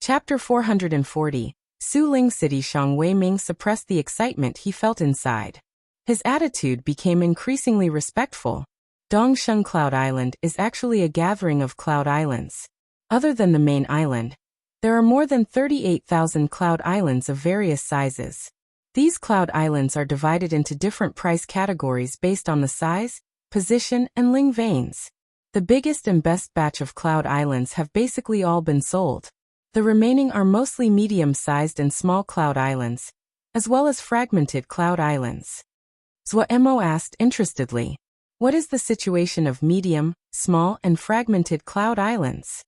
Chapter 440. Su Ling City. Shang Weiming suppressed the excitement he felt inside. His attitude became increasingly respectful. Dongsheng Cloud Island is actually a gathering of cloud islands. Other than the main island, there are more than 38,000 cloud islands of various sizes. These cloud islands are divided into different price categories based on the size, position, and Ling veins. The biggest and best batch of cloud islands have basically all been sold. The remaining are mostly medium-sized and small cloud islands, as well as fragmented cloud islands. Zhuemo asked interestedly, "What is the situation of medium, small, and fragmented cloud islands?"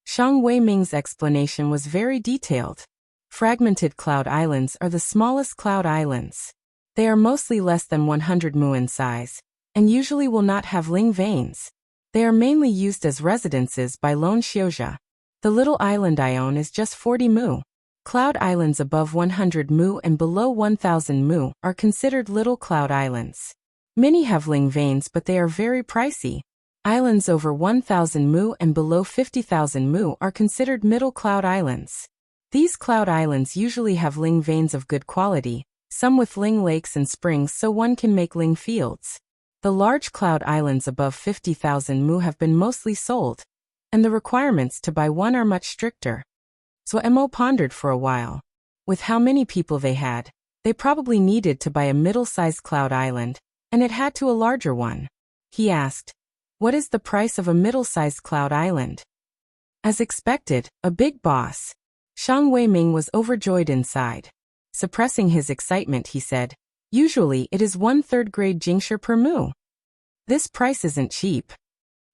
Shang Weiming's explanation was very detailed. Fragmented cloud islands are the smallest cloud islands. They are mostly less than 100 mu in size, and usually will not have Ling veins. They are mainly used as residences by lone Xiuzha. The little island I own is just 40 mu. Cloud islands above 100 mu and below 1000 mu are considered little cloud islands. Many have Ling veins, but they are very pricey. Islands over 1000 mu and below 50,000 mu are considered middle cloud islands. These cloud islands usually have Ling veins of good quality, some with Ling lakes and springs so one can make Ling fields. The large cloud islands above 50,000 mu have been mostly sold, and the requirements to buy one are much stricter. Zhuemo pondered for a while. With how many people they had, they probably needed to buy a middle-sized cloud island, and it had to a larger one. He asked, "What is the price of a middle-sized cloud island?" As expected, a big boss. Shang Weiming was overjoyed inside. Suppressing his excitement, he said, "Usually it is 1/3 grade jingshi per mu. This price isn't cheap."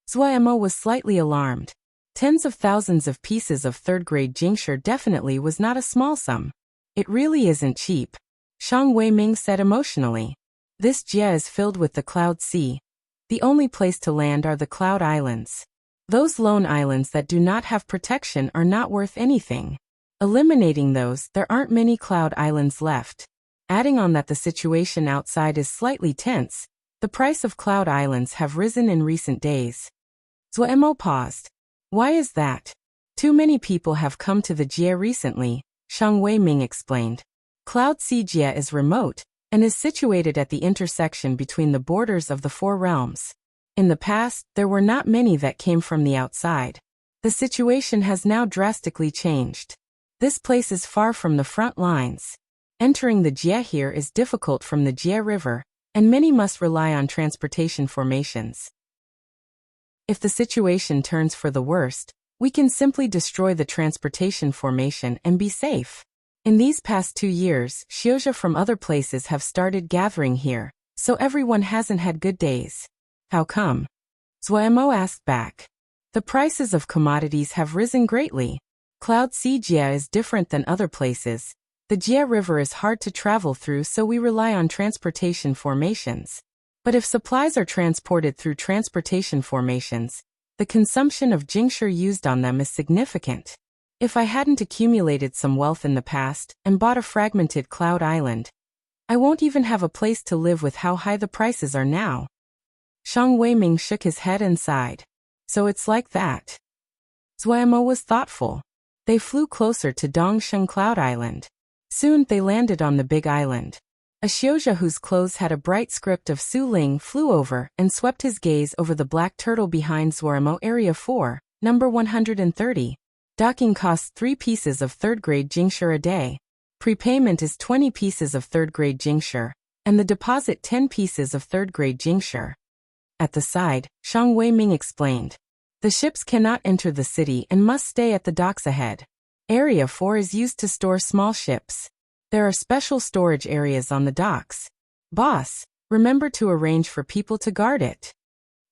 Zhuemo was slightly alarmed. Tens of thousands of pieces of 3rd grade jingshi definitely was not a small sum. "It really isn't cheap," Shang Weiming said emotionally. "This jie is filled with the cloud sea. The only place to land are the cloud islands. Those lone islands that do not have protection are not worth anything. Eliminating those, there aren't many cloud islands left. Adding on that the situation outside is slightly tense, the price of cloud islands have risen in recent days." Zhuemo paused. "Why is that?" "Too many people have come to the Jie recently," Shang Weiming explained. Cloud Sea Jie is remote, and is situated at the intersection between the borders of the 4 realms. In the past, there were not many that came from the outside. The situation has now drastically changed. This place is far from the front lines. Entering the Jie here is difficult from the Jie River, and many must rely on transportation formations. If the situation turns for the worst, we can simply destroy the transportation formation and be safe. In these past 2 years, Xiuzha from other places have started gathering here, so everyone hasn't had good days. How come? Zhuemo asked back. The prices of commodities have risen greatly. Cloud Sea Jie is different than other places. The Jie River is hard to travel through, so we rely on transportation formations. But if supplies are transported through transportation formations, the consumption of jingshi used on them is significant. If I hadn't accumulated some wealth in the past and bought a fragmented cloud island, I won't even have a place to live with how high the prices are now." Shang Weiming shook his head and sighed. "So it's like that." Zhuemo was thoughtful. They flew closer to Dongsheng Cloud Island. Soon they landed on the big island. A Xiuzha whose clothes had a bright script of Su Ling flew over and swept his gaze over the black turtle behind Zhuemo Area 4, number 130. Docking costs 3 pieces of 3rd grade jingshi a day. Prepayment is 20 pieces of 3rd grade jingshi, and the deposit 10 pieces of 3rd grade jingshi. At the side, Shang Weiming explained. The ships cannot enter the city and must stay at the docks ahead. Area 4 is used to store small ships. There are special storage areas on the docks. Boss, remember to arrange for people to guard it.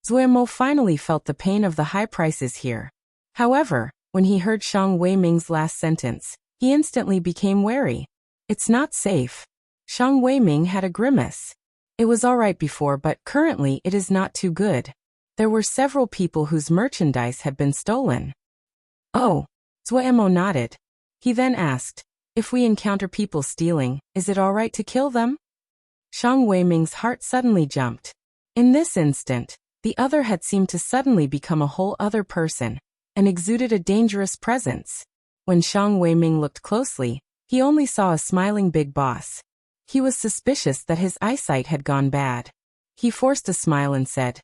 Zhuemo finally felt the pain of the high prices here. However, when he heard Shang Weiming's last sentence, he instantly became wary. "It's not safe." Shang Weiming had a grimace. "It was alright before, but currently it is not too good. There were several people whose merchandise had been stolen." "Oh." Zhuemo nodded. He then asked, "If we encounter people stealing, is it alright to kill them?" Shang Weiming's heart suddenly jumped. In this instant, the other had seemed to suddenly become a whole other person, and exuded a dangerous presence. When Shang Weiming looked closely, he only saw a smiling big boss. He was suspicious that his eyesight had gone bad. He forced a smile and said,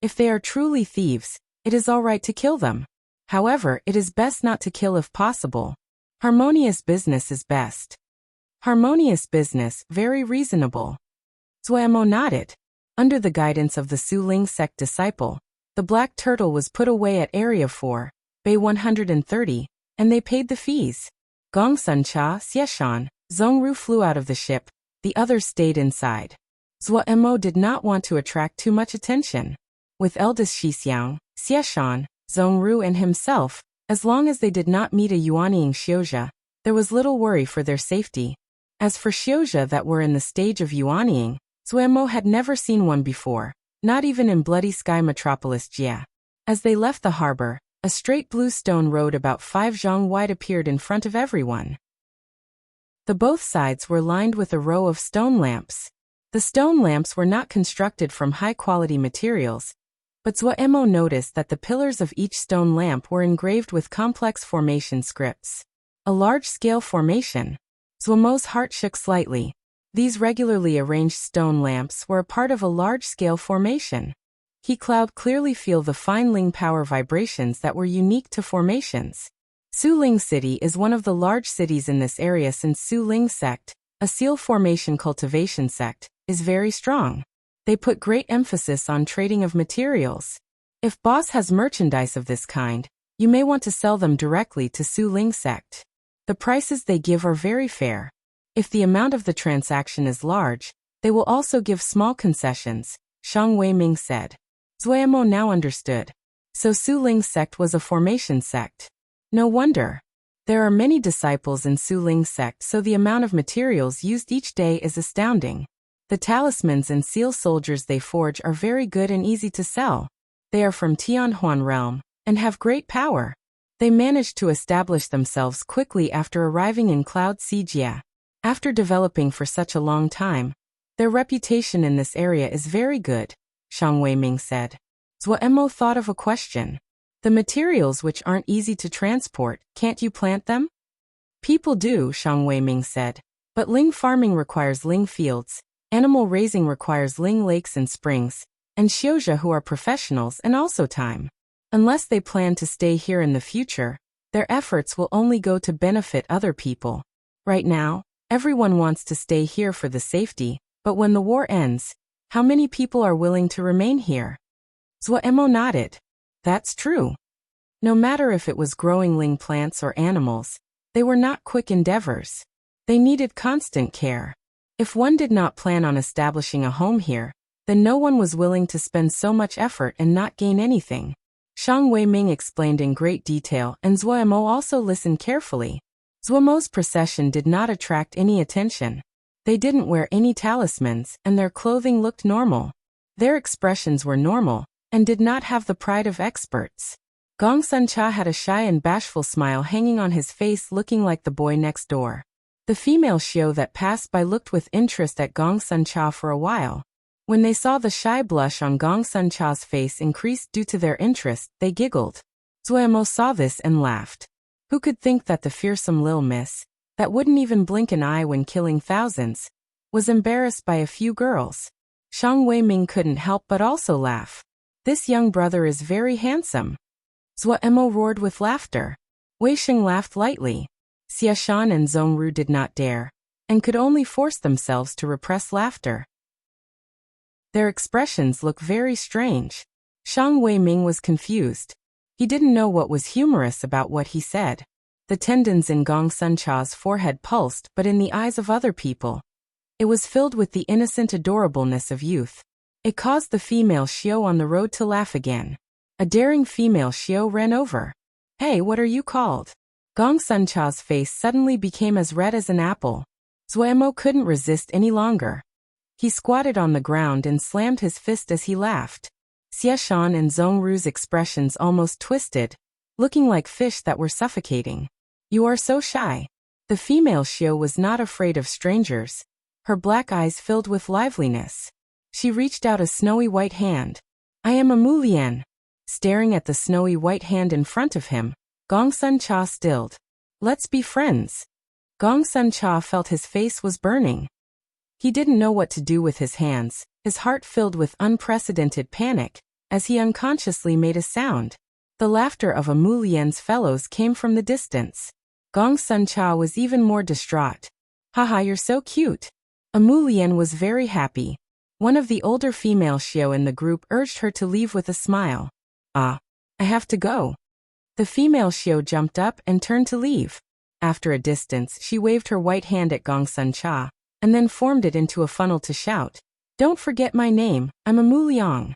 "If they are truly thieves, it is all right to kill them. However, it is best not to kill if possible. Harmonious business is best." Harmonious business, very reasonable. Zuemo nodded. Under the guidance of the Su Ling sect disciple, the black turtle was put away at Area 4, Bay 130, and they paid the fees. Gongsun Cha, Xieshan, Zhongru flew out of the ship, the others stayed inside. Zuemo did not want to attract too much attention. With eldest Shixiang, Xieshan, Zhongru and himself, as long as they did not meet a Yuanying Xiuzha, there was little worry for their safety. As for Xiuzha that were in the stage of Yuanying, Zuemo had never seen one before, not even in Bloody Sky Metropolis Jia. As they left the harbor, a straight blue stone road about 5 zhang wide appeared in front of everyone. The both sides were lined with a row of stone lamps. The stone lamps were not constructed from high-quality materials, but Zuemo noticed that the pillars of each stone lamp were engraved with complex formation scripts. A large-scale formation. Zuemo's heart shook slightly. These regularly arranged stone lamps were a part of a large-scale formation. He could clearly feel the fine Ling power vibrations that were unique to formations. Su Ling City is one of the large cities in this area since Su Ling sect, a seal formation cultivation sect, is very strong. They put great emphasis on trading of materials. If boss has merchandise of this kind, you may want to sell them directly to Su Ling sect. The prices they give are very fair. If the amount of the transaction is large, they will also give small concessions, Shang Weiming said. Zuemo now understood. So Su Ling sect was a formation sect. No wonder. There are many disciples in Su Ling sect, so the amount of materials used each day is astounding. The talismans and seal soldiers they forge are very good and easy to sell. They are from Tianhuan realm, and have great power. They managed to establish themselves quickly after arriving in Cloud Sea Jia. After developing for such a long time, their reputation in this area is very good, Shang Weiming said. Zuemo thought of a question. The materials which aren't easy to transport, can't you plant them? People do, Shang Weiming said. But Ling farming requires Ling fields, animal raising requires Ling lakes and springs, and Xiuzha who are professionals and also time. Unless they plan to stay here in the future, their efforts will only go to benefit other people. Right now, everyone wants to stay here for the safety, but when the war ends, how many people are willing to remain here? Zuemo nodded. That's true. No matter if it was growing Ling plants or animals, they were not quick endeavors. They needed constant care. If one did not plan on establishing a home here, then no one was willing to spend so much effort and not gain anything. Shang Weiming explained in great detail, and Zuemo also listened carefully. Zuemo's procession did not attract any attention. They didn't wear any talismans, and their clothing looked normal. Their expressions were normal, and did not have the pride of experts. Gongsun Cha had a shy and bashful smile hanging on his face, looking like the boy next door. The female Xiu that passed by looked with interest at Gongsun Cha for a while. When they saw the shy blush on Gongsun Cha's face increase due to their interest, they giggled. Zuemo saw this and laughed. Who could think that the fearsome lil miss, that wouldn't even blink an eye when killing thousands, was embarrassed by a few girls? Shang Weiming couldn't help but also laugh. This young brother is very handsome. Zuemo roared with laughter. Wei Sheng laughed lightly. Xieshan and Zhongru did not dare, and could only force themselves to repress laughter. Their expressions looked very strange. Shang Weiming was confused. He didn't know what was humorous about what he said. The tendons in Gongsun Cha's forehead pulsed, but in the eyes of other people, it was filled with the innocent adorableness of youth. It caused the female Xiu on the road to laugh again. A daring female Xiu ran over. Hey, what are you called? Gongsun Cha's face suddenly became as red as an apple. Zuemo couldn't resist any longer. He squatted on the ground and slammed his fist as he laughed. Xieshan and Zhongru's expressions almost twisted, looking like fish that were suffocating. You are so shy. The female Xiu was not afraid of strangers. Her black eyes filled with liveliness. She reached out a snowy white hand. I am a Mulian. Staring at the snowy white hand in front of him, Gongsun Cha stilled. Let's be friends. Gong Sun Cha felt his face was burning. He didn't know what to do with his hands, his heart filled with unprecedented panic, as he unconsciously made a sound. The laughter of Amu Lian's fellows came from the distance. Gong Sun Cha was even more distraught. Haha, you're so cute. Amu Lian was very happy. One of the older female Xiao in the group urged her to leave with a smile. I have to go. The female Xiao jumped up and turned to leave. After a distance, she waved her white hand at Gong Sun Cha, and then formed it into a funnel to shout, "Don't forget my name, I'm Amu Liang."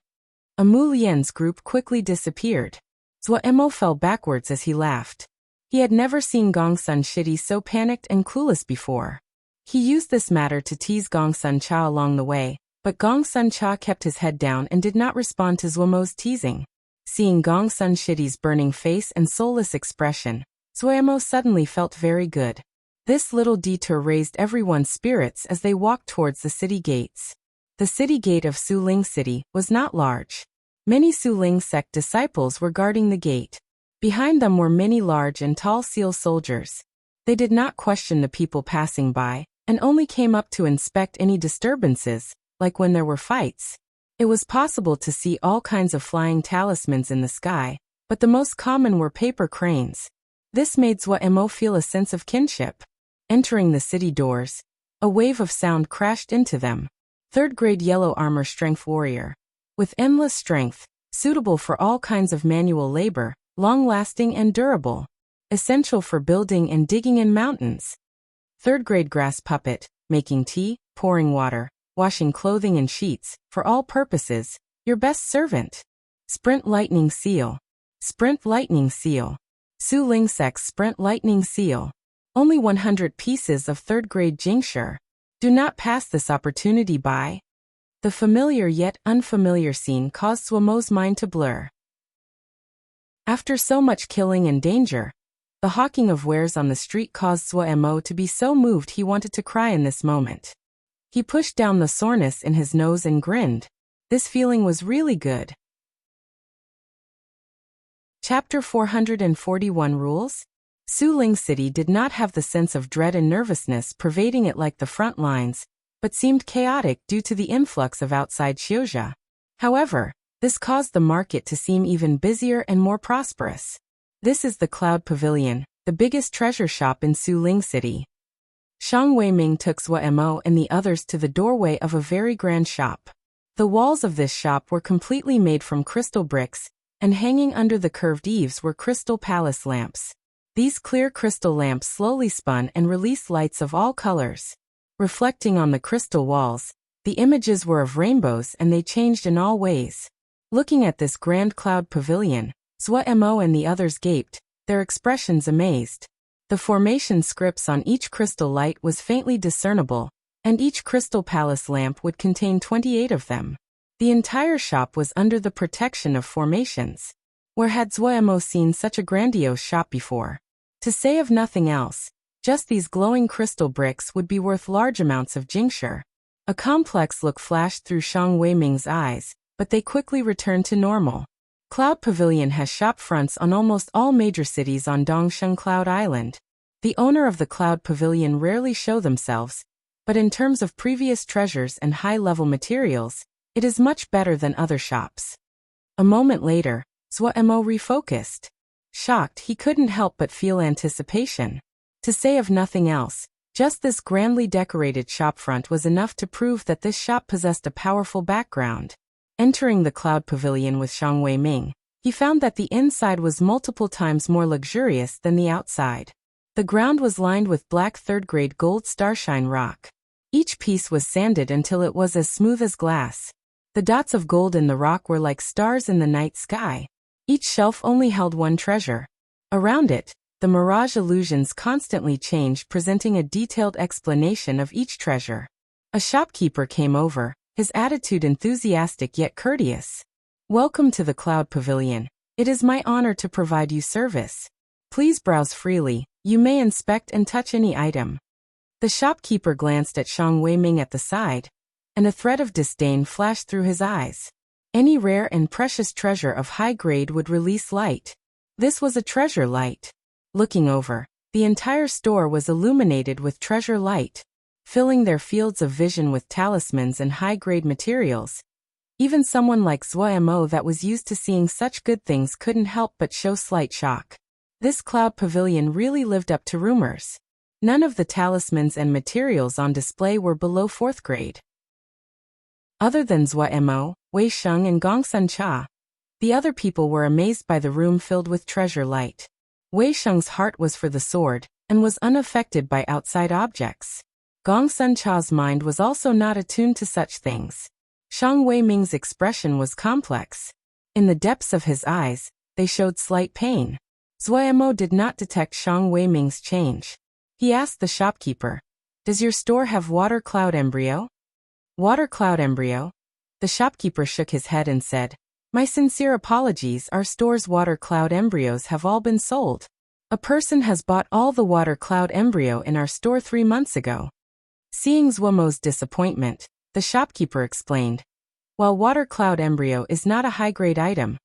Amu Lian's group quickly disappeared. Zuo fell backwards as he laughed. He had never seen Gong Sun Shitty so panicked and clueless before. He used this matter to tease Gong Sun Cha along the way, but Gong Sun Cha kept his head down and did not respond to Zuo's teasing. Seeing Gong Sun Shitty's burning face and soulless expression, Zuo suddenly felt very good. This little detour raised everyone's spirits as they walked towards the city gates. The city gate of Suling City was not large. Many Suling sect disciples were guarding the gate. Behind them were many large and tall seal soldiers. They did not question the people passing by, and only came up to inspect any disturbances, like when there were fights. It was possible to see all kinds of flying talismans in the sky, but the most common were paper cranes. This made Zuo feel a sense of kinship. Entering the city doors, a wave of sound crashed into them. Third-grade yellow armor strength warrior. With endless strength, suitable for all kinds of manual labor, long-lasting and durable. Essential for building and digging in mountains. Third-grade grass puppet, making tea, pouring water, washing clothing and sheets, for all purposes, your best servant. Sprint lightning seal. Sprint lightning seal. Su Ling Sec's Sprint Lightning Seal. Only 100 pieces of third-grade Jingshi. Do not pass this opportunity by. The familiar yet unfamiliar scene caused Zuo's mind to blur. After so much killing and danger, the hawking of wares on the street caused Zuo to be so moved he wanted to cry in this moment. He pushed down the soreness in his nose and grinned. This feeling was really good. Chapter 441 Rules? Suling City did not have the sense of dread and nervousness pervading it like the front lines, but seemed chaotic due to the influx of outside Xiuzha. However, this caused the market to seem even busier and more prosperous. This is the Cloud Pavilion, the biggest treasure shop in Suling City. Shang Weiming took Zuo and the others to the doorway of a very grand shop. The walls of this shop were completely made from crystal bricks, and hanging under the curved eaves were crystal palace lamps. These clear crystal lamps slowly spun and released lights of all colors. Reflecting on the crystal walls, the images were of rainbows and they changed in all ways. Looking at this grand cloud pavilion, Zuo and the others gaped, their expressions amazed. The formation scripts on each crystal light was faintly discernible, and each crystal palace lamp would contain 28 of them. The entire shop was under the protection of formations. Where had Zuo seen such a grandiose shop before? To say of nothing else, just these glowing crystal bricks would be worth large amounts of Jingshi. A complex look flashed through Shang Weiming's eyes, but they quickly returned to normal. Cloud Pavilion has shop fronts on almost all major cities on Dongsheng Cloud Island. The owner of the Cloud Pavilion rarely show themselves, but in terms of previous treasures and high-level materials, it is much better than other shops. A moment later, Zuo refocused. Shocked, he couldn't help but feel anticipation. To say of nothing else, just this grandly decorated shopfront was enough to prove that this shop possessed a powerful background. Entering the Cloud Pavilion with Shang Weiming, he found that the inside was multiple times more luxurious than the outside. The ground was lined with black third-grade gold starshine rock. Each piece was sanded until it was as smooth as glass. The dots of gold in the rock were like stars in the night sky. Each shelf only held one treasure. Around it, the mirage illusions constantly changed, presenting a detailed explanation of each treasure. A shopkeeper came over, his attitude enthusiastic yet courteous. "Welcome to the Cloud Pavilion. It is my honor to provide you service. Please browse freely, you may inspect and touch any item." The shopkeeper glanced at Shang Weiming at the side, and a thread of disdain flashed through his eyes. Any rare and precious treasure of high grade would release light. This was a treasure light. Looking over, The entire store was illuminated with treasure light, filling their fields of vision with talismans and high-grade materials. Even someone like Zhuo that was used to seeing such good things couldn't help but show slight shock. This cloud pavilion really lived up to rumors. None of the talismans and materials on display were below 4th grade. Other than Zhuo, Wei Sheng and Gongsun Cha, the other people were amazed by the room filled with treasure light. Wei Sheng's heart was for the sword, and was unaffected by outside objects. Gongsun Cha's mind was also not attuned to such things. Shang Weiming's expression was complex. In the depths of his eyes, they showed slight pain. Zhuo did not detect Shang Weiming's change. He asked the shopkeeper, "Does your store have water cloud embryo?" Water cloud embryo? The shopkeeper shook his head and said, "My sincere apologies, our store's water cloud embryos have all been sold. A person has bought all the water cloud embryo in our store 3 months ago." Seeing Zhuo's disappointment, the shopkeeper explained, "While water cloud embryo is not a high-grade item,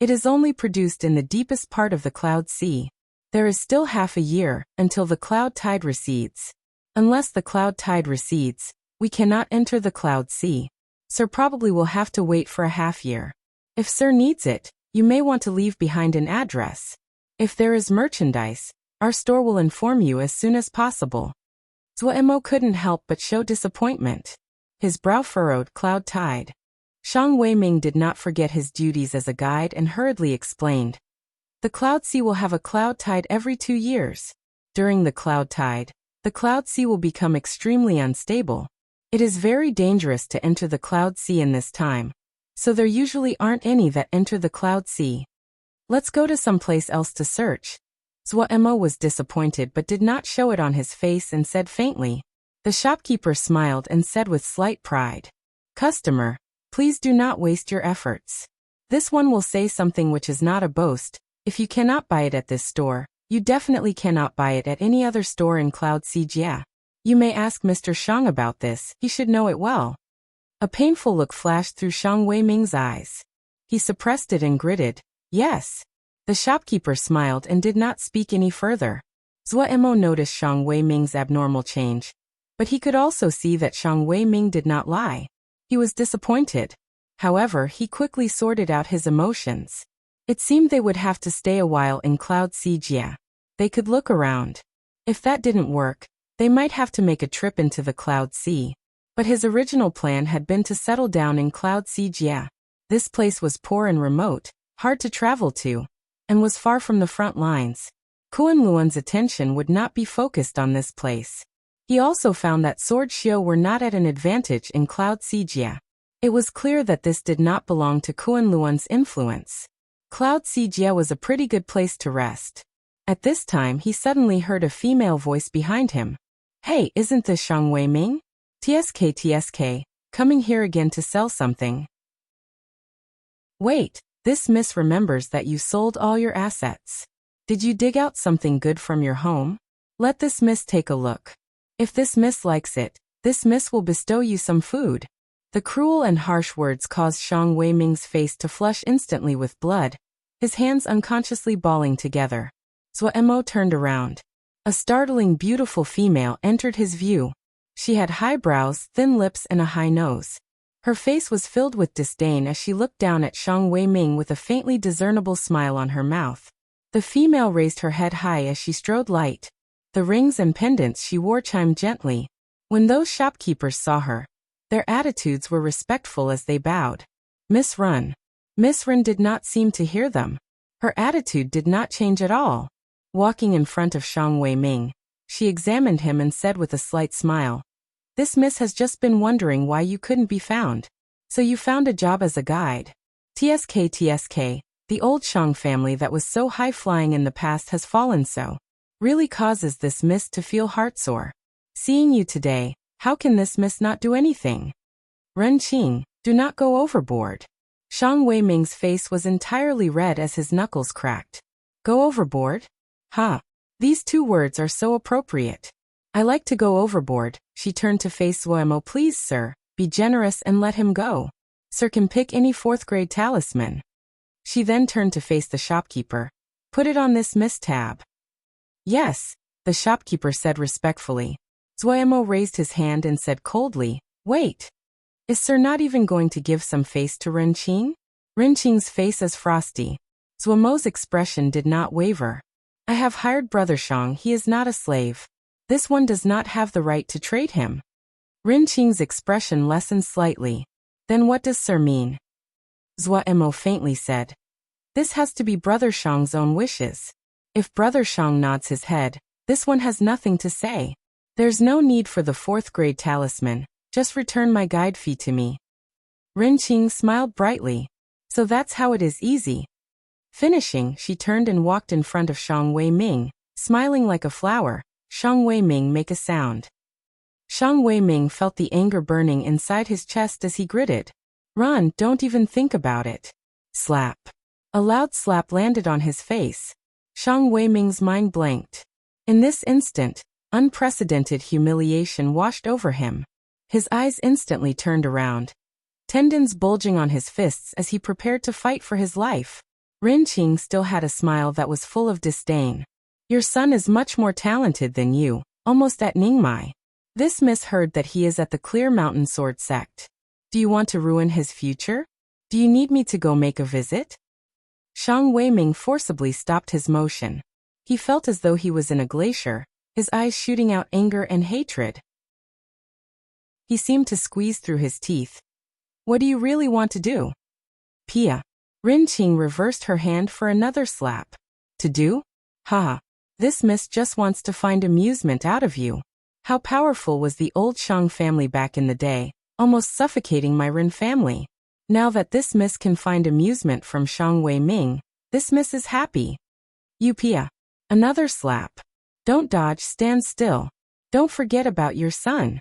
it is only produced in the deepest part of the cloud sea. There is still half a year until the cloud tide recedes. Unless the cloud tide recedes, we cannot enter the cloud sea. Sir probably will have to wait for a half year. If Sir needs it, you may want to leave behind an address. If there is merchandise, our store will inform you as soon as possible." Zhuo couldn't help but show disappointment. His brow furrowed. Cloud tide. Shang Weiming did not forget his duties as a guide and hurriedly explained, "The cloud sea will have a cloud tide every 2 years. During the cloud tide, the cloud sea will become extremely unstable. It is very dangerous to enter the cloud sea in this time, so there usually aren't any that enter the cloud sea. Let's go to someplace else to search." Zhuo was disappointed but did not show it on his face and said faintly. The shopkeeper smiled and said with slight pride, "Customer, please do not waste your efforts. This one will say something which is not a boast. If you cannot buy it at this store, you definitely cannot buy it at any other store in Cloud Xijia. You may ask Mr. Shang about this, he should know it well." A painful look flashed through Shang Weiming's eyes. He suppressed it and gritted, "Yes." The shopkeeper smiled and did not speak any further. Zhuo noticed Shang Weiming's abnormal change, but he could also see that Shang Weiming did not lie. He was disappointed. However, he quickly sorted out his emotions. It seemed they would have to stay a while in Cloud Xijia. They could look around. If that didn't work, they might have to make a trip into the Cloud Sea. But his original plan had been to settle down in Cloud Xijia. This place was poor and remote, hard to travel to, and was far from the front lines. Kunluan's attention would not be focused on this place. He also found that Sword Shio were not at an advantage in Cloud Xijia. It was clear that this did not belong to Kunluan's influence. Cloud Xijia was a pretty good place to rest. At this time he suddenly heard a female voice behind him. "Hey, isn't this Shang Weiming? TSK, coming here again to sell something." "Wait, this miss remembers that you sold all your assets. Did you dig out something good from your home? Let this miss take a look. If this miss likes it, this miss will bestow you some food." The cruel and harsh words caused Shang Weiming's face to flush instantly with blood, his hands unconsciously balling together. Zhuo turned around. A startling beautiful female entered his view. She had high brows, thin lips and a high nose. Her face was filled with disdain as she looked down at Shang Weiming with a faintly discernible smile on her mouth. The female raised her head high as she strode light. The rings and pendants she wore chimed gently. When those shopkeepers saw her, their attitudes were respectful as they bowed. Miss Run. Miss Run did not seem to hear them. Her attitude did not change at all. Walking in front of Shang Weiming, she examined him and said with a slight smile, "This miss has just been wondering why you couldn't be found. So you found a job as a guide. TSK, the old Shang family that was so high-flying in the past has fallen so. Really causes this miss to feel heartsore. Seeing you today, how can this miss not do anything? Ren Qing, do not go overboard." Shang Weiming's face was entirely red as his knuckles cracked. "Go overboard? Ha! These 2 words are so appropriate. I like to go overboard." She turned to face Zhuo. "Please, sir, be generous and let him go. Sir can pick any 4th grade talisman." She then turned to face the shopkeeper. "Put it on this miss tab." "Yes, the shopkeeper said respectfully. Zuomo raised his hand and said coldly, "Wait. Is sir not even going to give some face to Renqing?" Renqing's face is frosty. Zuomo's expression did not waver. "I have hired Brother Shang, he is not a slave. This one does not have the right to trade him." Renqing's expression lessened slightly. "Then what does sir mean?" Zuomo faintly said. "This has to be Brother Shang's own wishes. If Brother Shang nods his head, this one has nothing to say. There's no need for the 4th grade talisman, just return my guide fee to me." Renqing smiled brightly. "So that's how it is, easy." Finishing, she turned and walked in front of Shang Weiming, smiling like a flower. Shang Weiming make a sound. Shang Weiming felt the anger burning inside his chest as he gritted. "Run, don't even think about it." Slap. A loud slap landed on his face. Shang Weiming's mind blanked. In this instant, unprecedented humiliation washed over him. His eyes instantly turned around, tendons bulging on his fists as he prepared to fight for his life. Renqing still had a smile that was full of disdain. "Your son is much more talented than you, almost at Ningmai. This miss heard that he is at the Clear Mountain Sword Sect. Do you want to ruin his future? Do you need me to go make a visit?" Shang Weiming forcibly stopped his motion. He felt as though he was in a glacier, his eyes shooting out anger and hatred. He seemed to squeeze through his teeth. "What do you really want to do?" "Pia." Renqing reversed her hand for another slap. "To do? Ha! This miss just wants to find amusement out of you." How powerful was the old Shang family back in the day, almost suffocating my Ren family. Now that this miss can find amusement from Shang Weiming, this miss is happy. "You Pia." Another slap. "Don't dodge, stand still. Don't forget about your son."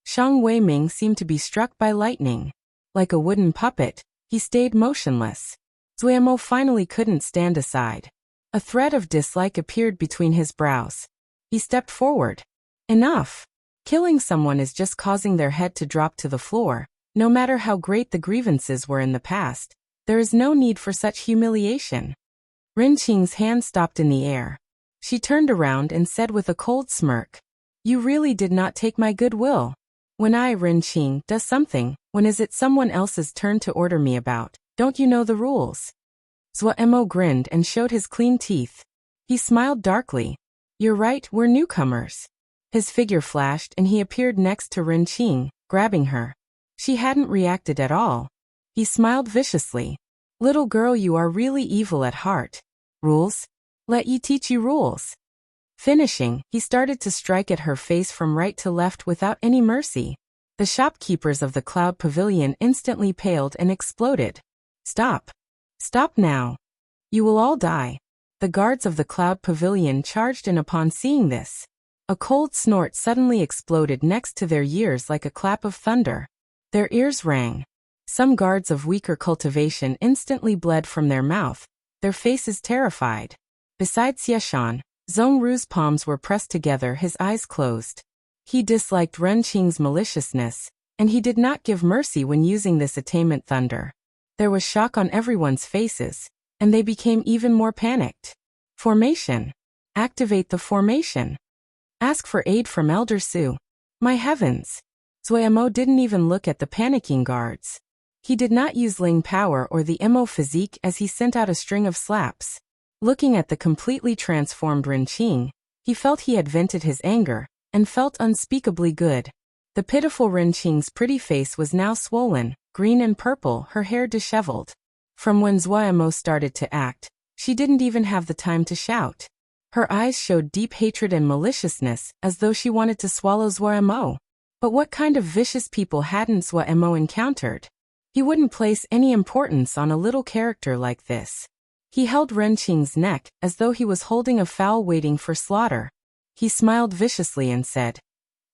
Shang Weiming seemed to be struck by lightning. Like a wooden puppet, he stayed motionless. Zuomo finally couldn't stand aside. A thread of dislike appeared between his brows. He stepped forward. "Enough. Killing someone is just causing their head to drop to the floor. No matter how great the grievances were in the past, there is no need for such humiliation." Renqing's hand stopped in the air. She turned around and said with a cold smirk, "You really did not take my goodwill. When I, Renqing, does something, when is it someone else's turn to order me about? Don't you know the rules?" Zuomo grinned and showed his clean teeth. He smiled darkly. "You're right, we're newcomers." His figure flashed and he appeared next to Renqing, grabbing her. She hadn't reacted at all. He smiled viciously. "Little girl, you are really evil at heart. Rules? Let ye teach you rules." Finishing, he started to strike at her face from right to left without any mercy. The shopkeepers of the Cloud Pavilion instantly paled and exploded. "Stop. Stop now. You will all die." The guards of the Cloud Pavilion charged in upon seeing this. A cold snort suddenly exploded next to their ears like a clap of thunder. Their ears rang. Some guards of weaker cultivation instantly bled from their mouth, their faces terrified. Besides Yeshan, Zhongru's palms were pressed together, his eyes closed. He disliked Renqing's maliciousness, and he did not give mercy when using this attainment thunder. There was shock on everyone's faces, and they became even more panicked. Formation. Activate the formation. Ask for aid from Elder Su. My heavens! Zuomo didn't even look at the panicking guards. He did not use Ling power or the Mo physique as he sent out a string of slaps. Looking at the completely transformed Renqing, he felt he had vented his anger, and felt unspeakably good. The pitiful Renqing's pretty face was now swollen, green and purple, her hair disheveled. From when Zuomo started to act, she didn't even have the time to shout. Her eyes showed deep hatred and maliciousness, as though she wanted to swallow Zuomo. But what kind of vicious people hadn't Zuomo encountered? He wouldn't place any importance on a little character like this. He held Renqing's neck, as though he was holding a fowl waiting for slaughter. He smiled viciously and said,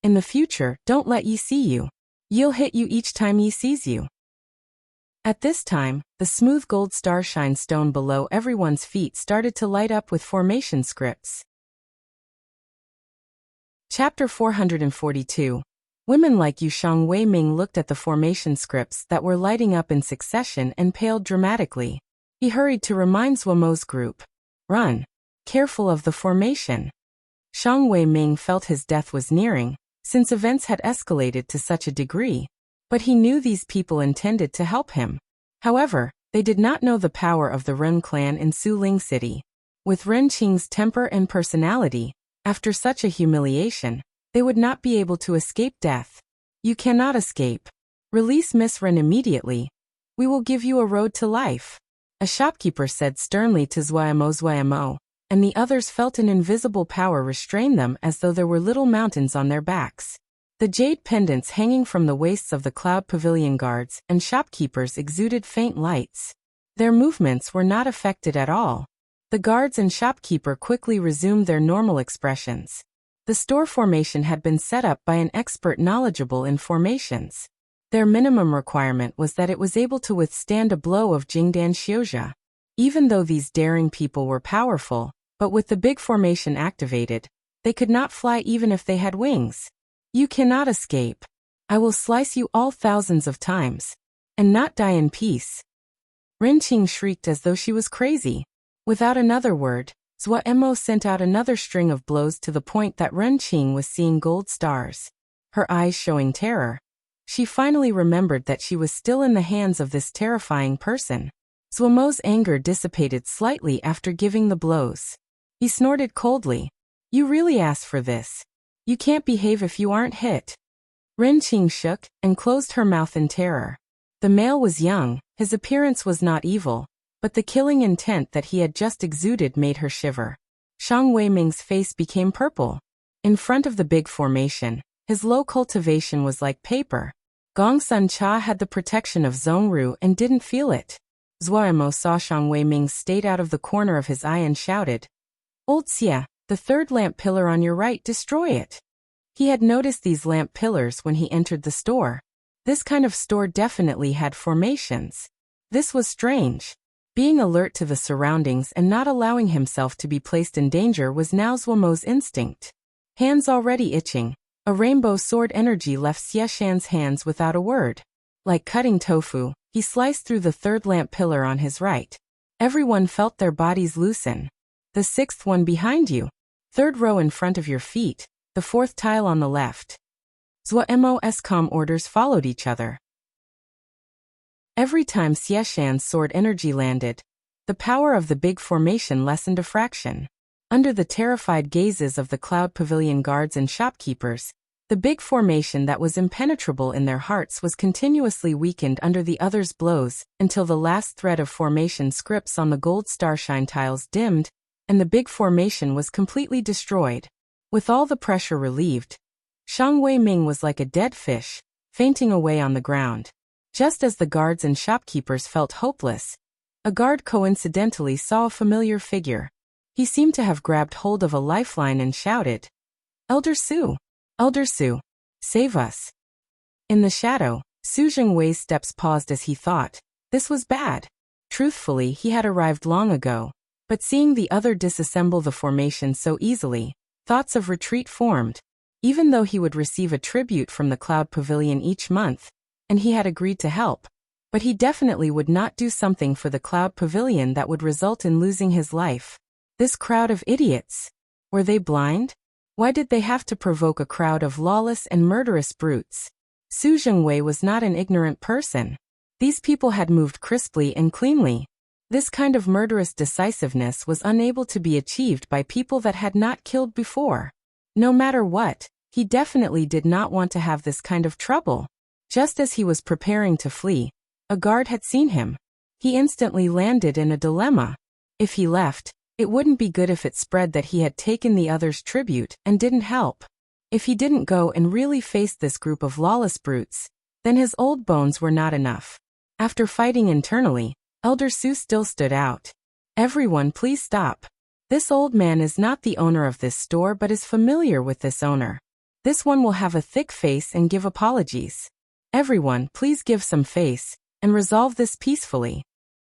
"In the future, don't let ye see you. Ye'll hit you each time ye sees you." At this time, the smooth gold starshine stone below everyone's feet started to light up with formation scripts. Chapter 442. Women like Yu Shang Weiming looked at the formation scripts that were lighting up in succession and paled dramatically. He hurried to remind Zuomo's group. "Run. Careful of the formation." Shang Wei-ming felt his death was nearing, since events had escalated to such a degree. But he knew these people intended to help him. However, they did not know the power of the Ren clan in Suling City. With Ren Qing's temper and personality, after such a humiliation, they would not be able to escape death. You cannot escape. Release Miss Ren immediately. We will give you a road to life. A shopkeeper said sternly to Zhuamo, and the others felt an invisible power restrain them as though there were little mountains on their backs. The jade pendants hanging from the waists of the Cloud Pavilion guards and shopkeepers exuded faint lights. Their movements were not affected at all. The guards and shopkeeper quickly resumed their normal expressions. The store formation had been set up by an expert knowledgeable in formations. Their minimum requirement was that it was able to withstand a blow of Jingdan Xiuzha. Even though these daring people were powerful, but with the big formation activated, they could not fly even if they had wings. You cannot escape. I will slice you all thousands of times, and not die in peace. Ren Qing shrieked as though she was crazy. Without another word, Zhuamo sent out another string of blows to the point that Ren Qing was seeing gold stars. Her eyes showing terror. She finally remembered that she was still in the hands of this terrifying person. Zhuamo's anger dissipated slightly after giving the blows. He snorted coldly. You really asked for this. You can't behave if you aren't hit. Ren Qing shook and closed her mouth in terror. The male was young, his appearance was not evil, but the killing intent that he had just exuded made her shiver. Shang Wei-ming's face became purple. In front of the big formation, his low cultivation was like paper. Gong Sun Cha had the protection of Zhongru and didn't feel it. Zhuamo saw Shang Wei-ming's state out of the corner of his eye and shouted, Old Xia, the third lamp pillar on your right, destroy it. He had noticed these lamp pillars when he entered the store. This kind of store definitely had formations. This was strange. Being alert to the surroundings and not allowing himself to be placed in danger was now Zhuamo's instinct. Hands already itching, a rainbow sword energy left Xie Shan's hands without a word. Like cutting tofu, he sliced through the third lamp pillar on his right. Everyone felt their bodies loosen. The sixth one behind you. Third row in front of your feet, the fourth tile on the left. Zhuamo's calm orders followed each other. Every time Xie Shan's sword energy landed, the power of the big formation lessened a fraction. Under the terrified gazes of the Cloud Pavilion guards and shopkeepers, the big formation that was impenetrable in their hearts was continuously weakened under the others' blows until the last thread of formation scripts on the gold starshine tiles dimmed, and the big formation was completely destroyed. With all the pressure relieved, Shang Wei-ming was like a dead fish, fainting away on the ground. Just as the guards and shopkeepers felt hopeless, a guard coincidentally saw a familiar figure. He seemed to have grabbed hold of a lifeline and shouted, Elder Su! Elder Su! Save us! In the shadow, Su Jingwei's steps paused as he thought, this was bad. Truthfully, he had arrived long ago. But seeing the other disassemble the formation so easily, thoughts of retreat formed. Even though he would receive a tribute from the Cloud Pavilion each month, and he had agreed to help, but he definitely would not do something for the Cloud Pavilion that would result in losing his life. This crowd of idiots. Were they blind? Why did they have to provoke a crowd of lawless and murderous brutes? Su Jingwei was not an ignorant person. These people had moved crisply and cleanly. This kind of murderous decisiveness was unable to be achieved by people that had not killed before. No matter what, he definitely did not want to have this kind of trouble. Just as he was preparing to flee, a guard had seen him. He instantly landed in a dilemma. If he left, it wouldn't be good if it spread that he had taken the others' tribute and didn't help. If he didn't go and really face this group of lawless brutes, then his old bones were not enough. After fighting internally, Elder Su still stood out. Everyone, please stop. This old man is not the owner of this store but is familiar with this owner. This one will have a thick face and give apologies. Everyone, please give some face, and resolve this peacefully.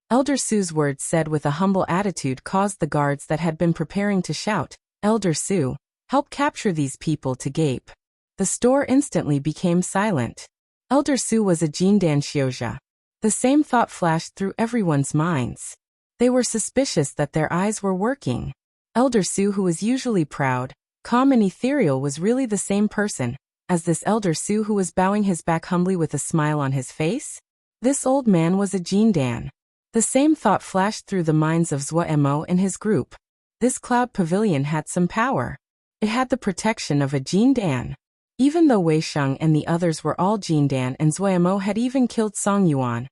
Elder Su's words said with a humble attitude caused the guards that had been preparing to shout, Elder Su, help capture these people to gape. The store instantly became silent. Elder Su was a Jingdan Xiuzha. The same thought flashed through everyone's minds. They were suspicious that their eyes were working. Elder Su, who was usually proud, calm and ethereal, was really the same person as this elder Su who was bowing his back humbly with a smile on his face? This old man was a Jindan. The same thought flashed through the minds of Zuo and his group. This cloud pavilion had some power. It had the protection of a Jindan. Even though Wei Sheng and the others were all Jindan and Zuo had even killed Song Yuan,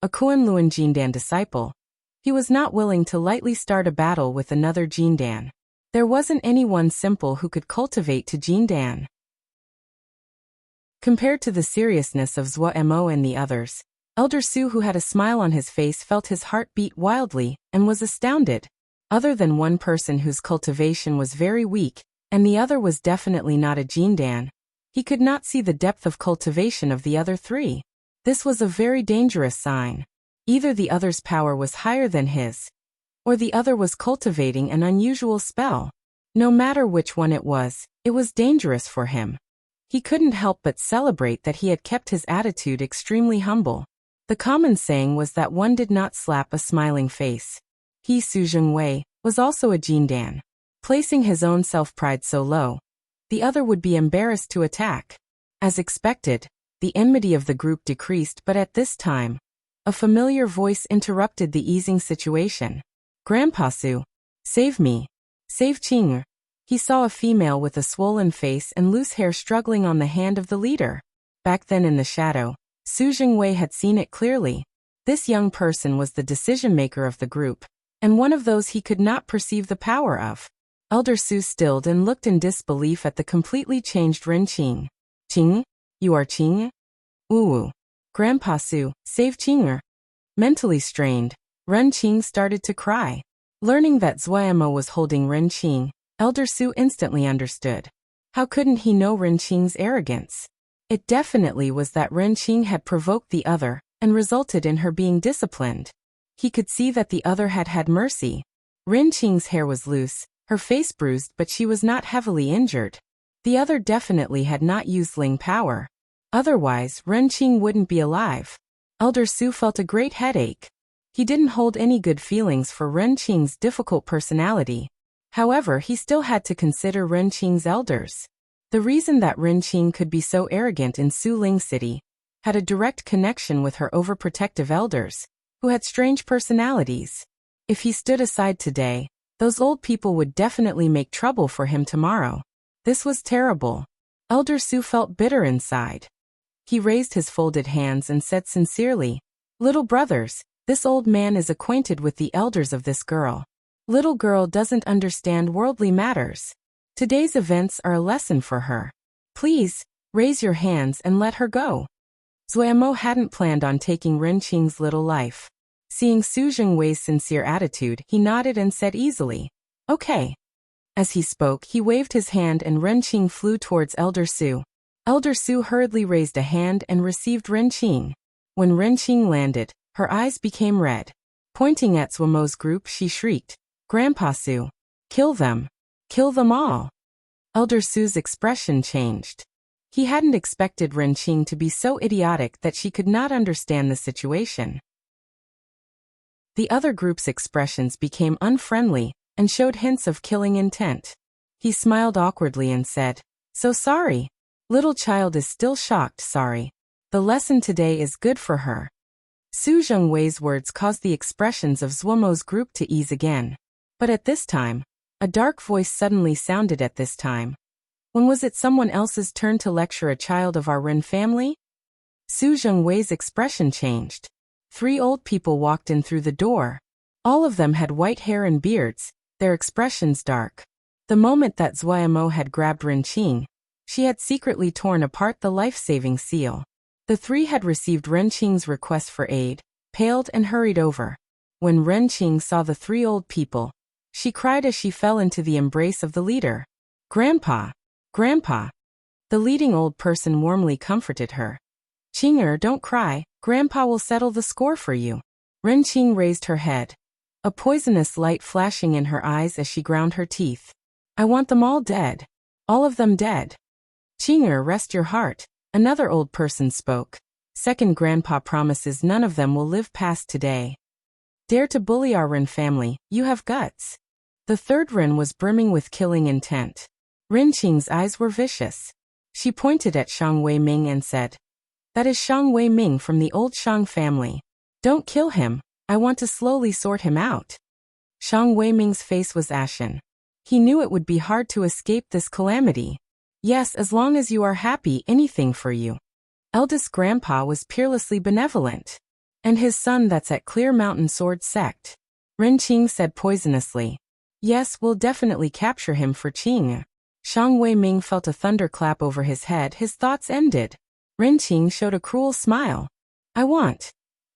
a Kuan-Luan Jindan disciple, he was not willing to lightly start a battle with another Jindan. There wasn't anyone simple who could cultivate to Jindan. Compared to the seriousness of Zuo and the others, Elder Su, who had a smile on his face, felt his heart beat wildly and was astounded. Other than one person whose cultivation was very weak, and the other was definitely not a Jindan, he could not see the depth of cultivation of the other three. This was a very dangerous sign. Either the other's power was higher than his, or the other was cultivating an unusual spell. No matter which one it was dangerous for him. He couldn't help but celebrate that he had kept his attitude extremely humble. The common saying was that one did not slap a smiling face. He, Su Zhengwei, was also a Jindan. Placing his own self-pride so low, the other would be embarrassed to attack. As expected, the enmity of the group decreased, but at this time, a familiar voice interrupted the easing situation. Grandpa Su, save me. Save Qing'er. He saw a female with a swollen face and loose hair struggling on the hand of the leader. Back then in the shadow, Su Zhengwei had seen it clearly. This young person was the decision-maker of the group, and one of those he could not perceive the power of. Elder Su stilled and looked in disbelief at the completely changed Ren Qing. Qing? You are Qing? Woo. Grandpa Su, save Qing'er. Mentally strained, Ren Qing started to cry. Learning that Zuo was holding Ren Qing, Elder Su instantly understood. How couldn't he know Ren Qing's arrogance? It definitely was that Ren Qing had provoked the other and resulted in her being disciplined. He could see that the other had had mercy. Ren Qing's hair was loose, her face bruised, but she was not heavily injured. The other definitely had not used Ling power. Otherwise, Ren Qing wouldn't be alive. Elder Su felt a great headache. He didn't hold any good feelings for Ren Qing's difficult personality. However, he still had to consider Ren Qing's elders. The reason that Ren Qing could be so arrogant in Su Ling City had a direct connection with her overprotective elders, who had strange personalities. If he stood aside today, those old people would definitely make trouble for him tomorrow. This was terrible. Elder Su felt bitter inside. He raised his folded hands and said sincerely, "Little brothers, this old man is acquainted with the elders of this girl. Little girl doesn't understand worldly matters. Today's events are a lesson for her. Please, raise your hands and let her go." Zuo hadn't planned on taking Ren Qing's little life. Seeing Su Zhengwei's sincere attitude, he nodded and said easily, "Okay." As he spoke, he waved his hand and Ren Qing flew towards Elder Su. Elder Su hurriedly raised a hand and received Ren Qing. When Ren Qing landed, her eyes became red. Pointing at Zuomo's group, she shrieked, "Grandpa Su, kill them. Kill them all." Elder Su's expression changed. He hadn't expected Ren Qing to be so idiotic that she could not understand the situation. The other group's expressions became unfriendly and showed hints of killing intent. He smiled awkwardly and said, "So sorry. Little child is still shocked, sorry. The lesson today is good for her." Su Zhengwei's words caused the expressions of Zuomo's group to ease again. But at this time, a dark voice suddenly sounded at this time. When was it someone else's turn to lecture a child of our Ren family? Su Zhengwei's expression changed. 3 old people walked in through the door. All of them had white hair and beards, their expressions dark. The moment that Zuo had grabbed Ren Qing, she had secretly torn apart the life-saving seal. The 3 had received Ren Qing's request for aid, paled and hurried over. When Ren Qing saw the 3 old people, she cried as she fell into the embrace of the leader. "Grandpa! Grandpa!" The leading old person warmly comforted her. "Qing'er, don't cry, Grandpa will settle the score for you." Ren Qing raised her head, a poisonous light flashing in her eyes as she ground her teeth. "I want them all dead. All of them dead." "Qing'er, rest your heart," another old person spoke. "Second Grandpa promises none of them will live past today. Dare to bully our Ren family, you have guts." The third Ren was brimming with killing intent. Ren Qing's eyes were vicious. She pointed at Shang Wei-ming and said, "That is Shang Wei-ming from the old Shang family. Don't kill him, I want to slowly sort him out." Shang Wei-ming's face was ashen. He knew it would be hard to escape this calamity. Yes, as long as you are happy, anything for you. Eldest grandpa was peerlessly benevolent. And his son that's at Clear Mountain Sword Sect. Ren Qing said poisonously. Yes, we'll definitely capture him for Qing. Shang Wei-ming felt a thunderclap over his head. His thoughts ended. Ren Qing showed a cruel smile. I want.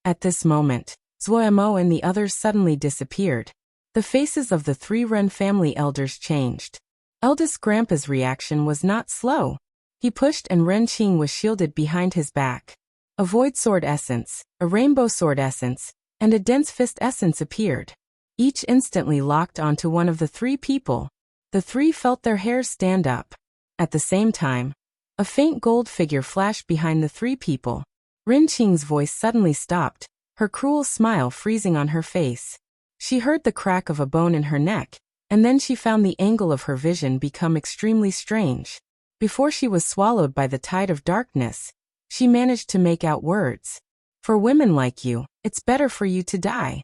At this moment, Zuo and the others suddenly disappeared. The faces of the 3 Ren family elders changed. Eldest grandpa's reaction was not slow. He pushed and Ren Qing was shielded behind his back. A void sword essence, a rainbow sword essence, and a dense fist essence appeared. Each instantly locked onto one of the 3 people. The 3 felt their hairs stand up. At the same time, a faint gold figure flashed behind the 3 people. Ren Qing's voice suddenly stopped, her cruel smile freezing on her face. She heard the crack of a bone in her neck, and then she found the angle of her vision become extremely strange. Before she was swallowed by the tide of darkness, she managed to make out words. For women like you, it's better for you to die.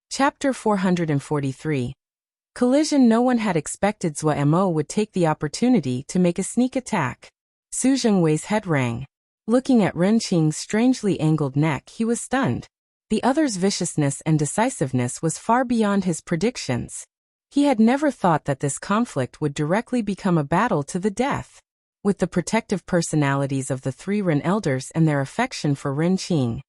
Chapter 443. Collision. No one had expected Zuo Mo would take the opportunity to make a sneak attack. Su Zhengwei's head rang. Looking at Ren Qing's strangely angled neck, he was stunned. The other's viciousness and decisiveness was far beyond his predictions. He had never thought that this conflict would directly become a battle to the death. With the protective personalities of the 3 Ren elders and their affection for Ren Qing,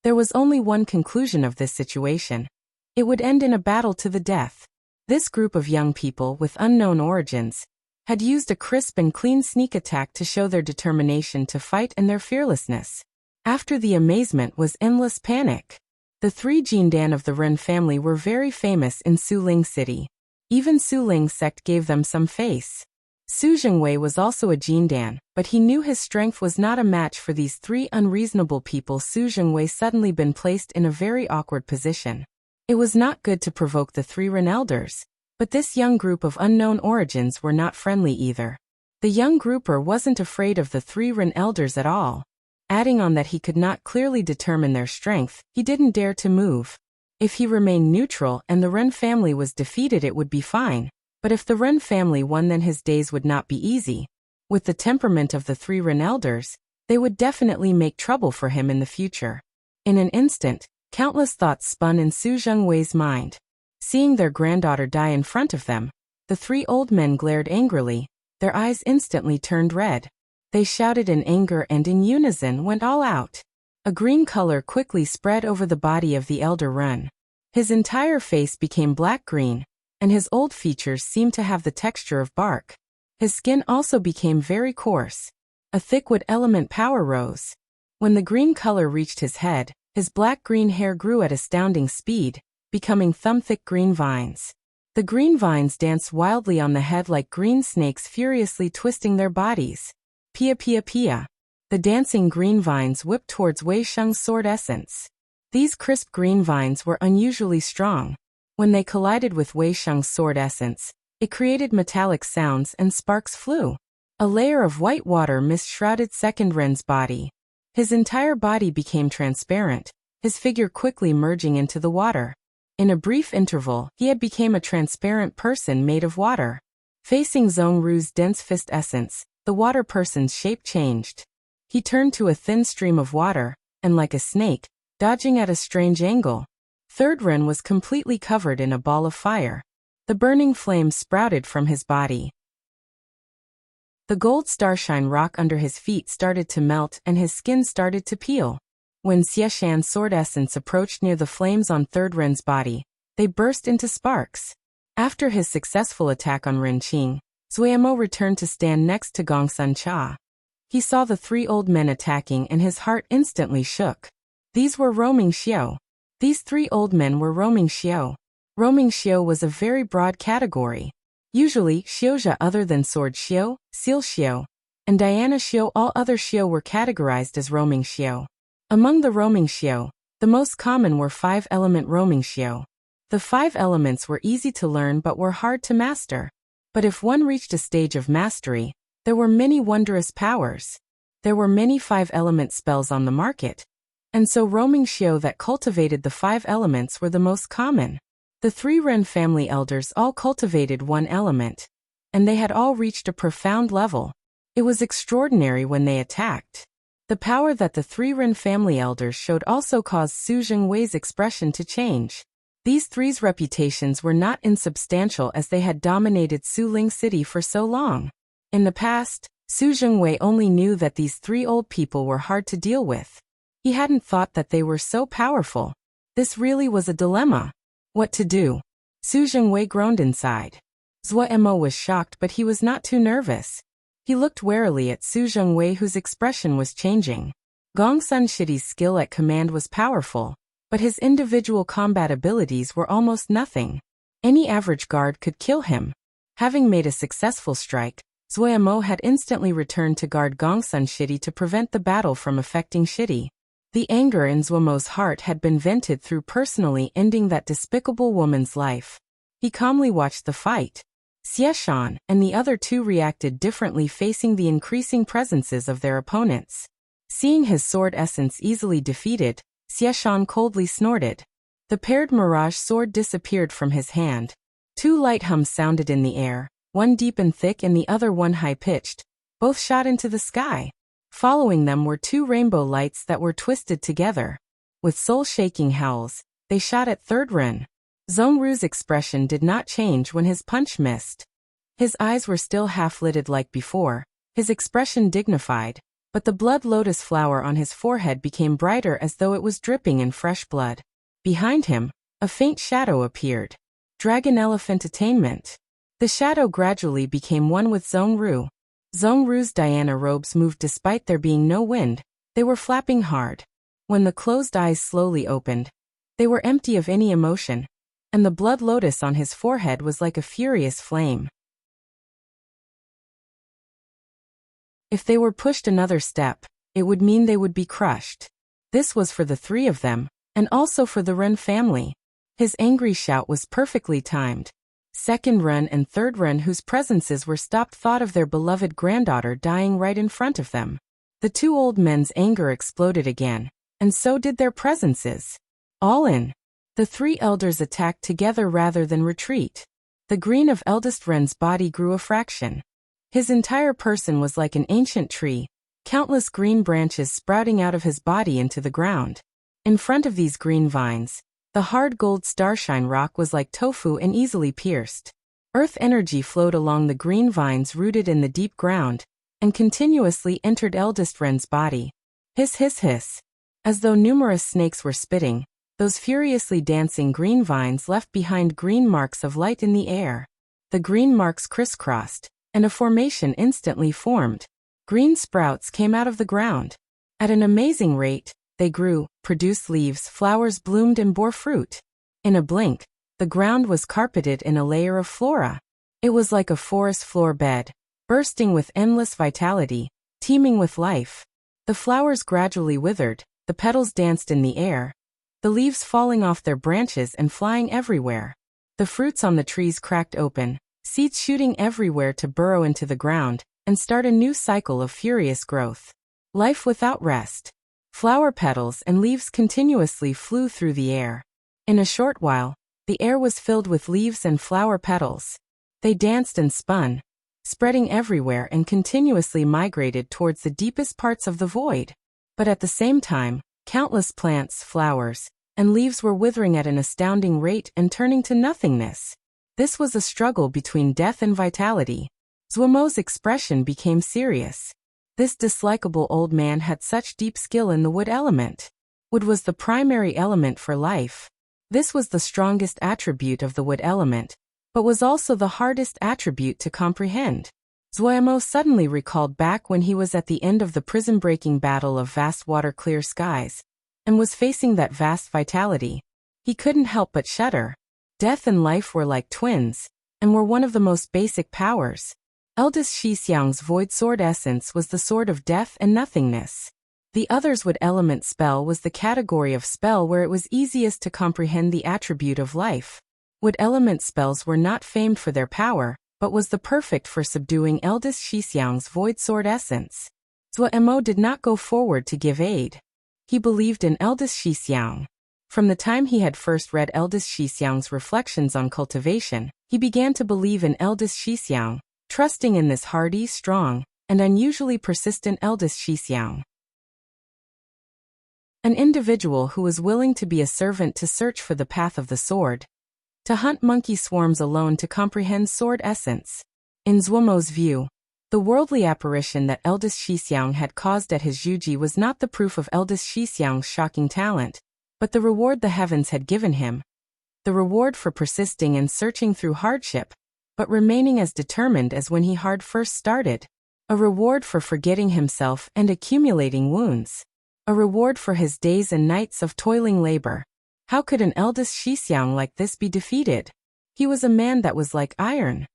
there was only one conclusion of this situation. It would end in a battle to the death. This group of young people with unknown origins had used a crisp and clean sneak attack to show their determination to fight and their fearlessness. After the amazement was endless panic. The 3 Jindan of the Ren family were very famous in Suling City. Even Suling sect gave them some face. Su Zhengwei was also a Jindan, but he knew his strength was not a match for these 3 unreasonable people. Su Zhengwei suddenly been placed in a very awkward position. It was not good to provoke the 3 Ren elders, but this young group of unknown origins were not friendly either. The young grouper wasn't afraid of the 3 Ren elders at all. Adding on that he could not clearly determine their strength, he didn't dare to move. If he remained neutral and the Ren family was defeated, it would be fine. But if the Ren family won, then his days would not be easy. With the temperament of the 3 Ren elders, they would definitely make trouble for him in the future. In an instant, countless thoughts spun in Su Zhengwei's mind. Seeing their granddaughter die in front of them, the 3 old men glared angrily, their eyes instantly turned red. They shouted in anger and in unison went all out. A green color quickly spread over the body of the elder Ren. His entire face became black-green, and his old features seemed to have the texture of bark. His skin also became very coarse. A thick wood element power rose. When the green color reached his head, his black-green hair grew at astounding speed, becoming thumb-thick green vines. The green vines danced wildly on the head like green snakes furiously twisting their bodies. Pia pia pia. The dancing green vines whipped towards Wei Sheng's sword essence. These crisp green vines were unusually strong. When they collided with Wei Sheng's sword essence, it created metallic sounds and sparks flew. A layer of white water mist shrouded Second Ren's body. His entire body became transparent, his figure quickly merging into the water. In a brief interval, he had become a transparent person made of water. Facing Zhong Ru's dense fist essence, the water person's shape changed. He turned to a thin stream of water, and like a snake, dodging at a strange angle. Third Ren was completely covered in a ball of fire. The burning flames sprouted from his body. The gold starshine rock under his feet started to melt and his skin started to peel. When Xieshan's sword essence approached near the flames on Third Ren's body, they burst into sparks. After his successful attack on Ren Qing, Zuo Mo returned to stand next to Gongsun Cha. He saw the 3 old men attacking and his heart instantly shook. These were roaming xiao. These 3 old men were roaming xiao. Roaming xiao was a very broad category. Usually, xiaojia other than sword xiao, seal xiao, and Diana xiao, all other xiao were categorized as roaming xiao. Among the roaming xiao, the most common were 5-element roaming xiao. The 5 elements were easy to learn but were hard to master. But if one reached a stage of mastery, there were many wondrous powers. There were many 5-element spells on the market, and so roaming xiu that cultivated the 5 elements were the most common. The 3 Ren family elders all cultivated 1 element, and they had all reached a profound level. It was extraordinary when they attacked. The power that the 3 Ren family elders showed also caused Su Zhengwei's expression to change. These 3's reputations were not insubstantial as they had dominated Suling City for so long. In the past, Su Zhengwei only knew that these 3 old people were hard to deal with. He hadn't thought that they were so powerful. This really was a dilemma. What to do? Su Zhengwei groaned inside. Zhuo was shocked, but he was not too nervous. He looked warily at Su Zhengwei, whose expression was changing. Gong Sunshidi's skill at command was powerful, but his individual combat abilities were almost nothing. Any average guard could kill him. Having made a successful strike, Zhuo had instantly returned to guard Gong Sunshidi to prevent the battle from affecting Shidi. The anger in Zhuo's heart had been vented through personally ending that despicable woman's life. He calmly watched the fight. Xieshan and the other 2 reacted differently facing the increasing presences of their opponents. Seeing his sword essence easily defeated, Xieshan coldly snorted. The paired mirage sword disappeared from his hand. 2 light hums sounded in the air, one deep and thick and the other one high-pitched. Both shot into the sky. Following them were 2 rainbow lights that were twisted together. With soul-shaking howls, they shot at 3rd Ren. Zhongru's expression did not change when his punch missed. His eyes were still half-lidded like before, his expression dignified, but the blood lotus flower on his forehead became brighter as though it was dripping in fresh blood. Behind him, a faint shadow appeared. Dragon Elephant Attainment. The shadow gradually became one with Zhongru. Zhongru's Diana robes moved despite there being no wind. They were flapping hard. When the closed eyes slowly opened, they were empty of any emotion, and the blood lotus on his forehead was like a furious flame. If they were pushed another step, it would mean they would be crushed. This was for the 3 of them, and also for the Ren family. His angry shout was perfectly timed. 2nd Ren and 3rd Ren, whose presences were stopped, thought of their beloved granddaughter dying right in front of them. The 2 old men's anger exploded again, and so did their presences. All in. The 3 elders attacked together rather than retreat. The green of eldest Ren's body grew a fraction. His entire person was like an ancient tree, countless green branches sprouting out of his body into the ground. In front of these green vines, the hard gold starshine rock was like tofu and easily pierced. Earth energy flowed along the green vines rooted in the deep ground, and continuously entered eldest Ren's body. Hiss hiss hiss. As though numerous snakes were spitting, those furiously dancing green vines left behind green marks of light in the air. The green marks crisscrossed, and a formation instantly formed. Green sprouts came out of the ground. At an amazing rate, they grew, produced leaves, flowers bloomed and bore fruit. In a blink, the ground was carpeted in a layer of flora. It was like a forest floor bed, bursting with endless vitality, teeming with life. The flowers gradually withered, the petals danced in the air, the leaves falling off their branches and flying everywhere. The fruits on the trees cracked open, seeds shooting everywhere to burrow into the ground and start a new cycle of furious growth. Life without rest. Flower petals and leaves continuously flew through the air. In a short while, the air was filled with leaves and flower petals. They danced and spun, spreading everywhere and continuously migrated towards the deepest parts of the void. But at the same time, countless plants, flowers, and leaves were withering at an astounding rate and turning to nothingness. This was a struggle between death and vitality. Zhuo's expression became serious. This dislikable old man had such deep skill in the wood element. Wood was the primary element for life. This was the strongest attribute of the wood element, but was also the hardest attribute to comprehend. Zhuo suddenly recalled back when he was at the end of the prison-breaking battle of vast water clear skies, and was facing that vast vitality. He couldn't help but shudder. Death and life were like twins, and were one of the most basic powers. Eldest Shi Xiang's void sword essence was the sword of death and nothingness. The other's wood element spell was the category of spell where it was easiest to comprehend the attribute of life. Wood element spells were not famed for their power, but was the perfect for subduing eldest Shixiang's void sword essence. Zhuo Mo did not go forward to give aid. He believed in eldest Shixiang. From the time he had first read eldest Shixiang's reflections on cultivation, he began to believe in eldest Shixiang, trusting in this hardy, strong, and unusually persistent eldest Shixiang. An individual who was willing to be a servant to search for the path of the sword, to hunt monkey swarms alone to comprehend sword essence. In Zhuomo's view, the worldly apparition that eldest Shixiang had caused at his Yuji was not the proof of eldest Shixiang's shocking talent, but the reward the heavens had given him. The reward for persisting and searching through hardship, but remaining as determined as when he had first started. A reward for forgetting himself and accumulating wounds. A reward for his days and nights of toiling labor. How could an eldest Shixiang like this be defeated? He was a man that was like iron.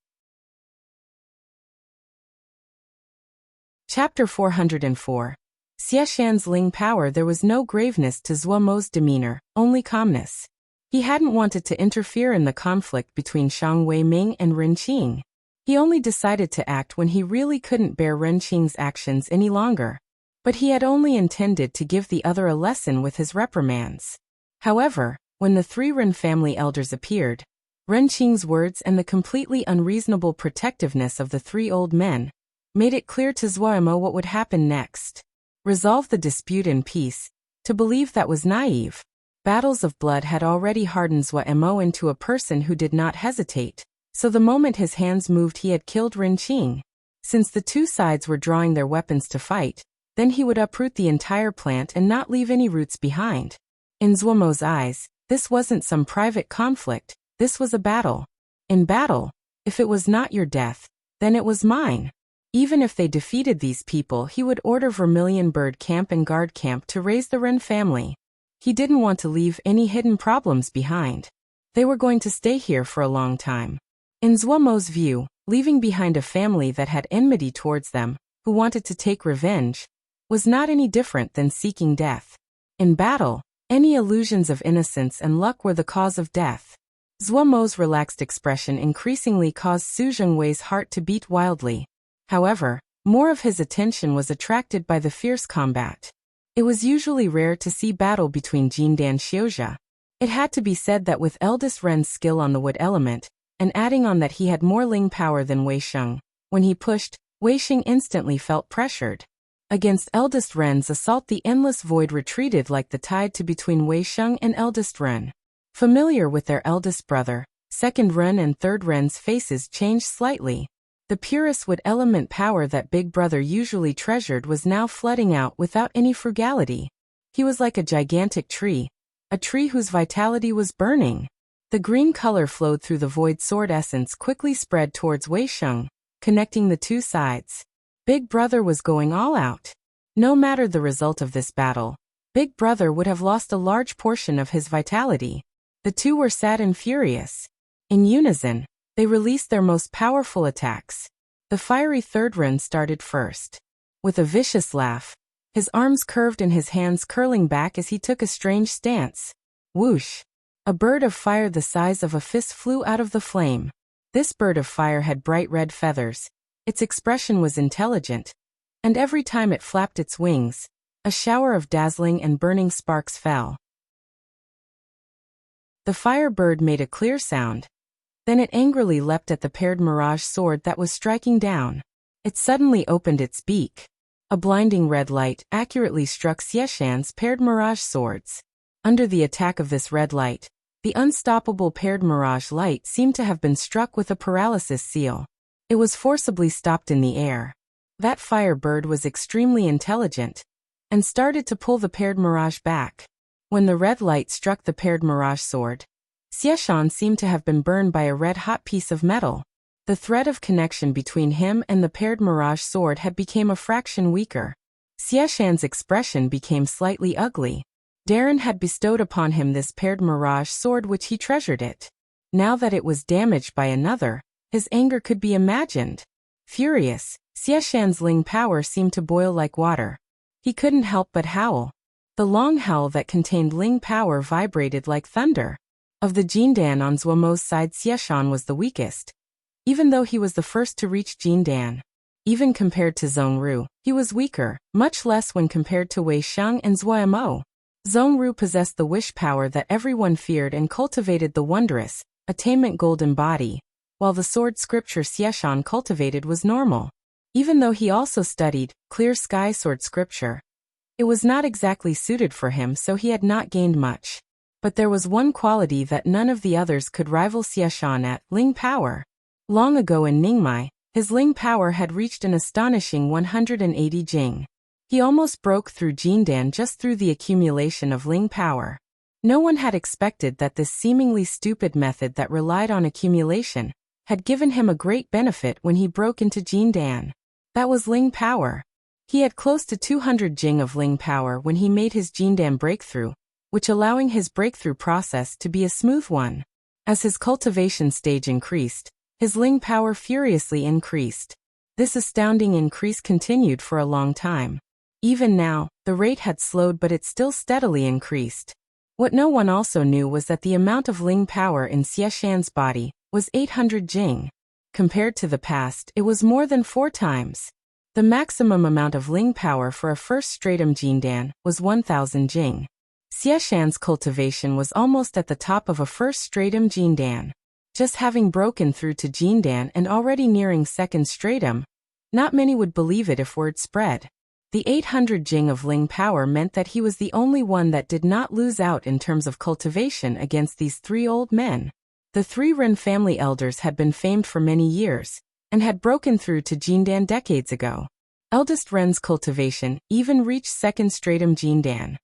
Chapter 404. Xieshan's Ling power. There was no graveness to Zhuo Mo's demeanor, only calmness. He hadn't wanted to interfere in the conflict between Shang Weiming and Ren Qing. He only decided to act when he really couldn't bear Ren Qing's actions any longer. But he had only intended to give the other a lesson with his reprimands. However, when the three Ren family elders appeared, Ren Qing's words and the completely unreasonable protectiveness of the three old men made it clear to Zhuo Mo what would happen next. Resolve the dispute in peace. To believe that was naive. Battles of blood had already hardened Zhuo Mo into a person who did not hesitate, so the moment his hands moved he had killed Ren Qing. Since the two sides were drawing their weapons to fight, then he would uproot the entire plant and not leave any roots behind. In Zhuo Mo's eyes, this wasn't some private conflict, this was a battle. In battle, if it was not your death, then it was mine. Even if they defeated these people, he would order Vermilion Bird Camp and Guard Camp to raise the Ren family. He didn't want to leave any hidden problems behind. They were going to stay here for a long time. In Zhuo Mo's view, leaving behind a family that had enmity towards them, who wanted to take revenge, was not any different than seeking death. In battle, any illusions of innocence and luck were the cause of death. Zhuo Mo's relaxed expression increasingly caused Su Zhengwei's heart to beat wildly. However, more of his attention was attracted by the fierce combat. It was usually rare to see battle between Jindan Xiuzha. It had to be said that with eldest Ren's skill on the wood element, and adding on that he had more Ling power than Wei Sheng, when he pushed, Wei Xing instantly felt pressured. Against eldest Ren's assault the endless void retreated like the tide to between Wei Sheng and eldest Ren. Familiar with their eldest brother, second Ren and third Ren's faces changed slightly. The purest wood element power that Big Brother usually treasured was now flooding out without any frugality. He was like a gigantic tree, a tree whose vitality was burning. The green color flowed through the void sword essence quickly spread towards Wei Sheng, connecting the two sides. Big Brother was going all out. No matter the result of this battle, Big Brother would have lost a large portion of his vitality. The two were sad and furious. In unison, they released their most powerful attacks. The fiery third Ren started first. With a vicious laugh, his arms curved and his hands curling back as he took a strange stance. Whoosh! A bird of fire the size of a fist flew out of the flame. This bird of fire had bright red feathers. Its expression was intelligent, and every time it flapped its wings, a shower of dazzling and burning sparks fell. The fire bird made a clear sound. Then it angrily leapt at the paired mirage sword that was striking down. It suddenly opened its beak. A blinding red light accurately struck Xieshan's paired mirage swords. Under the attack of this red light, the unstoppable paired mirage light seemed to have been struck with a paralysis seal. It was forcibly stopped in the air. That fire bird was extremely intelligent, and started to pull the paired mirage back. When the red light struck the paired mirage sword, Xieshan seemed to have been burned by a red-hot piece of metal. The thread of connection between him and the paired mirage sword had become a fraction weaker. Xieshan's expression became slightly ugly. Darren had bestowed upon him this paired mirage sword which he treasured it. Now that it was damaged by another, his anger could be imagined. Furious, Xieshan's Ling power seemed to boil like water. He couldn't help but howl. The long howl that contained Ling power vibrated like thunder. Of the Jindan on Zuomo's side, Xieshan was the weakest. Even though he was the first to reach Jindan, even compared to Zhongru, he was weaker, much less when compared to Wei Sheng and Zuomo. Zhongru possessed the wish power that everyone feared and cultivated the wondrous, attainment golden body, while the sword scripture Xieshan cultivated was normal. Even though he also studied clear sky sword scripture, it was not exactly suited for him, so he had not gained much. But there was one quality that none of the others could rival Xieshan at: Ling power. Long ago in Ningmai, his Ling power had reached an astonishing 180 Jing. He almost broke through Jindan just through the accumulation of Ling power. No one had expected that this seemingly stupid method that relied on accumulation had given him a great benefit when he broke into Jindan. That was Ling power. He had close to 200 Jing of Ling power when he made his Jindan breakthrough, which allowing his breakthrough process to be a smooth one. As his cultivation stage increased, his Ling power furiously increased. This astounding increase continued for a long time. Even now, the rate had slowed, but it still steadily increased. What no one also knew was that the amount of Ling power in Xieshan's body was 800 Jing. Compared to the past, it was more than 4 times. The maximum amount of Ling power for a first stratum Jindan was 1000 Jing. Xieshan's cultivation was almost at the top of a first stratum Jindan. Just having broken through to Jindan and already nearing second stratum, not many would believe it if word spread. The 800 Jing of Ling power meant that he was the only one that did not lose out in terms of cultivation against these 3 old men. The 3 Ren family elders had been famed for many years, and had broken through to Jindan decades ago. Eldest Ren's cultivation even reached second stratum Jindan.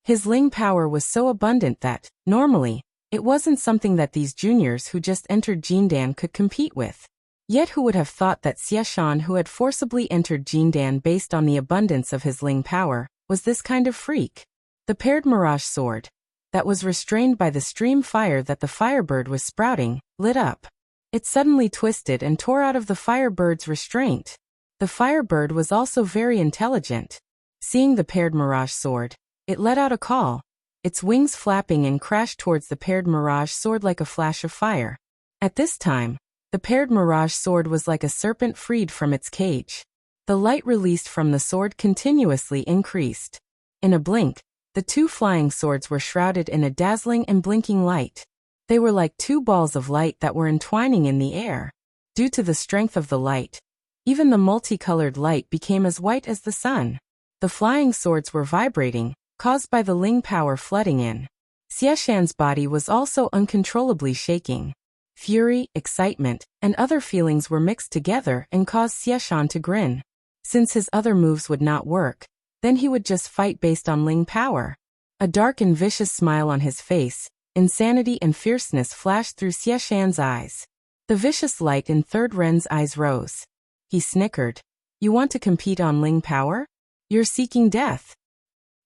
His Ling power was so abundant that, normally, it wasn't something that these juniors who just entered Jindan could compete with. Yet who would have thought that Xieshan, who had forcibly entered Jindan based on the abundance of his Ling power, was this kind of freak? The paired mirage sword, that was restrained by the stream fire that the firebird was sprouting, lit up. It suddenly twisted and tore out of the firebird's restraint. The firebird was also very intelligent. Seeing the paired mirage sword, it let out a call, its wings flapping, and crashed towards the paired mirage sword like a flash of fire. At this time, the paired mirage sword was like a serpent freed from its cage. The light released from the sword continuously increased. In a blink, the 2 flying swords were shrouded in a dazzling and blinking light. They were like 2 balls of light that were entwining in the air. Due to the strength of the light, even the multicolored light became as white as the sun. The flying swords were vibrating, caused by the Ling power flooding in. Xieshan's body was also uncontrollably shaking. Fury, excitement, and other feelings were mixed together and caused Xieshan to grin. Since his other moves would not work, then he would just fight based on Ling power. A dark and vicious smile on his face, insanity and fierceness flashed through Xieshan's eyes. The vicious light in Third Ren's eyes rose. He snickered. You want to compete on Ling power? You're seeking death.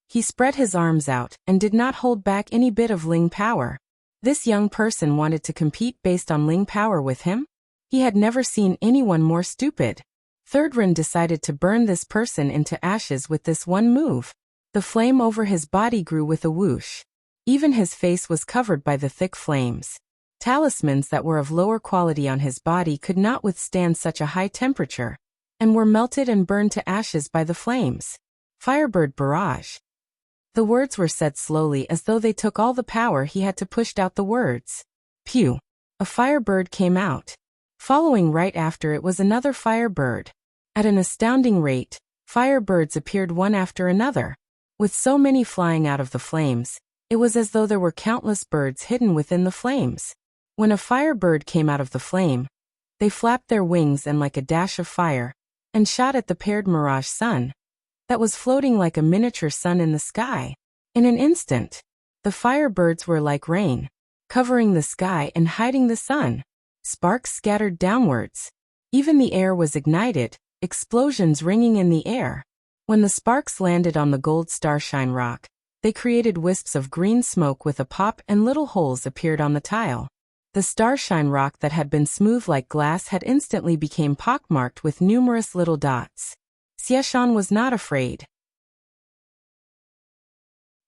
He spread his arms out and did not hold back any bit of Ling power. This young person wanted to compete based on Ling power with him? He had never seen anyone more stupid. Third Ren decided to burn this person into ashes with this one move. The flame over his body grew with a whoosh. Even his face was covered by the thick flames. Talismans that were of lower quality on his body could not withstand such a high temperature, and were melted and burned to ashes by the flames. Firebird barrage. The words were said slowly as though they took all the power he had to push out the words. Pew! A firebird came out. Following right after it was another firebird. At an astounding rate, firebirds appeared one after another. With so many flying out of the flames, it was as though there were countless birds hidden within the flames. When a firebird came out of the flame, they flapped their wings and like a dash of fire, and shot at the paired mirage sun that was floating like a miniature sun in the sky. In an instant, the firebirds were like rain, covering the sky and hiding the sun. Sparks scattered downwards. Even the air was ignited, explosions ringing in the air. When the sparks landed on the gold starshine rock, they created wisps of green smoke with a pop, and little holes appeared on the tile. The starshine rock that had been smooth like glass had instantly became pockmarked with numerous little dots. Xieshan was not afraid.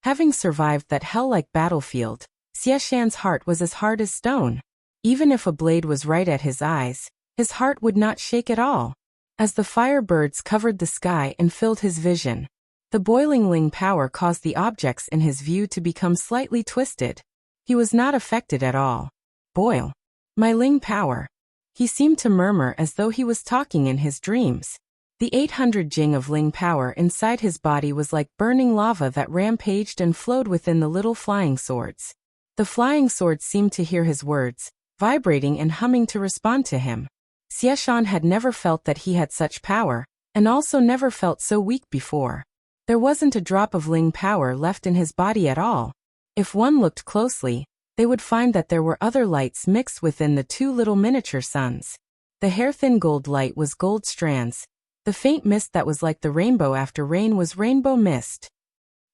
Having survived that hell-like battlefield, Xieshan's heart was as hard as stone. Even if a blade was right at his eyes, his heart would not shake at all. As the fire birds covered the sky and filled his vision, the boiling Ling power caused the objects in his view to become slightly twisted. He was not affected at all. Boil. My Ling power. He seemed to murmur as though he was talking in his dreams. The 800 jing of Ling power inside his body was like burning lava that rampaged and flowed within the little flying swords. The flying swords seemed to hear his words, vibrating and humming to respond to him. Xieshan had never felt that he had such power, and also never felt so weak before. There wasn't a drop of Ling power left in his body at all. If one looked closely, they would find that there were other lights mixed within the two little miniature suns. The hair-thin gold light was gold strands. The faint mist that was like the rainbow after rain was rainbow mist.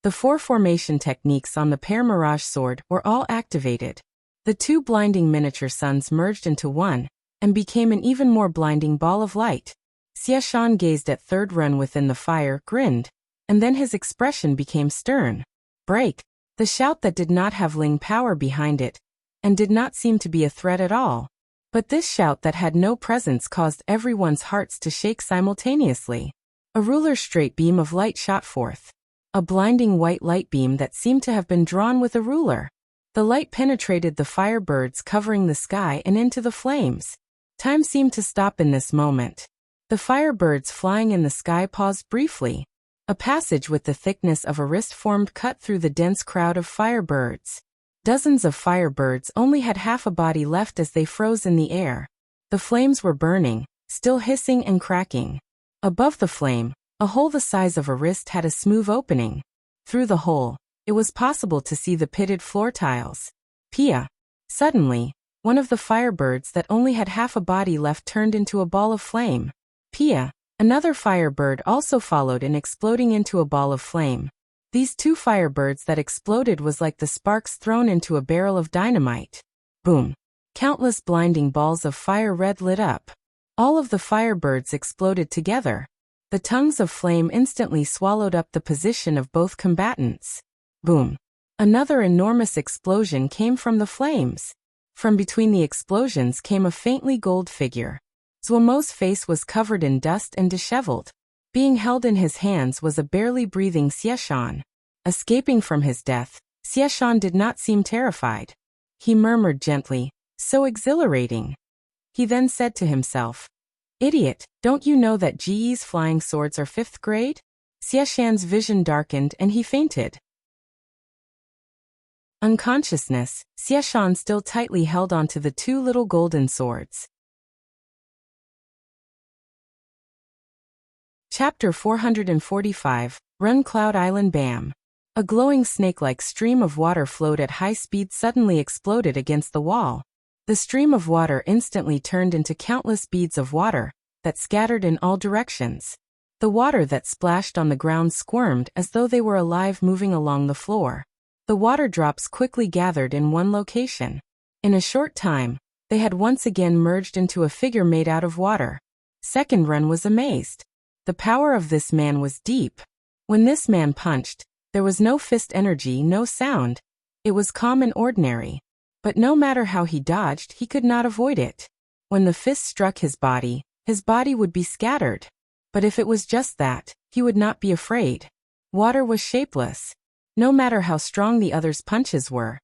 The 4 formation techniques on the Pear Mirage sword were all activated. The 2 blinding miniature suns merged into one, and became an even more blinding ball of light. Xieshan gazed at third run within the fire, grinned, and then his expression became stern. Break. The shout that did not have Ling power behind it, and did not seem to be a threat at all. But this shout that had no presence caused everyone's hearts to shake simultaneously. A ruler's straight beam of light shot forth. A blinding white light beam that seemed to have been drawn with a ruler. The light penetrated the fire birds covering the sky and into the flames. Time seemed to stop in this moment. The fire birds flying in the sky paused briefly. A passage with the thickness of a wrist formed cut through the dense crowd of fire birds. Dozens of fire birds only had half a body left as they froze in the air. The flames were burning, still hissing and cracking. Above the flame, a hole the size of a wrist had a smooth opening. Through the hole, it was possible to see the pitted floor tiles. Pia. Suddenly, one of the firebirds that only had half a body left turned into a ball of flame. Pia. Another firebird also followed in exploding into a ball of flame. These 2 firebirds that exploded was like the sparks thrown into a barrel of dynamite. Boom. Countless blinding balls of fire red lit up. All of the firebirds exploded together. The tongues of flame instantly swallowed up the position of both combatants. Boom. Another enormous explosion came from the flames. From between the explosions came a faintly gold figure. Zuomo's face was covered in dust and disheveled. Being held in his hands was a barely breathing Xieshan. Escaping from his death, Xieshan did not seem terrified. He murmured gently, "So exhilarating." He then said to himself, "Idiot, don't you know that Ji's flying swords are 5th grade?" Xieshan's vision darkened and he fainted. Unconsciousness, Xieshan still tightly held onto the 2 little golden swords. Chapter 445, Run Cloud Island Bam. A glowing snake-like stream of water flowed at high speed suddenly exploded against the wall. The stream of water instantly turned into countless beads of water that scattered in all directions. The water that splashed on the ground squirmed as though they were alive moving along the floor. The water drops quickly gathered in one location. In a short time, they had once again merged into a figure made out of water. Second Run was amazed. The power of this man was deep. When this man punched, there was no fist energy, no sound. It was calm and ordinary. But no matter how he dodged, he could not avoid it. When the fist struck his body would be scattered. But if it was just that, he would not be afraid. Water was shapeless. No matter how strong the other's punches were,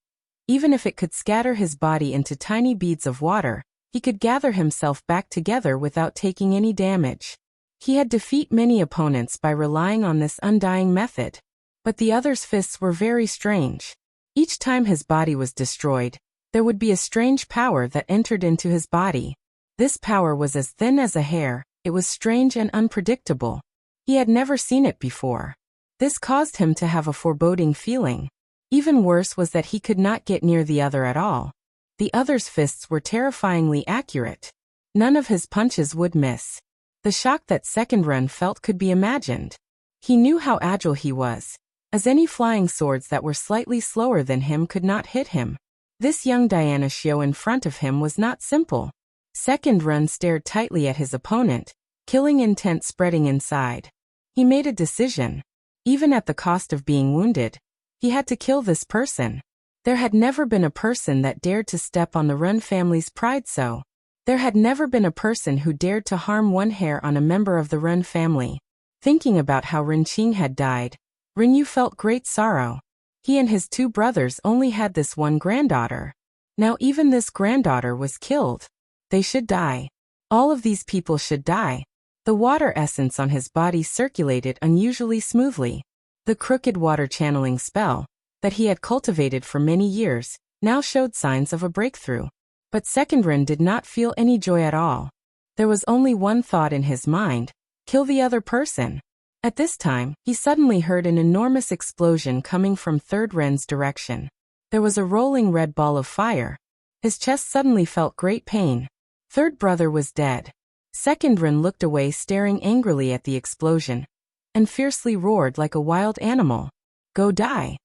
even if it could scatter his body into tiny beads of water, he could gather himself back together without taking any damage. He had defeated many opponents by relying on this undying method. But the other's fists were very strange. Each time his body was destroyed, there would be a strange power that entered into his body. This power was as thin as a hair, it was strange and unpredictable. He had never seen it before. This caused him to have a foreboding feeling. Even worse was that he could not get near the other at all. The other's fists were terrifyingly accurate. None of his punches would miss. The shock that Second Run felt could be imagined. He knew how agile he was, as any flying swords that were slightly slower than him could not hit him. This young Diana Xiao in front of him was not simple. Second Run stared tightly at his opponent, killing intent spreading inside. He made a decision. Even at the cost of being wounded, he had to kill this person. There had never been a person that dared to step on the Run family's pride so. There had never been a person who dared to harm one hair on a member of the Run family. Thinking about how Renqing had died, Renyu felt great sorrow. He and his 2 brothers only had this one granddaughter. Now even this granddaughter was killed. They should die. All of these people should die. The water essence on his body circulated unusually smoothly. The crooked water channeling spell that he had cultivated for many years now showed signs of a breakthrough. But Secondrin did not feel any joy at all. There was only one thought in his mind: kill the other person. At this time, he suddenly heard an enormous explosion coming from Third Ren's direction. There was a rolling red ball of fire. His chest suddenly felt great pain. Third brother was dead. Second Ren looked away, staring angrily at the explosion, and fiercely roared like a wild animal. Go die.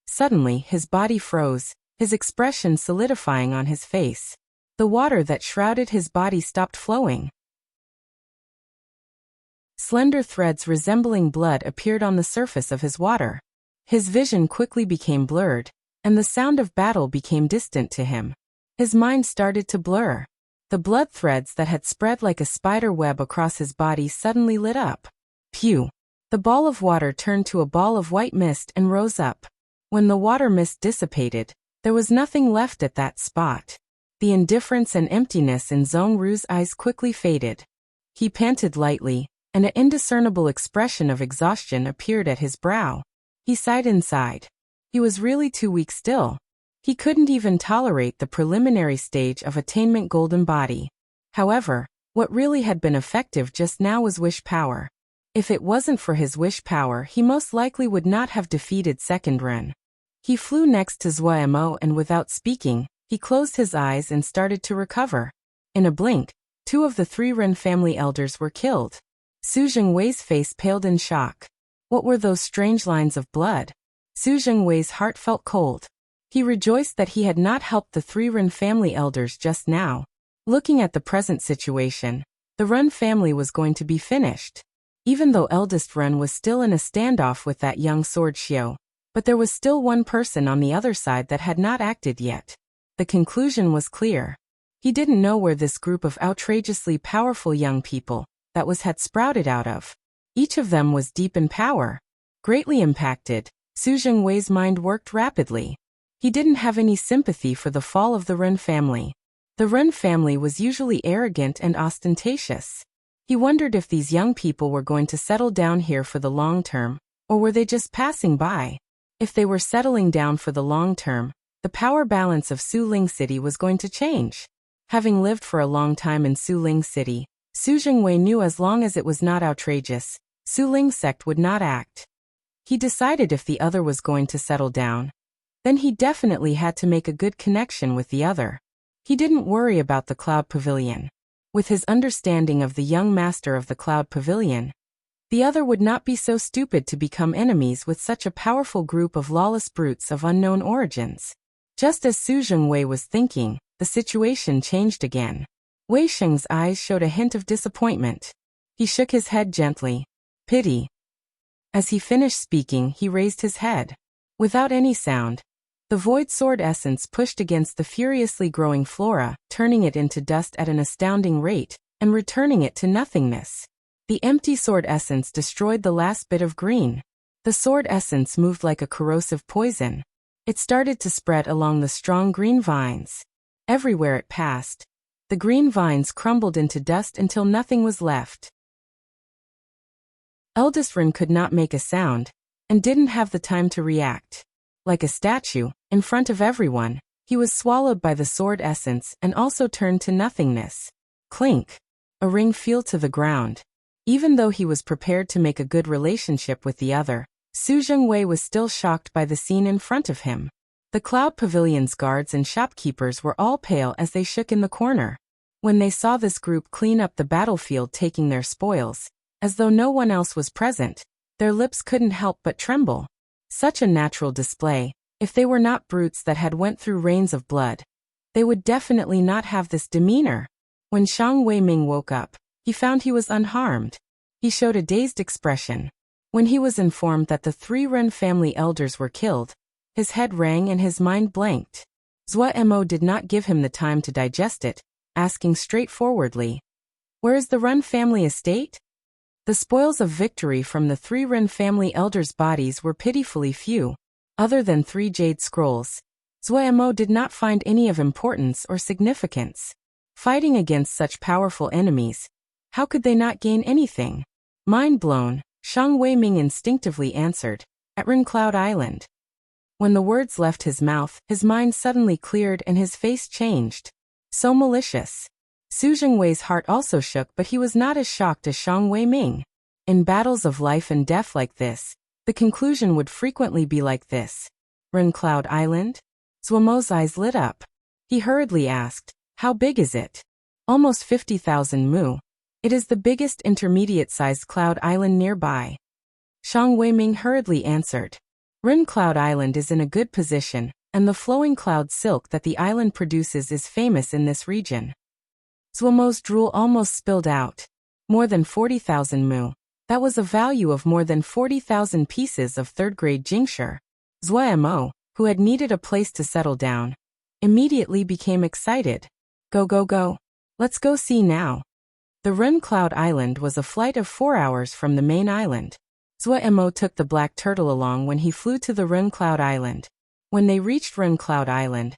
Suddenly, his body froze, his expression solidifying on his face. The water that shrouded his body stopped flowing. Slender threads resembling blood appeared on the surface of his water. His vision quickly became blurred, and the sound of battle became distant to him. His mind started to blur. The blood threads that had spread like a spider web across his body suddenly lit up. Pew! The ball of water turned to a ball of white mist and rose up. When the water mist dissipated, there was nothing left at that spot. The indifference and emptiness in Zhong Ru's eyes quickly faded. He panted lightly, and an indiscernible expression of exhaustion appeared at his brow. He sighed inside. He was really too weak still. He couldn't even tolerate the preliminary stage of attainment golden body. However, what really had been effective just now was wish power. If it wasn't for his wish power, he most likely would not have defeated Second Ren. He flew next to Zuomo and without speaking, he closed his eyes and started to recover. In a blink, 2 of the 3 Ren family elders were killed. Su Zhengwei's face paled in shock. What were those strange lines of blood? Su Zhengwei's heart felt cold. He rejoiced that he had not helped the 3 Ren family elders just now. Looking at the present situation, the Ren family was going to be finished. Even though eldest Ren was still in a standoff with that young sword Xiao, but there was still one person on the other side that had not acted yet. The conclusion was clear. He didn't know where this group of outrageously powerful young people had sprouted out of. Each of them was deep in power. Greatly impacted, Su Zhengwei's mind worked rapidly. He didn't have any sympathy for the fall of the Ren family. The Ren family was usually arrogant and ostentatious. He wondered if these young people were going to settle down here for the long term, or were they just passing by? If they were settling down for the long term, the power balance of Suling City was going to change. Having lived for a long time in Suling City, Su Zhengwei knew as long as it was not outrageous, Suling sect would not act. He decided if the other was going to settle down, then he definitely had to make a good connection with the other. He didn't worry about the Cloud Pavilion. With his understanding of the young master of the Cloud Pavilion, the other would not be so stupid to become enemies with such a powerful group of lawless brutes of unknown origins. Just as Su Zhengwei was thinking, the situation changed again. Wei Sheng's eyes showed a hint of disappointment. He shook his head gently. Pity. As he finished speaking, he raised his head. Without any sound, the void sword essence pushed against the furiously growing flora, turning it into dust at an astounding rate, and returning it to nothingness. The empty sword essence destroyed the last bit of green. The sword essence moved like a corrosive poison. It started to spread along the strong green vines. Everywhere it passed, the green vines crumbled into dust until nothing was left. Eldest Ren could not make a sound, and didn't have the time to react. Like a statue, in front of everyone, he was swallowed by the sword essence and also turned to nothingness. Clink! A ring fell to the ground. Even though he was prepared to make a good relationship with the other, Su Zhengwei was still shocked by the scene in front of him. The Cloud Pavilion's guards and shopkeepers were all pale as they shook in the corner. When they saw this group clean up the battlefield taking their spoils, as though no one else was present, their lips couldn't help but tremble. Such a natural display. If they were not brutes that had went through rains of blood, they would definitely not have this demeanor. When Shang Weiming woke up, he found he was unharmed. He showed a dazed expression. When he was informed that the 3 Ren family elders were killed, his head rang and his mind blanked. Zuo did not give him the time to digest it, asking straightforwardly, "Where is the Ren family estate?" The spoils of victory from the 3 Ren family elders' bodies were pitifully few. Other than 3 jade scrolls, Zuo did not find any of importance or significance. Fighting against such powerful enemies, how could they not gain anything? Mind blown, Shang Weiming instinctively answered, "At Ren Cloud Island." When the words left his mouth, his mind suddenly cleared and his face changed. So malicious. Su Jingwei's heart also shook, but he was not as shocked as Shang Weiming. In battles of life and death like this, the conclusion would frequently be like this. Ren Cloud Island? Zuomo's eyes lit up. He hurriedly asked, "How big is it?" "Almost 50,000 mu. It is the biggest intermediate-sized cloud island nearby." Shang Weiming hurriedly answered. Ren Cloud Island is in a good position, and the flowing cloud silk that the island produces is famous in this region. Zuomo's drool almost spilled out. More than 40,000 mu. That was a value of more than 40,000 pieces of 3rd-grade Jingshi. Zuo, who had needed a place to settle down, immediately became excited. Go go go. Let's go see now. The Ren Cloud Island was a flight of 4 hours from the main island. Zuo took the black turtle along when he flew to the Ren Cloud Island. When they reached Ren Cloud Island,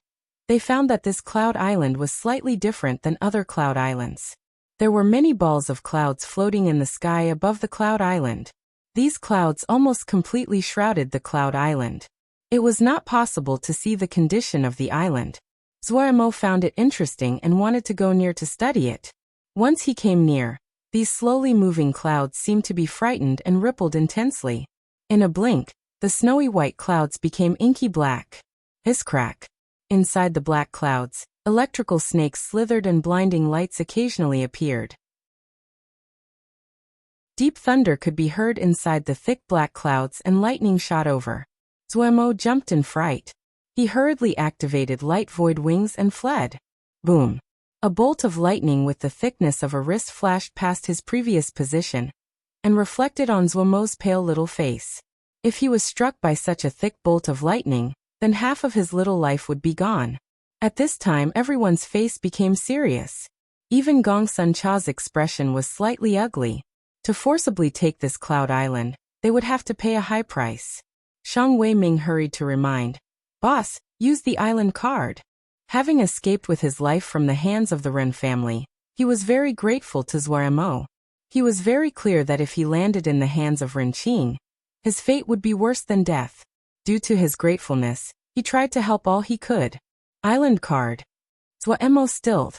they found that this cloud island was slightly different than other cloud islands. There were many balls of clouds floating in the sky above the cloud island. These clouds almost completely shrouded the cloud island. It was not possible to see the condition of the island. Zuo found it interesting and wanted to go near to study it. Once he came near, these slowly moving clouds seemed to be frightened and rippled intensely. In a blink, the snowy white clouds became inky black. Hiss crack. Inside the black clouds, electrical snakes slithered and blinding lights occasionally appeared. Deep thunder could be heard inside the thick black clouds and lightning shot over. Zuo jumped in fright. He hurriedly activated light void wings and fled. Boom. A bolt of lightning with the thickness of a wrist flashed past his previous position and reflected on Zuomo's pale little face. If he was struck by such a thick bolt of lightning, then half of his little life would be gone. At this time everyone's face became serious. Even Gong Sun Cha's expression was slightly ugly. To forcibly take this cloud island, they would have to pay a high price. Shang Weiming hurried to remind, "Boss, use the island card." Having escaped with his life from the hands of the Ren family, he was very grateful to Zuo. He was very clear that if he landed in the hands of Ren Qing, his fate would be worse than death. Due to his gratefulness, he tried to help all he could. Island card. Zuo stilled.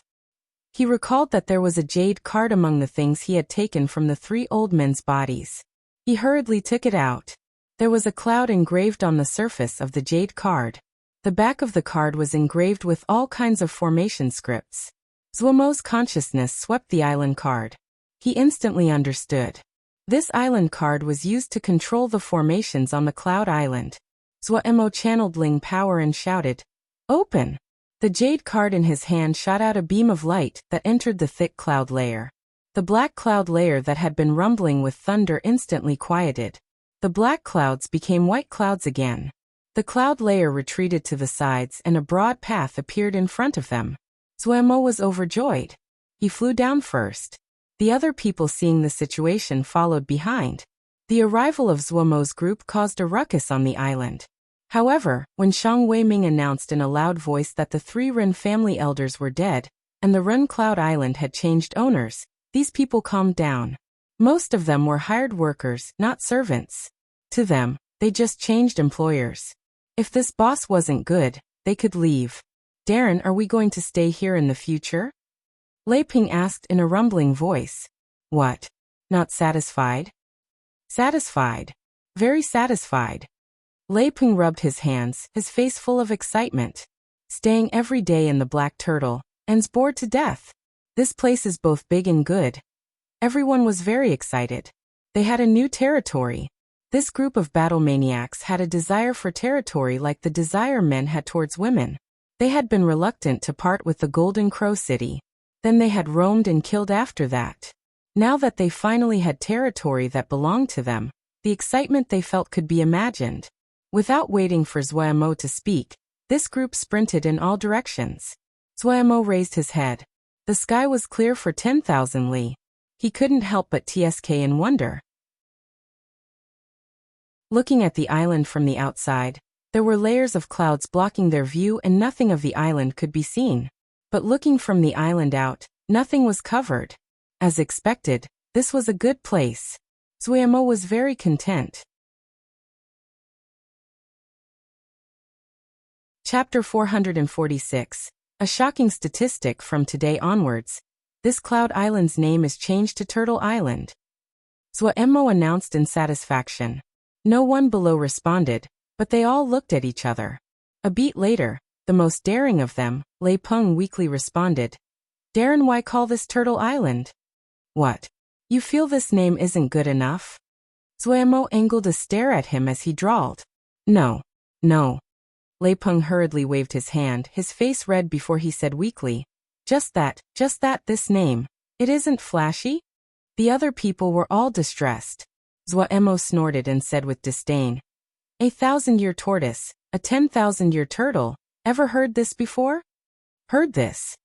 He recalled that there was a jade card among the things he had taken from the 3 old men's bodies. He hurriedly took it out. There was a cloud engraved on the surface of the jade card. The back of the card was engraved with all kinds of formation scripts. Zuomo's consciousness swept the island card. He instantly understood. This island card was used to control the formations on the cloud island. Zuo channeled Ling power and shouted, "Open!" The jade card in his hand shot out a beam of light that entered the thick cloud layer. The black cloud layer that had been rumbling with thunder instantly quieted. The black clouds became white clouds again. The cloud layer retreated to the sides and a broad path appeared in front of them. Zuo was overjoyed. He flew down first. The other people seeing the situation followed behind. The arrival of Zuomo's group caused a ruckus on the island. However, when Shang Weiming announced in a loud voice that the 3 Ren family elders were dead, and the Ren Cloud Island had changed owners, these people calmed down. Most of them were hired workers, not servants. To them, they just changed employers. If this boss wasn't good, they could leave. "Darren, are we going to stay here in the future?" Lei Ping asked in a rumbling voice. "What? Not satisfied?" "Satisfied. Very satisfied." Lei Ping rubbed his hands, his face full of excitement. "Staying every day in the Black Turtle, and's bored to death. This place is both big and good." Everyone was very excited. They had a new territory. This group of battle maniacs had a desire for territory like the desire men had towards women. They had been reluctant to part with the Golden Crow City. Then they had roamed and killed after that. Now that they finally had territory that belonged to them, The excitement they felt could be imagined. Without waiting for Zuomo to speak, this group sprinted in all directions. Zuomo raised his head. The sky was clear for 10,000 li. He couldn't help but tsk in wonder. Looking at the island from the outside, there were layers of clouds blocking their view and nothing of the island could be seen. But looking from the island out, nothing was covered. As expected, this was a good place. Zuomo was very content. Chapter 446. A shocking statistic from today onwards. This cloud island's name is changed to Turtle Island. Zuomo announced in satisfaction. No one below responded, but they all looked at each other. A beat later, the most daring of them, Lei Peng weakly responded. Daring, why call this Turtle Island? What? You feel this name isn't good enough? Zuomo angled a stare at him as he drawled. No. Lei Peng hurriedly waved his hand, his face red before he said weakly. Just that, this name. It isn't flashy? The other people were all distressed. Zuomo snorted and said with disdain. A 1,000-year tortoise, a 10,000-year turtle. Ever heard this before? Heard this?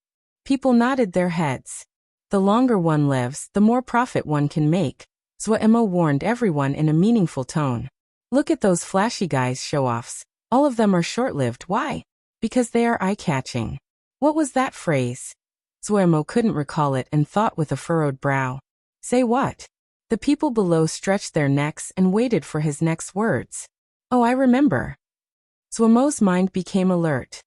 People nodded their heads. The longer one lives, the more profit one can make, Zuomo warned everyone in a meaningful tone. Look at those flashy guys' show-offs. All of them are short-lived. Why? Because they are eye-catching. What was that phrase? Zuomo couldn't recall it and thought with a furrowed brow. Say what? The people below stretched their necks and waited for his next words. Oh, I remember. Zuomo's mind became alert.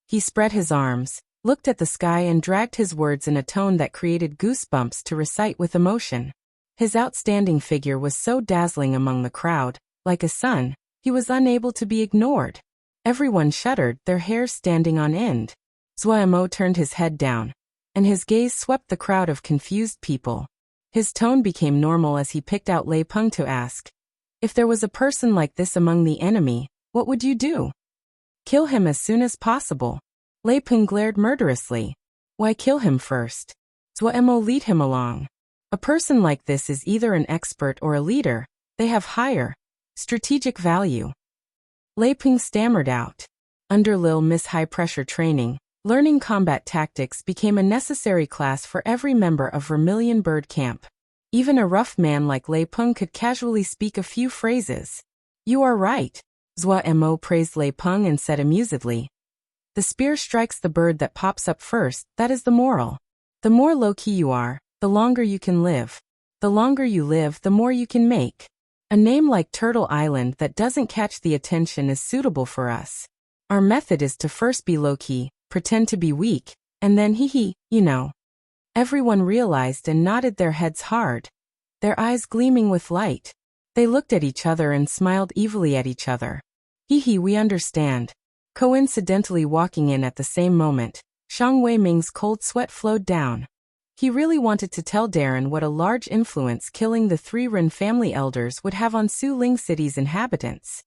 He spread his arms, looked at the sky and dragged his words in a tone that created goosebumps to recite with emotion. His outstanding figure was so dazzling among the crowd, like a sun, he was unable to be ignored. Everyone shuddered, their hair standing on end. Zuomo turned his head down, and his gaze swept the crowd of confused people. His tone became normal as he picked out Lei Peng to ask, if there was a person like this among the enemy, what would you do? Kill him as soon as possible. Lei Peng glared murderously. Why kill him first? Zuomo, lead him along. A person like this is either an expert or a leader. They have higher strategic value. Lei Peng stammered out. Under Lil Miss high-pressure training, learning combat tactics became a necessary class for every member of Vermilion Bird Camp. Even a rough man like Lei Peng could casually speak a few phrases. You are right. Zuomo praised Lei Peng and said amusedly. The spear strikes the bird that pops up first, that is the moral. The more low-key you are, the longer you can live. The longer you live, the more you can make. A name like Turtle Island that doesn't catch the attention is suitable for us. Our method is to first be low-key, pretend to be weak, and then you know. Everyone realized and nodded their heads hard, their eyes gleaming with light. They looked at each other and smiled evilly at each other. We understand. Coincidentally walking in at the same moment, Shang Weiming's cold sweat flowed down. He really wanted to tell Darren what a large influence killing the 3 Ren family elders would have on Suling City's inhabitants.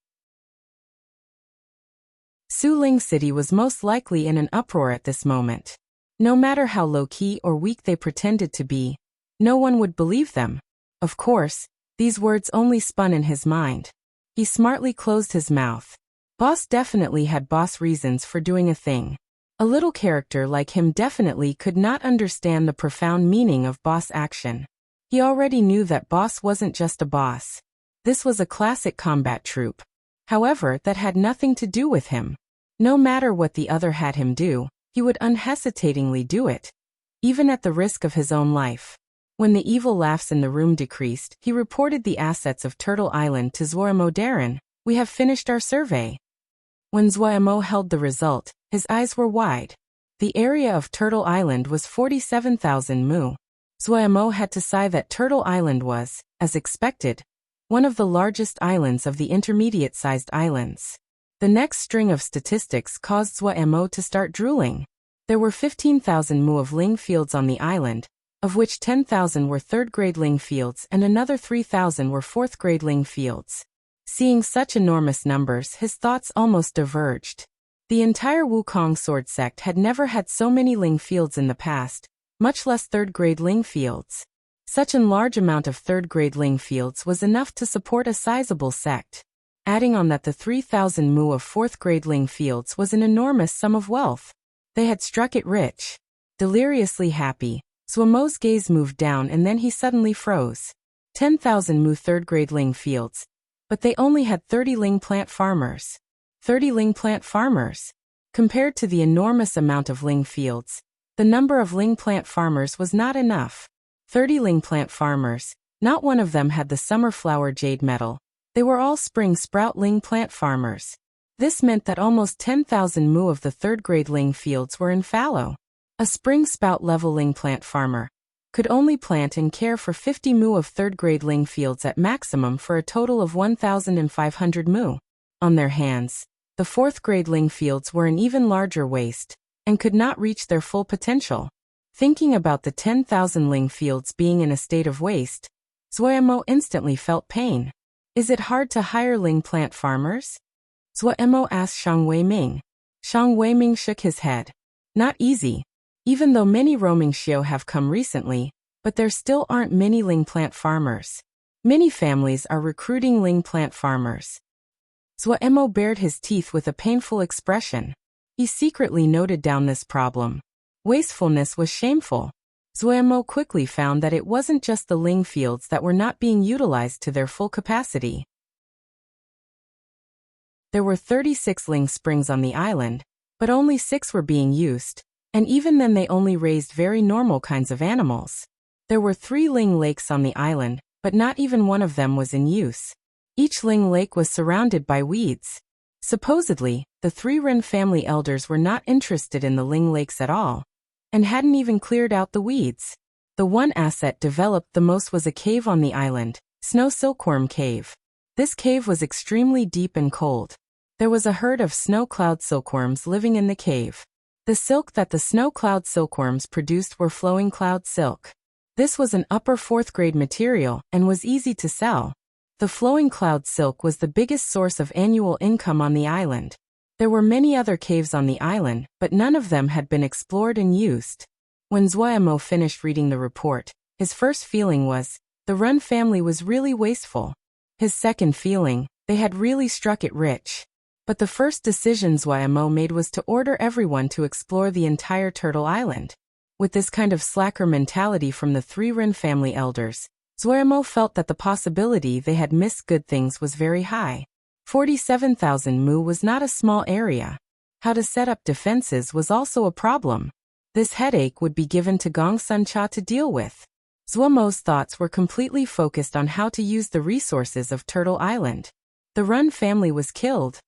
Suling City was most likely in an uproar at this moment. No matter how low-key or weak they pretended to be, no one would believe them. Of course, these words only spun in his mind. He smartly closed his mouth. Boss definitely had boss reasons for doing a thing. A little character like him definitely could not understand the profound meaning of boss action. He already knew that boss wasn't just a boss. This was a classic combat troupe. However, that had nothing to do with him. No matter what the other had him do, he would unhesitatingly do it, even at the risk of his own life. When the evil laughs in the room decreased, he reported the assets of Turtle Island to Zuomo. Darren, we have finished our survey. When Zuomo held the result, his eyes were wide. The area of Turtle Island was 47,000 mu. Zuomo had to sigh that Turtle Island was, as expected, one of the largest islands of the intermediate-sized islands. The next string of statistics caused Zuomo to start drooling. There were 15,000 mu of ling fields on the island, of which 10,000 were third-grade ling fields and another 3,000 were fourth-grade ling fields. Seeing such enormous numbers, his thoughts almost diverged. The entire Wukong sword sect had never had so many ling fields in the past, much less third-grade ling fields. Such a large amount of third-grade ling fields was enough to support a sizable sect. Adding on that the 3,000 mu of fourth-grade ling fields was an enormous sum of wealth. They had struck it rich. Deliriously happy, Zhuomo's gaze moved down and then he suddenly froze. 10,000 mu third-grade ling fields. But they only had 30 ling plant farmers. 30 ling plant farmers. Compared to the enormous amount of ling fields, the number of ling plant farmers was not enough. 30 ling plant farmers, not one of them had the summer flower jade metal. They were all spring sprout ling plant farmers. This meant that almost 10,000 mu of the third-grade ling fields were in fallow. A spring spout level ling plant farmer could only plant and care for 50 mu of third-grade ling fields at maximum for a total of 1,500 mu. On their hands, the fourth-grade ling fields were an even larger waste, and could not reach their full potential. Thinking about the 10,000 ling fields being in a state of waste, Zhuomo instantly felt pain. Is it hard to hire ling plant farmers? Zhuomo asked Shang Weiming. Shang Weiming shook his head. Not easy. Even though many roaming Xiao have come recently, but there still aren't many ling plant farmers. Many families are recruiting ling plant farmers. Zhuomo bared his teeth with a painful expression. He secretly noted down this problem. Wastefulness was shameful. Zhuomo quickly found that it wasn't just the ling fields that were not being utilized to their full capacity. There were 36 ling springs on the island, but only 6 were being used, and even then they only raised very normal kinds of animals. There were 3 ling lakes on the island, but not even one of them was in use. Each ling lake was surrounded by weeds. Supposedly, the 3 Ren family elders were not interested in the ling lakes at all, and hadn't even cleared out the weeds. The one asset developed the most was a cave on the island, Snow Silkworm Cave. This cave was extremely deep and cold. There was a herd of snow cloud silkworms living in the cave. The silk that the snow cloud silkworms produced were flowing cloud silk. This was an upper 4th grade material and was easy to sell. The flowing cloud silk was the biggest source of annual income on the island. There were many other caves on the island, but none of them had been explored and used. When Zhuomo finished reading the report, his first feeling was, the Ren family was really wasteful. His second feeling, they had really struck it rich. But the first decision Zhuomo made was to order everyone to explore the entire Turtle Island. With this kind of slacker mentality from the 3 Ren family elders, Zhuomo felt that the possibility they had missed good things was very high. 47,000 mu was not a small area. How to set up defenses was also a problem. This headache would be given to Gong Suncha to deal with. Zhuomo's thoughts were completely focused on how to use the resources of Turtle Island. The Ren family was killed.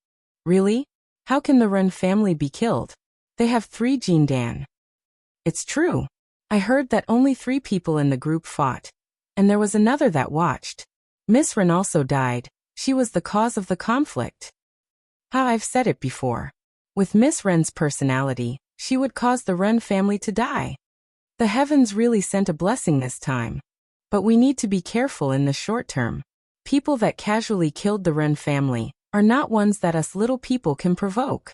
Really? How can the Ren family be killed? They have 3 Jindan. It's true. I heard that only 3 people in the group fought. And there was another that watched. Miss Ren also died. She was the cause of the conflict. I've said it before. With Miss Ren's personality, she would cause the Ren family to die. The heavens really sent a blessing this time. But we need to be careful in the short term. People that casually killed the Ren family are not ones that us little people can provoke.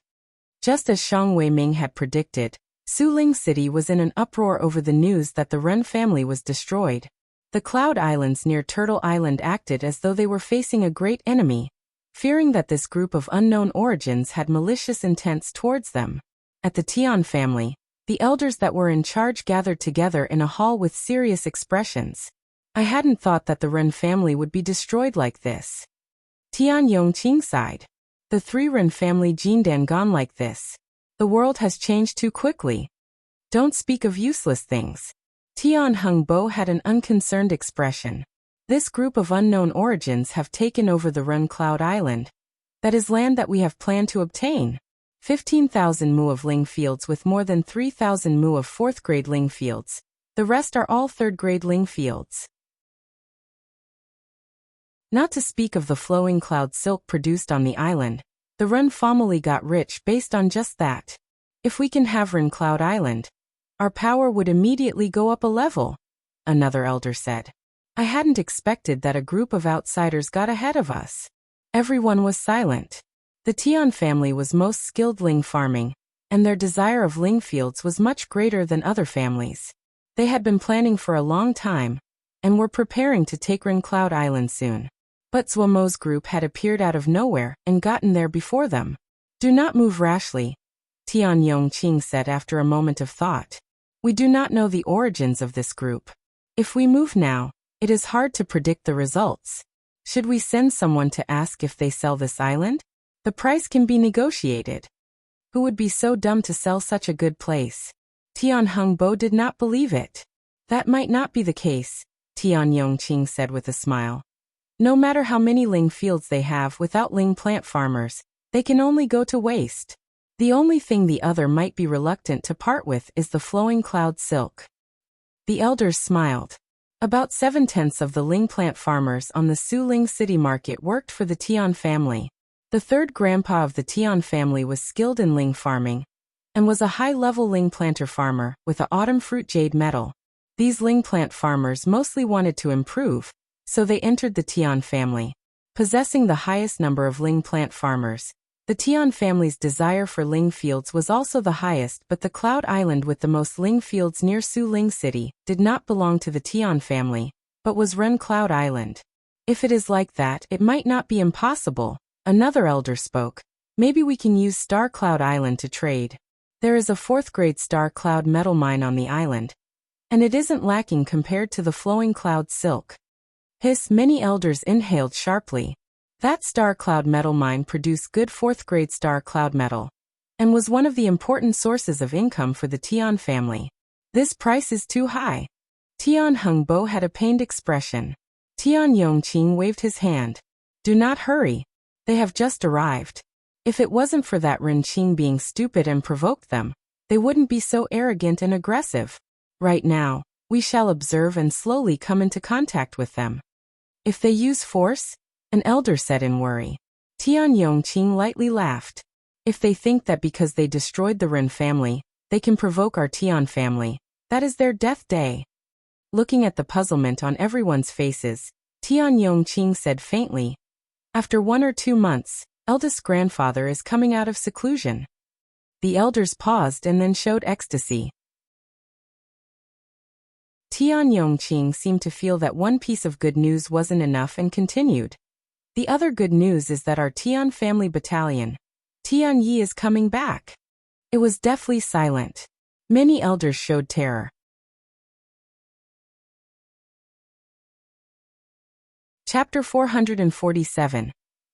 Just as Shang Weiming had predicted, Suling City was in an uproar over the news that the Ren family was destroyed. The Cloud Islands near Turtle Island acted as though they were facing a great enemy, fearing that this group of unknown origins had malicious intents towards them. At the Tian family, the elders that were in charge gathered together in a hall with serious expressions. I hadn't thought that the Ren family would be destroyed like this. Tian Yongqing sighed. The 3 Ren family Jindan gone like this. The world has changed too quickly. Don't speak of useless things. Tian Hengbo had an unconcerned expression. This group of unknown origins have taken over the Ren Cloud Island. That is land that we have planned to obtain. 15,000 mu of ling fields with more than 3,000 mu of 4th grade ling fields. The rest are all 3rd grade ling fields. Not to speak of the flowing cloud silk produced on the island. The Ren family got rich based on just that. If we can have Ren Cloud Island, our power would immediately go up a level, another elder said. I hadn't expected that a group of outsiders got ahead of us. Everyone was silent. The Tian family was most skilled ling farming, and their desire of ling fields was much greater than other families. They had been planning for a long time, and were preparing to take Ren Cloud Island soon. But Zhuomo's group had appeared out of nowhere and gotten there before them. Do not move rashly, Tian Yongqing said after a moment of thought. We do not know the origins of this group. If we move now, it is hard to predict the results. Should we send someone to ask if they sell this island? The price can be negotiated. Who would be so dumb to sell such a good place? Tian Hengbo did not believe it. That might not be the case, Tian Yongqing said with a smile. No matter how many Ling fields they have without Ling plant farmers, they can only go to waste. The only thing the other might be reluctant to part with is the flowing cloud silk. The elders smiled. About 7/10 of the Ling plant farmers on the Suling city market worked for the Tian family. The third grandpa of the Tian family was skilled in Ling farming, and was a high-level Ling planter farmer with a autumn fruit jade metal. These Ling plant farmers mostly wanted to improve, so they entered the Tian family. Possessing the highest number of Ling plant farmers, the Tian family's desire for Ling fields was also the highest, but the Cloud Island with the most Ling fields near Suling City did not belong to the Tian family, but was Ren Cloud Island. If it is like that, it might not be impossible, another elder spoke. Maybe we can use Star Cloud Island to trade. There is a 4th-grade Star Cloud metal mine on the island, and it isn't lacking compared to the flowing cloud silk. Hiss, many elders inhaled sharply. That Star Cloud metal mine produced good 4th-grade Star Cloud metal, and was one of the important sources of income for the Tian family. This price is too high. Tian Hengbo had a pained expression. Tian Yongqing waved his hand. Do not hurry. They have just arrived. If it wasn't for that Ren Qing being stupid and provoked them, they wouldn't be so arrogant and aggressive. Right now, we shall observe and slowly come into contact with them. If they use force? An elder said in worry. Tian Yongqing lightly laughed. If they think that because they destroyed the Ren family, they can provoke our Tian family, that is their death day. Looking at the puzzlement on everyone's faces, Tian Yongqing said faintly, after 1 or 2 months, eldest grandfather is coming out of seclusion. The elders paused and then showed ecstasy. Tian Yongqing seemed to feel that one piece of good news wasn't enough and continued. The other good news is that our Tian family battalion, Tian Yi, is coming back. It was deathly silent. Many elders showed terror. Chapter 447.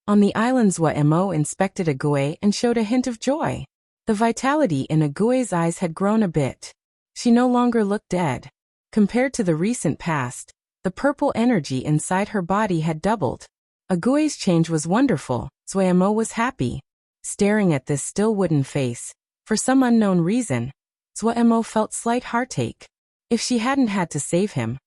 On the island, Zhuomo inspected Agui and showed a hint of joy. The vitality in Agui's eyes had grown a bit. She no longer looked dead. Compared to the recent past, the purple energy inside her body had doubled. Agui's change was wonderful. Zhuomo was happy. Staring at this still wooden face, for some unknown reason, Zhuomo felt slight heartache. If she hadn't had to save him,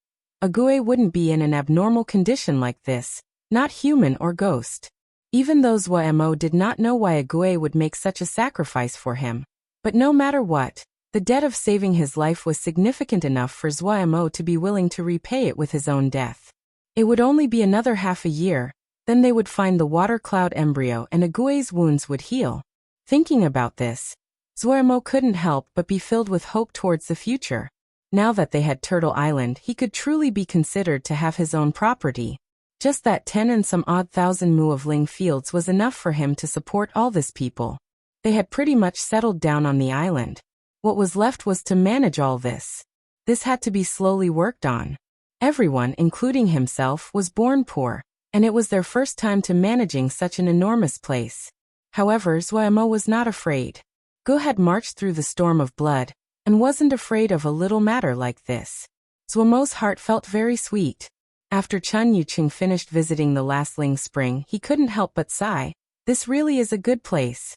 Agui wouldn't be in an abnormal condition like this, not human or ghost. Even though Zhuomo did not know why Agui would make such a sacrifice for him. But no matter what, the debt of saving his life was significant enough for Zhuomo to be willing to repay it with his own death. It would only be another half a year, then they would find the water cloud embryo and Agui's wounds would heal. Thinking about this, Zhuomo couldn't help but be filled with hope towards the future. Now that they had Turtle Island, he could truly be considered to have his own property. Just that 10 and some odd thousand mu of Ling fields was enough for him to support all this people. They had pretty much settled down on the island. What was left was to manage all this. This had to be slowly worked on. Everyone, including himself, was born poor, and it was their first time to managing such an enormous place. However, Zhuomo was not afraid. Gu had marched through the storm of blood, and wasn't afraid of a little matter like this. Zhuomo's heart felt very sweet. After Chun Yuqing finished visiting the last Ling spring, he couldn't help but sigh. This really is a good place.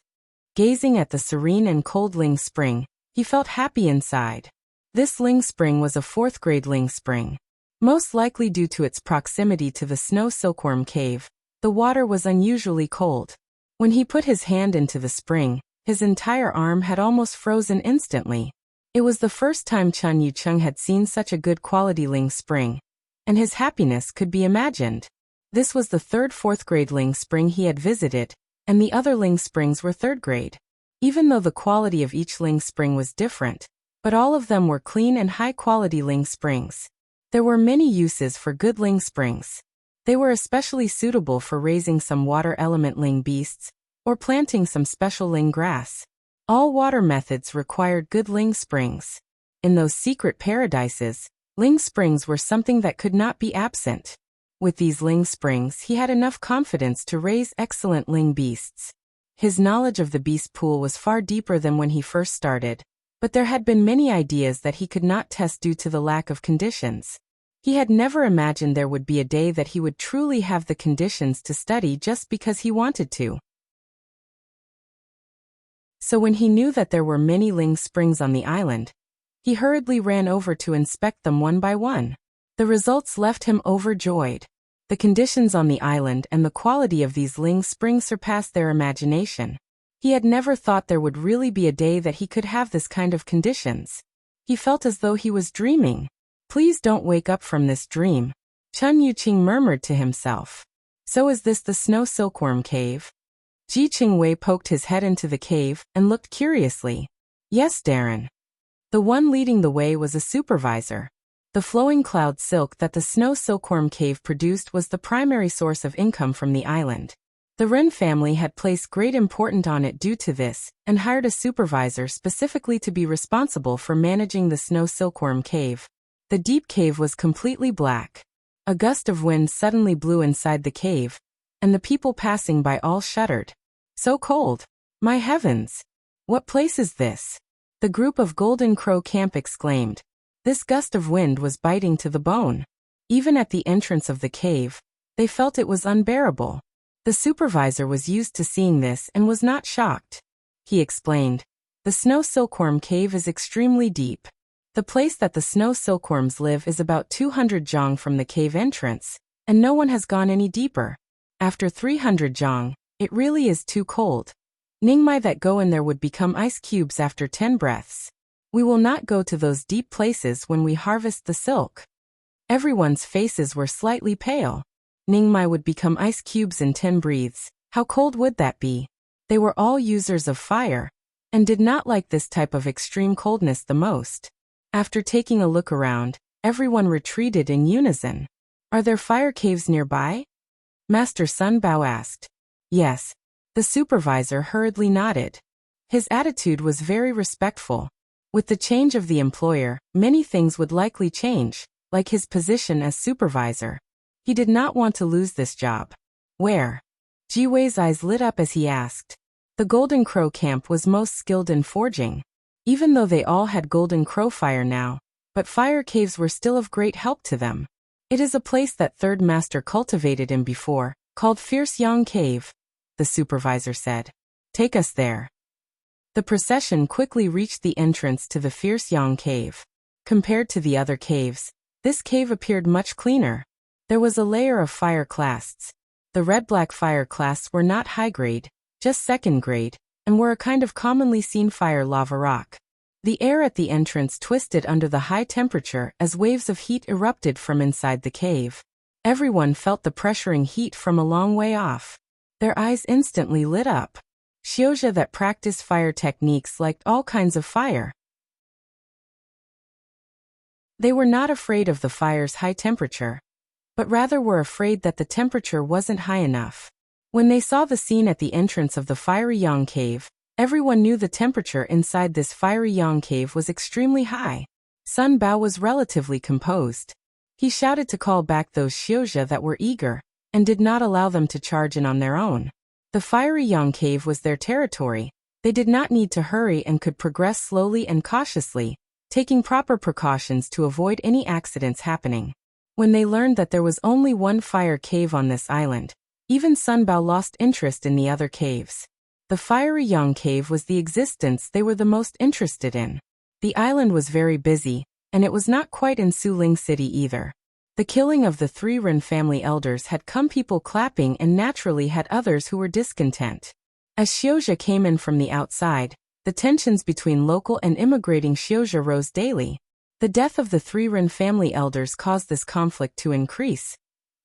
Gazing at the serene and cold Ling spring, he felt happy inside. This Ling spring was a 4th-grade Ling spring. Most likely due to its proximity to the snow silkworm cave, the water was unusually cold. When he put his hand into the spring, his entire arm had almost frozen instantly. It was the first time Chun Yuqing had seen such a good quality Ling spring, and his happiness could be imagined. This was the 3rd 4th-grade Ling spring he had visited, and the other Ling springs were 3rd grade. Even though the quality of each Ling spring was different, but all of them were clean and high-quality Ling springs. There were many uses for good Ling springs. They were especially suitable for raising some water element Ling beasts, or planting some special Ling grass. All water methods required good Ling springs. In those secret paradises, Ling springs were something that could not be absent. With these Ling springs he had enough confidence to raise excellent Ling beasts. His knowledge of the beast pool was far deeper than when he first started, but there had been many ideas that he could not test due to the lack of conditions. He had never imagined there would be a day that he would truly have the conditions to study just because he wanted to. So when he knew that there were many Ling springs on the island, he hurriedly ran over to inspect them one by one. The results left him overjoyed. The conditions on the island and the quality of these Ling springs surpassed their imagination. He had never thought there would really be a day that he could have this kind of conditions. He felt as though he was dreaming. Please don't wake up from this dream, Chun Yuqing murmured to himself. So is this the snow silkworm cave? Ji Qingwei poked his head into the cave and looked curiously. Yes, Darren. The one leading the way was a supervisor. The flowing cloud silk that the snow silkworm cave produced was the primary source of income from the island. The Ren family had placed great importance on it due to this, and hired a supervisor specifically to be responsible for managing the snow silkworm cave. The deep cave was completely black. A gust of wind suddenly blew inside the cave, and the people passing by all shuddered. So cold! My heavens! What place is this? The group of Golden Crow Camp exclaimed. This gust of wind was biting to the bone. Even at the entrance of the cave, they felt it was unbearable. The supervisor was used to seeing this and was not shocked. He explained, the snow silkworm cave is extremely deep. The place that the snow silkworms live is about 200 zhang from the cave entrance, and no one has gone any deeper. After 300 zhang, it really is too cold. Ningmai that go in there would become ice cubes after 10 breaths. We will not go to those deep places when we harvest the silk. Everyone's faces were slightly pale. Ningmai would become ice cubes in 10 breaths. How cold would that be? They were all users of fire, and did not like this type of extreme coldness the most. After taking a look around, everyone retreated in unison. Are there fire caves nearby? Master Sun Bao asked. Yes. The supervisor hurriedly nodded. His attitude was very respectful. With the change of the employer, many things would likely change, like his position as supervisor. He did not want to lose this job. Where? Ji Wei's eyes lit up as he asked. The Golden Crow Camp was most skilled in forging. Even though they all had Golden Crow fire now, but fire caves were still of great help to them. It is a place that Third Master cultivated in before, called Fierce Yang Cave, the supervisor said. Take us there. The procession quickly reached the entrance to the Fierce Yang Cave. Compared to the other caves, this cave appeared much cleaner. There was a layer of fire clasts. The red-black fire clasts were not high grade, just second grade, and were a kind of commonly seen fire lava rock. The air at the entrance twisted under the high temperature as waves of heat erupted from inside the cave. Everyone felt the pressuring heat from a long way off. Their eyes instantly lit up. Xiozha that practiced fire techniques liked all kinds of fire. They were not afraid of the fire's high temperature, but rather were afraid that the temperature wasn't high enough. When they saw the scene at the entrance of the fiery Yang Cave, everyone knew the temperature inside this fiery Yang Cave was extremely high. Sun Bao was relatively composed. He shouted to call back those Xiozha that were eager, and did not allow them to charge in on their own. The fiery Yang Cave was their territory. They did not need to hurry and could progress slowly and cautiously, taking proper precautions to avoid any accidents happening. When they learned that there was only one fire cave on this island, even Sun Bao lost interest in the other caves. The fiery Yang Cave was the existence they were the most interested in. The island was very busy, and it was not quite in Suling City either. The killing of the 3 Ren family elders had come people clapping and naturally had others who were discontent. As Xiozha came in from the outside, the tensions between local and immigrating Xiozha rose daily. The death of the 3 Ren family elders caused this conflict to increase,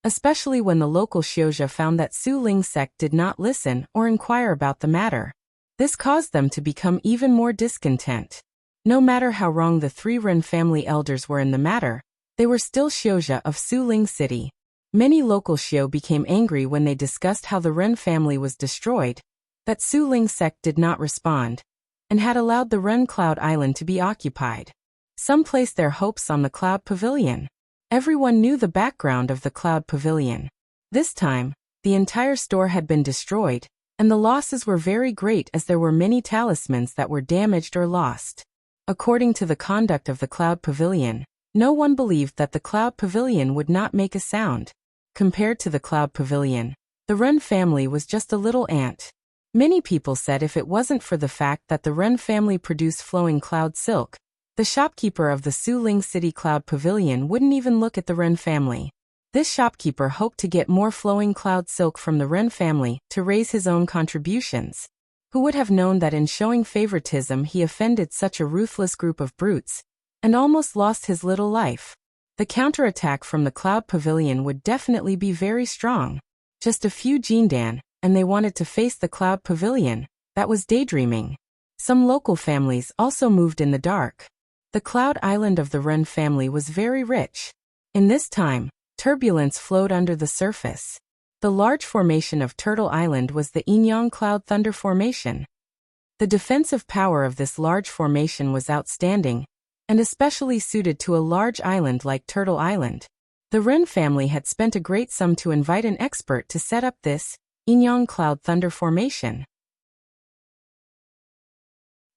especially when the local Xiozha found that Su Ling sect did not listen or inquire about the matter. This caused them to become even more discontent. No matter how wrong the 3 Ren family elders were in the matter, They were still Xiuzha of Suling City. Many local Xiu became angry when they discussed how the Ren family was destroyed, that Suling sect did not respond, and had allowed the Ren Cloud Island to be occupied. Some placed their hopes on the Cloud Pavilion. Everyone knew the background of the Cloud Pavilion. This time, the entire store had been destroyed, and the losses were very great as there were many talismans that were damaged or lost. According to the conduct of the Cloud Pavilion, no one believed that the Cloud Pavilion would not make a sound. Compared to the Cloud Pavilion, the Ren family was just a little ant. Many people said if it wasn't for the fact that the Ren family produced flowing cloud silk, the shopkeeper of the Suling City Cloud Pavilion wouldn't even look at the Ren family. This shopkeeper hoped to get more flowing cloud silk from the Ren family to raise his own contributions. Who would have known that in showing favoritism he offended such a ruthless group of brutes, and almost lost his little life? The counterattack from the Cloud Pavilion would definitely be very strong. Just a few Jindan, and they wanted to face the Cloud Pavilion. That was daydreaming. Some local families also moved in the dark. The Cloud Island of the Ren family was very rich. In this time, turbulence flowed under the surface. The large formation of Turtle Island was the Inyang Cloud Thunder Formation. The defensive power of this large formation was outstanding, and especially suited to a large island like Turtle Island. The Ren family had spent a great sum to invite an expert to set up this Inyang Cloud Thunder Formation.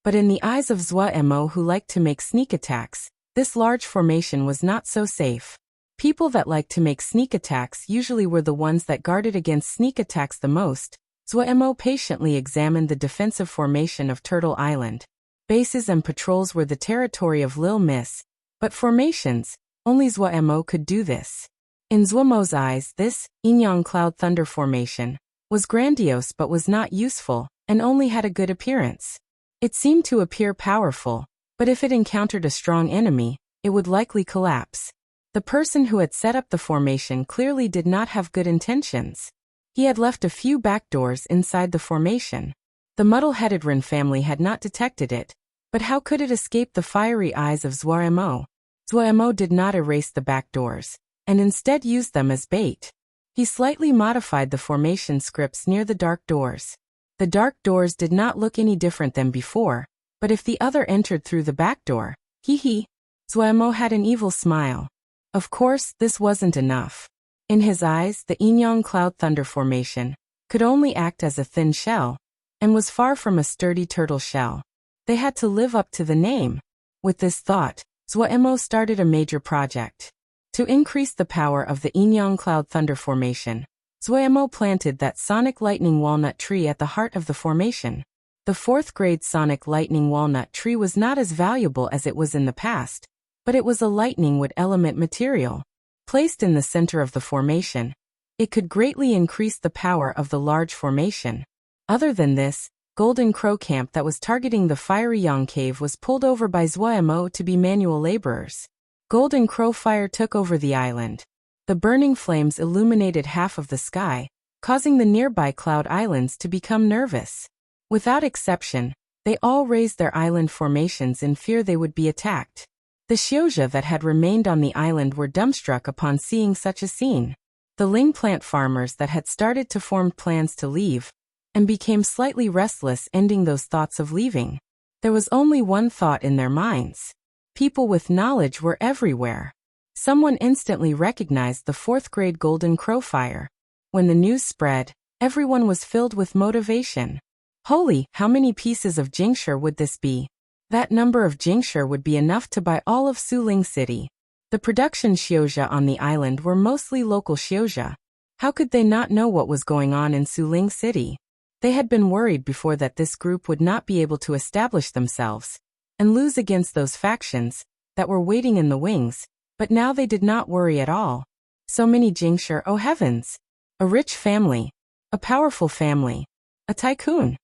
But in the eyes of Zhuo, who liked to make sneak attacks, this large formation was not so safe. People that liked to make sneak attacks usually were the ones that guarded against sneak attacks the most. Zhuo patiently examined the defensive formation of Turtle Island. Bases and patrols were the territory of Lil Miss, but formations, only Zhuo could do this. In Zhuo's eyes, this Inyang Cloud Thunder Formation was grandiose but was not useful, and only had a good appearance. It seemed to appear powerful, but if it encountered a strong enemy, it would likely collapse. The person who had set up the formation clearly did not have good intentions. He had left a few backdoors inside the formation. The muddle-headed Ren family had not detected it, but how could it escape the fiery eyes of Zhuo? Zhuo did not erase the backdoors, and instead used them as bait. He slightly modified the formation scripts near the dark doors. The dark doors did not look any different than before, but if the other entered through the back door, Zhuo had an evil smile. Of course, this wasn't enough. In his eyes, the Inyang Cloud Thunder Formation could only act as a thin shell, and was far from a sturdy turtle shell. They had to live up to the name. With this thought, Zhuo started a major project. To increase the power of the Inyang Cloud Thunder Formation, Zhuo planted that Sonic Lightning Walnut tree at the heart of the formation. The 4th grade Sonic Lightning Walnut tree was not as valuable as it was in the past, but it was a lightning wood element material. Placed in the center of the formation, it could greatly increase the power of the large formation. Other than this, Golden Crow camp that was targeting the fiery Yang cave was pulled over by Zhuo to be manual laborers. Golden Crow fire took over the island. The burning flames illuminated half of the sky, causing the nearby cloud islands to become nervous. Without exception, they all raised their island formations in fear they would be attacked. The Xiuzha that had remained on the island were dumbstruck upon seeing such a scene. The Ling plant farmers that had started to form plans to leave, and became slightly restless ending those thoughts of leaving. There was only one thought in their minds. People with knowledge were everywhere. Someone instantly recognized the 4th grade Golden Crow fire. When the news spread, everyone was filled with motivation. Holy, how many pieces of Jingshi would this be? That number of Jingshi would be enough to buy all of Suling City. The production Xiuzha on the island were mostly local Xiuzha. How could they not know what was going on in Suling City? They had been worried before that this group would not be able to establish themselves and lose against those factions that were waiting in the wings, but now they did not worry at all. So many Jingshi, oh heavens! A rich family, a powerful family, a tycoon.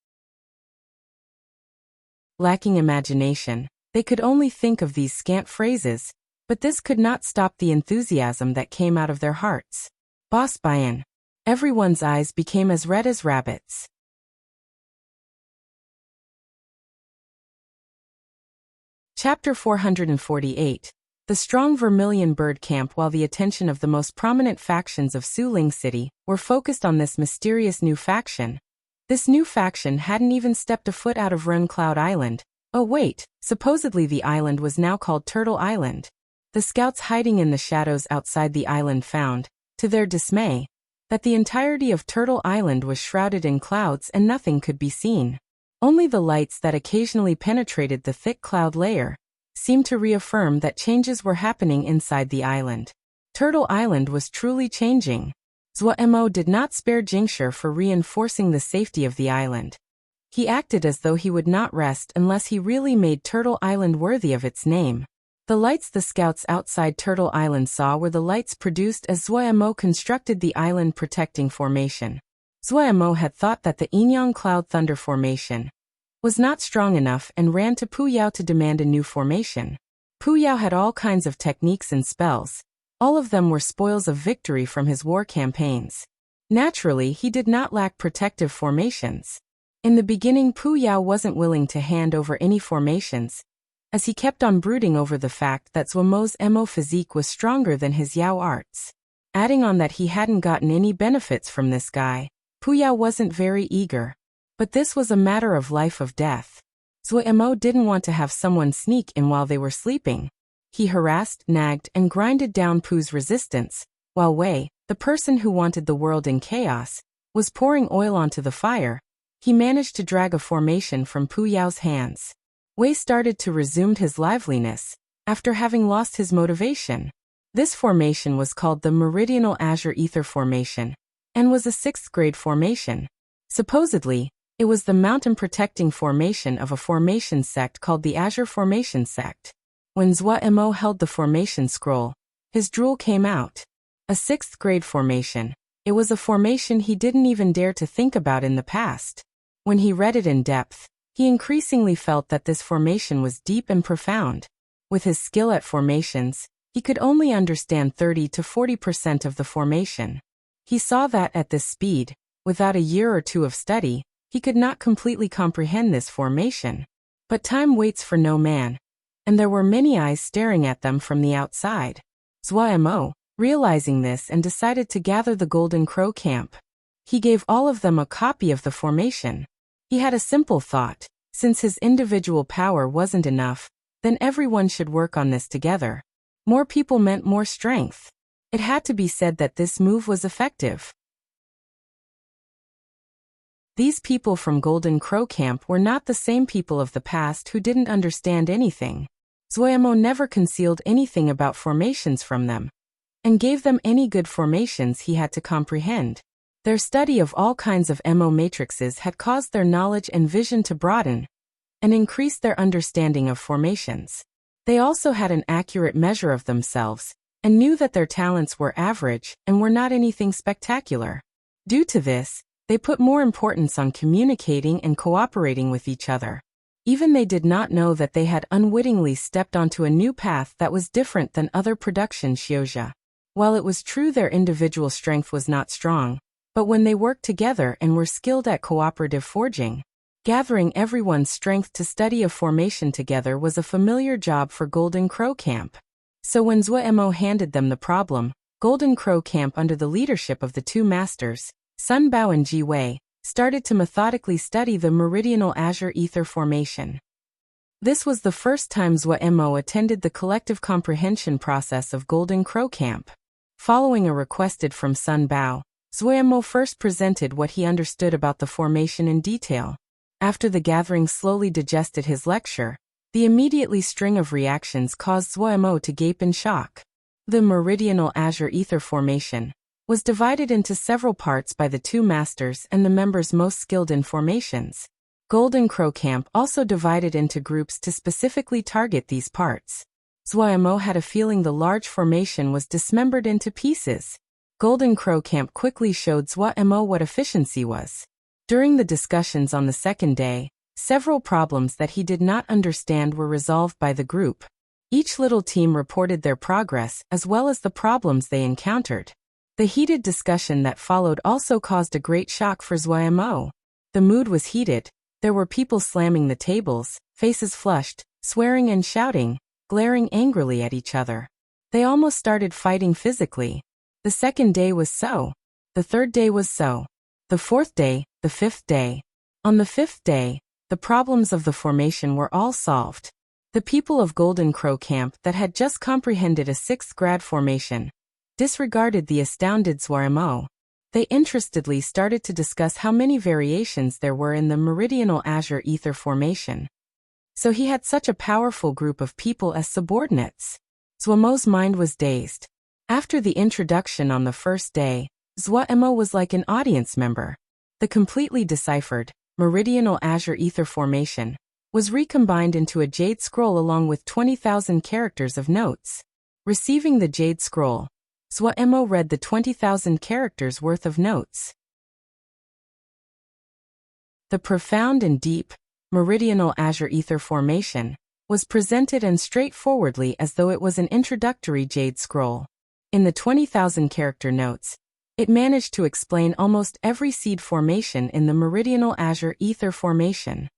Lacking imagination, they could only think of these scant phrases, but this could not stop the enthusiasm that came out of their hearts. Boss Bayan. Everyone's eyes became as red as rabbits. Chapter 448. The strong vermilion bird camp, while the attention of the most prominent factions of Suling City were focused on this mysterious new faction. This new faction hadn't even stepped a foot out of Ren Cloud Island. Oh wait, supposedly the island was now called Turtle Island. The scouts hiding in the shadows outside the island found, to their dismay, that the entirety of Turtle Island was shrouded in clouds and nothing could be seen. Only the lights that occasionally penetrated the thick cloud layer seemed to reaffirm that changes were happening inside the island. Turtle Island was truly changing. Zuo did not spare Jingshi for reinforcing the safety of the island. He acted as though he would not rest unless he really made Turtle Island worthy of its name. The lights the scouts outside Turtle Island saw were the lights produced as Zuo constructed the island protecting formation. Zuo had thought that the Inyang Cloud Thunder formation was not strong enough and ran to Pu Yao to demand a new formation. Pu Yao had all kinds of techniques and spells. All of them were spoils of victory from his war campaigns. Naturally, he did not lack protective formations. In the beginning, Pu Yao wasn't willing to hand over any formations, as he kept on brooding over the fact that Zuo's Mo physique was stronger than his Yao arts. Adding on that he hadn't gotten any benefits from this guy, Pu Yao wasn't very eager. But this was a matter of life or death. Zuo didn't want to have someone sneak in while they were sleeping. He harassed, nagged, and grinded down Pu's resistance, while Wei, the person who wanted the world in chaos, was pouring oil onto the fire. He managed to drag a formation from Pu Yao's hands. Wei started to resume his liveliness, after having lost his motivation. This formation was called the Meridional Azure Ether Formation, and was a 6th grade formation. Supposedly, it was the mountain-protecting formation of a formation sect called the Azure Formation Sect. When Zuo held the formation scroll, his drool came out. A 6th grade formation. It was a formation he didn't even dare to think about in the past. When he read it in depth, he increasingly felt that this formation was deep and profound. With his skill at formations, he could only understand 30 to 40% of the formation. He saw that at this speed, without a year or two of study, he could not completely comprehend this formation. But time waits for no man, and there were many eyes staring at them from the outside. Zuo, realizing this, and decided to gather the Golden Crow camp. He gave all of them a copy of the formation. He had a simple thought: since his individual power wasn't enough, then everyone should work on this together. More people meant more strength. It had to be said that this move was effective. These people from Golden Crow Camp were not the same people of the past who didn't understand anything. Zuo never concealed anything about formations from them, and gave them any good formations he had to comprehend. Their study of all kinds of Mo matrices had caused their knowledge and vision to broaden, and increased their understanding of formations. They also had an accurate measure of themselves, and knew that their talents were average and were not anything spectacular. Due to this, they put more importance on communicating and cooperating with each other. Even they did not know that they had unwittingly stepped onto a new path that was different than other production Xiozha. While it was true their individual strength was not strong, but when they worked together and were skilled at cooperative forging, gathering everyone's strength to study a formation together was a familiar job for Golden Crow Camp. So when Zuo handed them the problem, Golden Crow Camp under the leadership of the two masters, Sun Bao and Ji Wei, started to methodically study the Meridional Azure Ether Formation. This was the first time Zuo attended the collective comprehension process of Golden Crow Camp. Following a requested from Sun Bao, Zuo first presented what he understood about the formation in detail. After the gathering slowly digested his lecture, the immediately string of reactions caused Zuo to gape in shock. The Meridional Azure Ether Formation was divided into several parts by the two masters and the members most skilled in formations. Golden Crow Camp also divided into groups to specifically target these parts. Zuo had a feeling the large formation was dismembered into pieces. Golden Crow Camp quickly showed Zuo what efficiency was. During the discussions on the second day, several problems that he did not understand were resolved by the group. Each little team reported their progress as well as the problems they encountered. The heated discussion that followed also caused a great shock for Zuo. The mood was heated. There were people slamming the tables, faces flushed, swearing and shouting. glaring angrily at each other. They almost started fighting physically. The second day was so. The third day was so. The fourth day, the fifth day. On the fifth day, the problems of the formation were all solved. The people of Golden Crow Camp that had just comprehended a 6th grade formation disregarded the astounded Swarmo. They interestedly started to discuss how many variations there were in the meridional azure ether formation. So he had such a powerful group of people as subordinates. Zwamo's mind was dazed. After the introduction on the first day, Zwamo was like an audience member. The completely deciphered, meridional azure ether formation was recombined into a jade scroll along with 20,000 characters of notes. Receiving the jade scroll, Zwamo read the 20,000 characters worth of notes. The profound and deep, meridional azure ether formation was presented and straightforwardly as though it was an introductory jade scroll. In the 20,000 character notes, it managed to explain almost every seed formation in the meridional azure ether formation.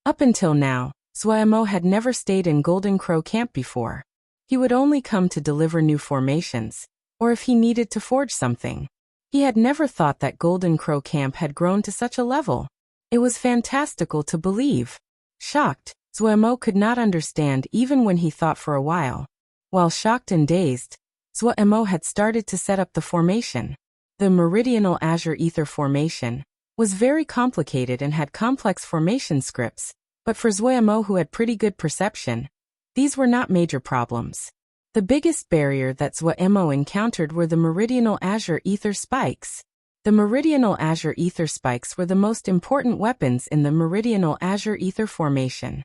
Up until now, Zwamo had never stayed in Golden Crow Camp before. He would only come to deliver new formations, or if he needed to forge something. He had never thought that Golden Crow Camp had grown to such a level. It was fantastical to believe. Shocked, Zwamo could not understand even when he thought for a while. While shocked and dazed, Zwamo had started to set up the formation. The meridional azure ether formation was very complicated and had complex formation scripts, but for Zwamo, who had pretty good perception, these were not major problems. The biggest barrier that Zwamo encountered were the meridional azure ether spikes. The meridional azure ether spikes were the most important weapons in the meridional azure ether formation.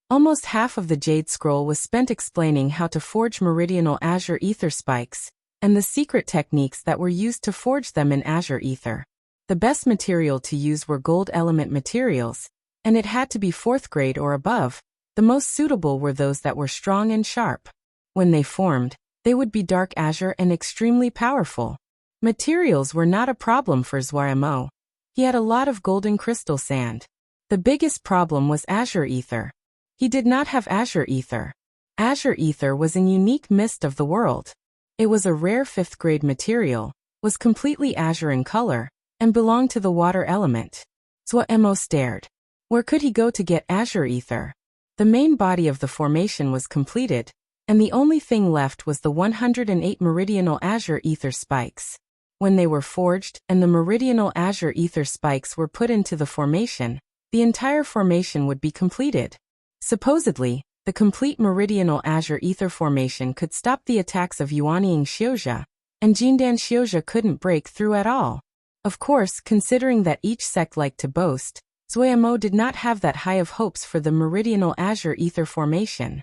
Almost half of the Jade Scroll was spent explaining how to forge meridional azure ether spikes, and the secret techniques that were used to forge them in azure ether. The best material to use were gold element materials, and it had to be 4th grade or above. The most suitable were those that were strong and sharp. When they formed, they would be dark azure and extremely powerful. Materials were not a problem for Zwamo. He had a lot of golden crystal sand. The biggest problem was azure ether. He did not have azure ether. Azure ether was an unique mist of the world. It was a rare 5th grade material, was completely azure in color, and belonged to the water element. Zwamo stared. Where could he go to get azure ether? The main body of the formation was completed, and the only thing left was the 108 meridional azure ether spikes. When they were forged and the meridional azure ether spikes were put into the formation, the entire formation would be completed. Supposedly, the complete meridional azure ether formation could stop the attacks of Yuanying Xiuzha, and Jindan Xiuzha couldn't break through at all. Of course, considering that each sect liked to boast, Zwamo did not have that high of hopes for the meridional azure ether formation.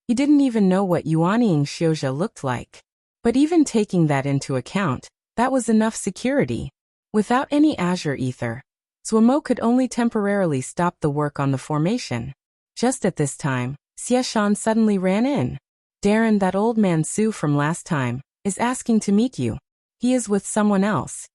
He didn't even know what Yuanying Xiuzha looked like. But even taking that into account, that was enough security. Without any azure ether, Zwamo could only temporarily stop the work on the formation. Just at this time, Xieshan suddenly ran in. Darren, that old man Su from last time, is asking to meet you. He is with someone else.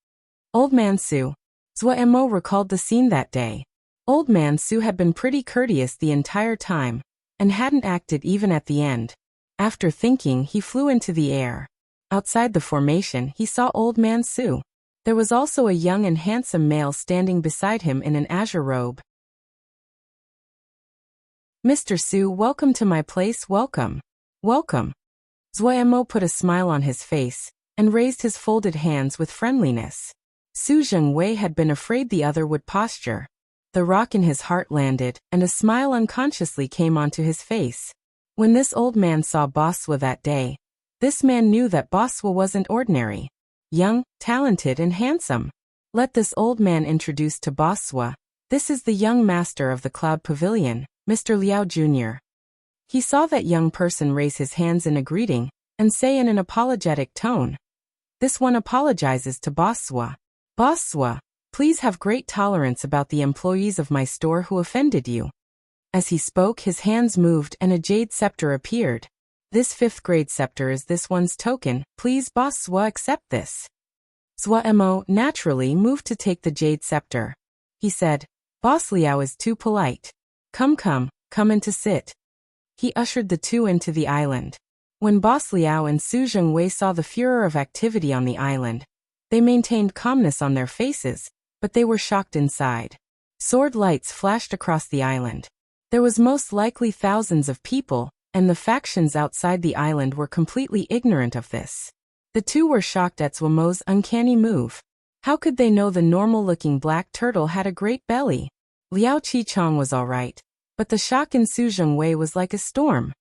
Old man Su. Zwamo recalled the scene that day. Old man Su had been pretty courteous the entire time, and hadn't acted even at the end. After thinking, he flew into the air. Outside the formation, he saw old man Su. There was also a young and handsome male standing beside him in an azure robe. Mr. Su, welcome to my place, welcome. Welcome. Zwamo put a smile on his face, and raised his folded hands with friendliness. Su Zhengwei had been afraid the other would posture. The rock in his heart landed, and a smile unconsciously came onto his face. When this old man saw Boswa that day, this man knew that Boswa wasn't ordinary. Young, talented and handsome. Let this old man introduce to Boswa. This is the young master of the Cloud Pavilion, Mr. Liao Jr. He saw that young person raise his hands in a greeting, and say in an apologetic tone. This one apologizes to Boswa. Boswa, please have great tolerance about the employees of my store who offended you. As he spoke, his hands moved and a jade scepter appeared. This 5th grade scepter is this one's token, please Boswa accept this. Zwamo naturally moved to take the jade scepter. He said, Boss Liao is too polite. Come and to sit. He ushered the two into the island. When Boss Liao and Su Zhengwei saw the furor of activity on the island, they maintained calmness on their faces, but they were shocked inside. Sword lights flashed across the island. There was most likely thousands of people, and the factions outside the island were completely ignorant of this. The two were shocked at Zhuomo's uncanny move. How could they know the normal-looking black turtle had a great belly? Liao Qichong was all right, but the shock in Su Zhengwei was like a storm.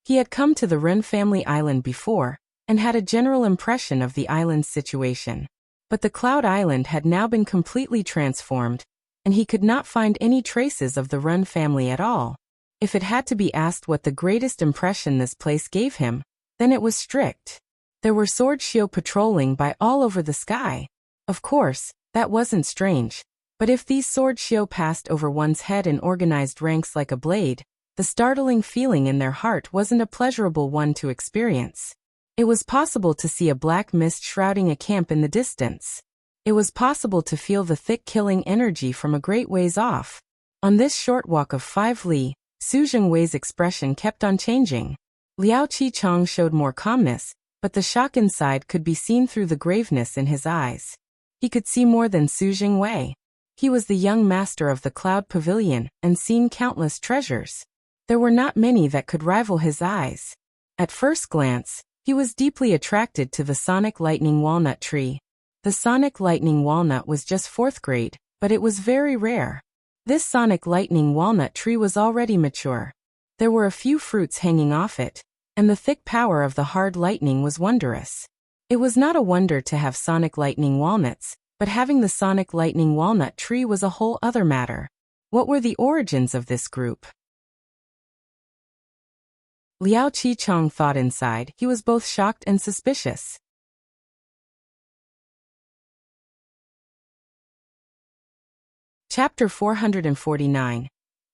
He had come to the Ren family island before, and had a general impression of the island's situation. But the Cloud Island had now been completely transformed, and he could not find any traces of the Ren family at all. If it had to be asked what the greatest impression this place gave him, then it was strict. There were sword shio patrolling by all over the sky. Of course, that wasn't strange, but if these sword shio passed over one's head in organized ranks like a blade, the startling feeling in their heart wasn't a pleasurable one to experience. It was possible to see a black mist shrouding a camp in the distance. It was possible to feel the thick killing energy from a great ways off. On this short walk of 5 li, Su Zhengwei's expression kept on changing. Liao Qichong showed more calmness, but the shock inside could be seen through the graveness in his eyes. He could see more than Su Zhengwei. He was the young master of the Cloud Pavilion and seen countless treasures. There were not many that could rival his eyes. At first glance, he was deeply attracted to the Sonic Lightning Walnut tree. The Sonic Lightning Walnut was just 4th grade, but it was very rare. This Sonic Lightning Walnut tree was already mature. There were a few fruits hanging off it, and the thick power of the hard lightning was wondrous. It was not a wonder to have Sonic Lightning Walnuts, but having the Sonic Lightning Walnut tree was a whole other matter. What were the origins of this group? Liao Qichong thought inside. He was both shocked and suspicious. Chapter 449.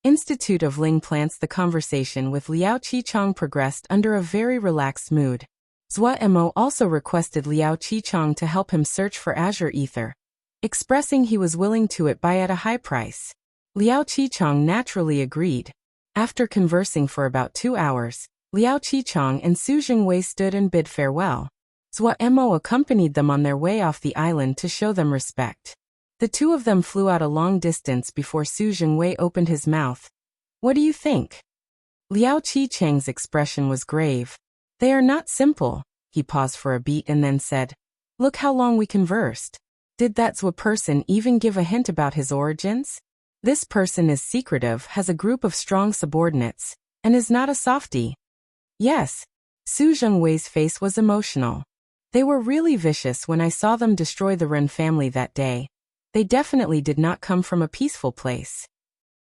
Institute of Ling Plants. The conversation with Liao Qichong progressed under a very relaxed mood. Zhuo also requested Liao Qichong to help him search for azure ether, expressing he was willing to buy at a high price. Liao Qichong naturally agreed. After conversing for about 2 hours, Liao Qichong and Su Zhengwei stood and bid farewell. Zhuo accompanied them on their way off the island to show them respect. The two of them flew out a long distance before Su Zhengwei opened his mouth. What do you think? Liao Qicheng's expression was grave. They are not simple. He paused for a beat and then said, Look how long we conversed. Did that Zhuo person even give a hint about his origins? This person is secretive, has a group of strong subordinates, and is not a softie. Yes. Su Zhengwei's face was emotional. They were really vicious when I saw them destroy the Ren family that day. They definitely did not come from a peaceful place.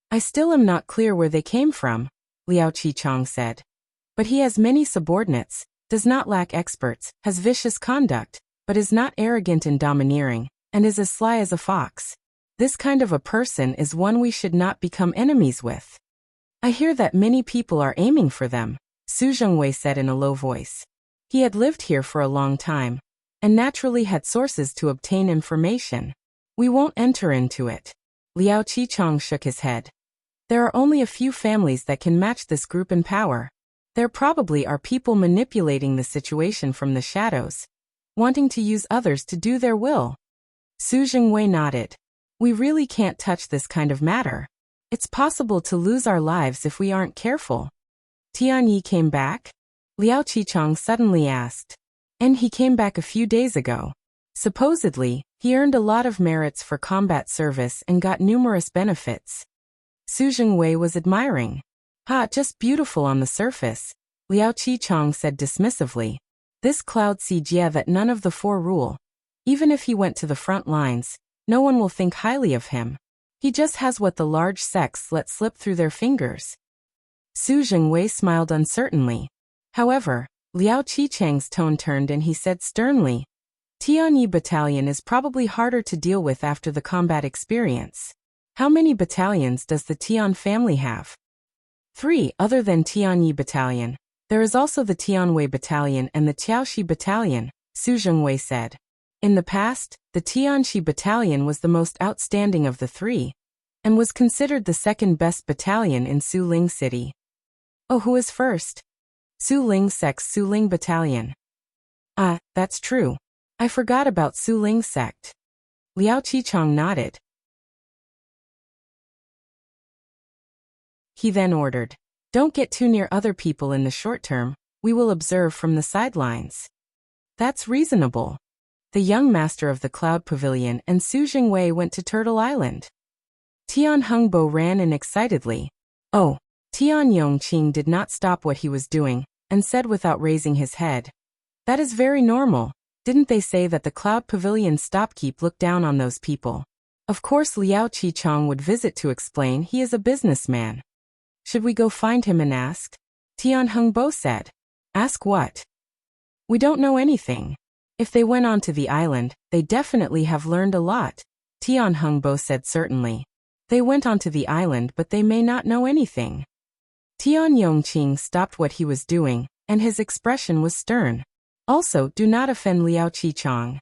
I still am not clear where they came from, Liao Qichong said. But he has many subordinates, does not lack experts, has vicious conduct, but is not arrogant and domineering, and is as sly as a fox. This kind of a person is one we should not become enemies with. I hear that many people are aiming for them, Su Zhengwei said in a low voice. He had lived here for a long time, and naturally had sources to obtain information. We won't enter into it. Liao Qichong shook his head. There are only a few families that can match this group in power. There probably are people manipulating the situation from the shadows, wanting to use others to do their will. Su Zhengwei nodded. We really can't touch this kind of matter. It's possible to lose our lives if we aren't careful. Tianyi came back? Liao Qichong suddenly asked. And he came back a few days ago. Supposedly, he earned a lot of merits for combat service and got numerous benefits. Su Zhengwei was admiring. Just beautiful on the surface, Liao Qichong said dismissively. This Cloud Jia that none of the 4 rule. Even if he went to the front lines, no one will think highly of him. He just has what the large sects let slip through their fingers. Su Zhengwei smiled uncertainly. However, Liao Qicheng's tone turned and he said sternly, Tianyi battalion is probably harder to deal with after the combat experience. How many battalions does the Tian family have? 3. Other than Tianyi battalion, there is also the Tianwei battalion and the Tiaoxi battalion, Su Zhengwei said. In the past, the Tianxi battalion was the most outstanding of the 3, and was considered the second best battalion in Suling City. Oh, who is first? Su Ling Sect's Su Ling Battalion. Ah, that's true. I forgot about Su Ling Sect. Liao Qichong nodded. He then ordered, "Don't get too near other people in the short term, we will observe from the sidelines." That's reasonable. The young master of the Cloud Pavilion and Su Jingwei went to Turtle Island. Tian Hengbo ran in excitedly. Oh, Tian Yongqing did not stop what he was doing, and said without raising his head, "That is very normal. Didn't they say that the Cloud Pavilion stopkeep looked down on those people?" Of course Liao Qichong would visit to explain he is a businessman. "Should we go find him and ask?" Tian Hengbo said. "Ask what?" "We don't know anything. If they went onto the island, they definitely have learned a lot." Tian Hengbo said certainly. They went onto the island but they may not know anything. Tian Yongqing stopped what he was doing, and his expression was stern. Also, do not offend Liao Qichong.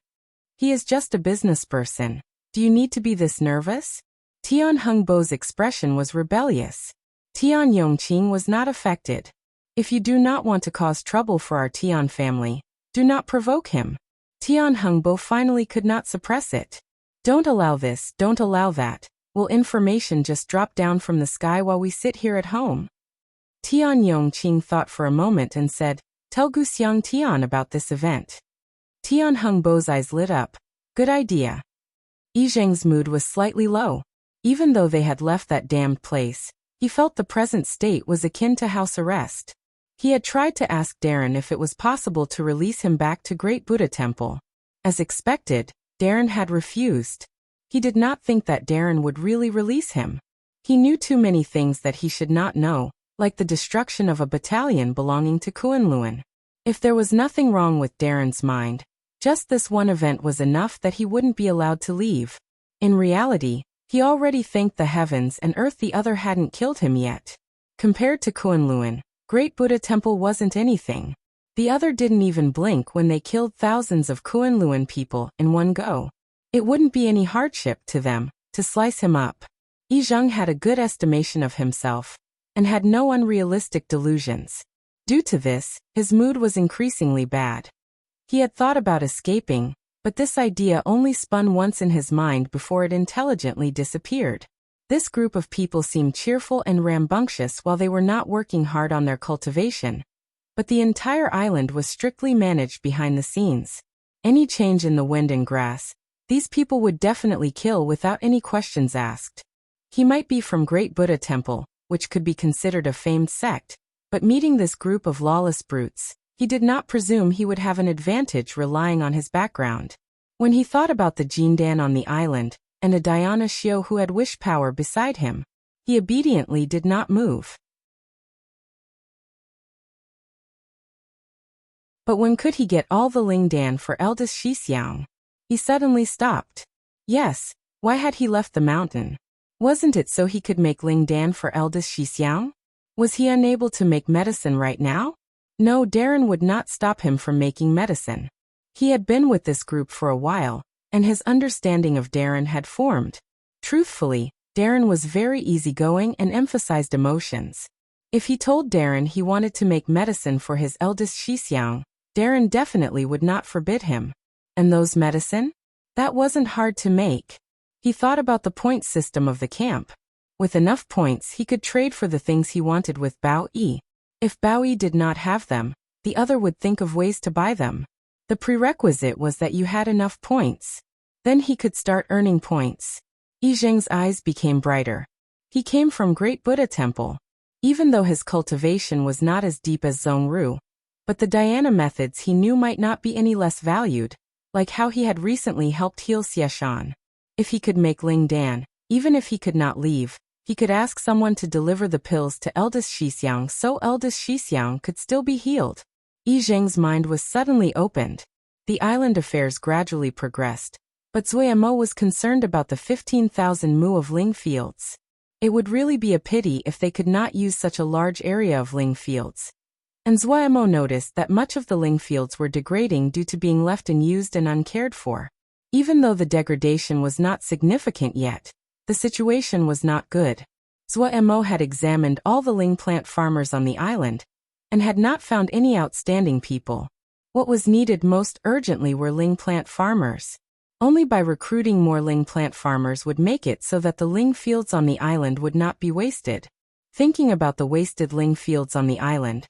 He is just a business person. Do you need to be this nervous? Tian Hengbo's expression was rebellious. Tian Yongqing was not affected. If you do not want to cause trouble for our Tian family, do not provoke him. Tian Hengbo finally could not suppress it. Don't allow this, don't allow that. Will information just drop down from the sky while we sit here at home? Tian Yongqing thought for a moment and said, "Tell Guxiang Tian about this event." Tian Hengbo's eyes lit up. Good idea. Yi Zheng's mood was slightly low. Even though they had left that damned place, he felt the present state was akin to house arrest. He had tried to ask Darren if it was possible to release him back to Great Buddha Temple. As expected, Darren had refused. He did not think that Darren would really release him. He knew too many things that he should not know, like the destruction of a battalion belonging to Kunlun. If there was nothing wrong with Darren's mind, just this one event was enough that he wouldn't be allowed to leave. In reality, he already thanked the heavens and earth the other hadn't killed him yet. Compared to Kunlun, Great Buddha Temple wasn't anything. The other didn't even blink when they killed thousands of Kunlun people in one go. It wouldn't be any hardship to them to slice him up. Yi Zheng had a good estimation of himself and had no unrealistic delusions. Due to this, his mood was increasingly bad. He had thought about escaping, but this idea only spun once in his mind before it intelligently disappeared. This group of people seemed cheerful and rambunctious while they were not working hard on their cultivation. But the entire island was strictly managed behind the scenes. Any change in the wind and grass, these people would definitely kill without any questions asked. He might be from Great Buddha Temple, which could be considered a famed sect, but meeting this group of lawless brutes, he did not presume he would have an advantage relying on his background. When he thought about the Jindan on the island, and a Diana Xiao who had wish power beside him, he obediently did not move. But when could he get all the Lingdan for eldest Shixiang? He suddenly stopped. Yes, why had he left the mountain? Wasn't it so he could make Lingdan for eldest Shixiang? Was he unable to make medicine right now? No, Darren would not stop him from making medicine. He had been with this group for a while, and his understanding of Darren had formed. Truthfully, Darren was very easygoing and emphasized emotions. If he told Darren he wanted to make medicine for his eldest Shixiang, Darren definitely would not forbid him. And those medicine? That wasn't hard to make. He thought about the point system of the camp. With enough points he could trade for the things he wanted with Bao Yi. If Bao Yi did not have them, the other would think of ways to buy them. The prerequisite was that you had enough points. Then he could start earning points. Yi Zheng's eyes became brighter. He came from Great Buddha Temple. Even though his cultivation was not as deep as Zhongru, but the dhyana methods he knew might not be any less valued, like how he had recently helped heal Xieshan. If he could make Lingdan, even if he could not leave, he could ask someone to deliver the pills to eldest Shixiang so eldest Shixiang could still be healed. Yi Zheng's mind was suddenly opened. The island affairs gradually progressed, but Zuiyamo was concerned about the 15,000 mu of Ling fields. It would really be a pity if they could not use such a large area of Ling fields. And Zuiyamo noticed that much of the Ling fields were degrading due to being left unused and uncared for. Even though the degradation was not significant yet, the situation was not good. Mo had examined all the Ling plant farmers on the island, and had not found any outstanding people. What was needed most urgently were Ling plant farmers. Only by recruiting more Ling plant farmers would make it so that the Ling fields on the island would not be wasted. Thinking about the wasted Ling fields on the island,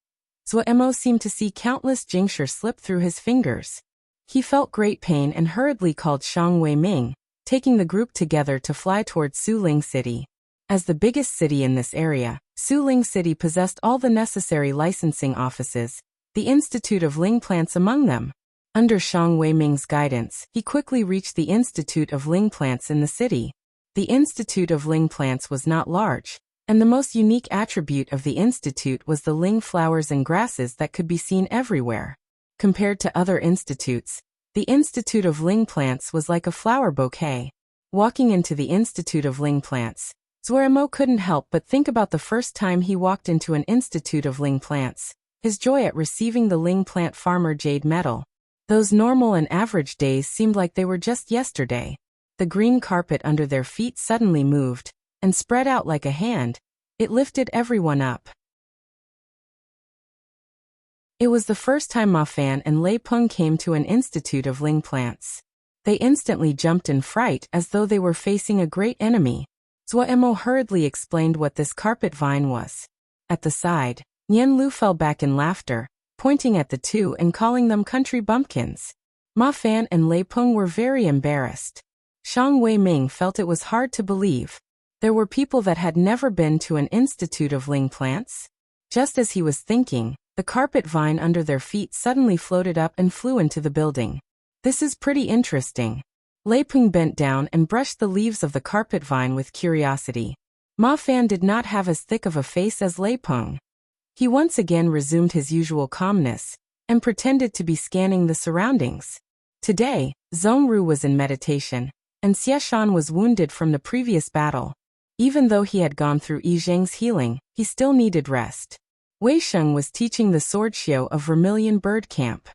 Mo seemed to see countless jingshur slip through his fingers. He felt great pain and hurriedly called Shang Wei-ming, taking the group together to fly towards Suling City. As the biggest city in this area, Suling City possessed all the necessary licensing offices, the Institute of Ling Plants among them. Under Shang Wei-ming's guidance, he quickly reached the Institute of Ling Plants in the city. The Institute of Ling Plants was not large, and the most unique attribute of the institute was the Ling flowers and grasses that could be seen everywhere. Compared to other institutes, the Institute of Ling Plants was like a flower bouquet. Walking into the Institute of Ling Plants, Mo couldn't help but think about the first time he walked into an Institute of Ling Plants, his joy at receiving the Ling plant farmer jade medal. Those normal and average days seemed like they were just yesterday. The green carpet under their feet suddenly moved, and spread out like a hand. It lifted everyone up. It was the first time Ma Fan and Lei Peng came to an Institute of Ling Plants. They instantly jumped in fright as though they were facing a great enemy. Mo hurriedly explained what this carpet vine was. At the side, Nian Lu fell back in laughter, pointing at the two and calling them country bumpkins. Ma Fan and Lei Peng were very embarrassed. Shang Wei-ming felt it was hard to believe. There were people that had never been to an Institute of Ling Plants. Just as he was thinking, the carpet vine under their feet suddenly floated up and flew into the building. This is pretty interesting. Lei Peng bent down and brushed the leaves of the carpet vine with curiosity. Ma Fan did not have as thick of a face as Lei Peng. He once again resumed his usual calmness, and pretended to be scanning the surroundings. Today, Zhongru was in meditation, and Xie Shan was wounded from the previous battle. Even though he had gone through Yi Zheng's healing, he still needed rest. Wei Sheng was teaching the sword show of Vermilion Bird Camp.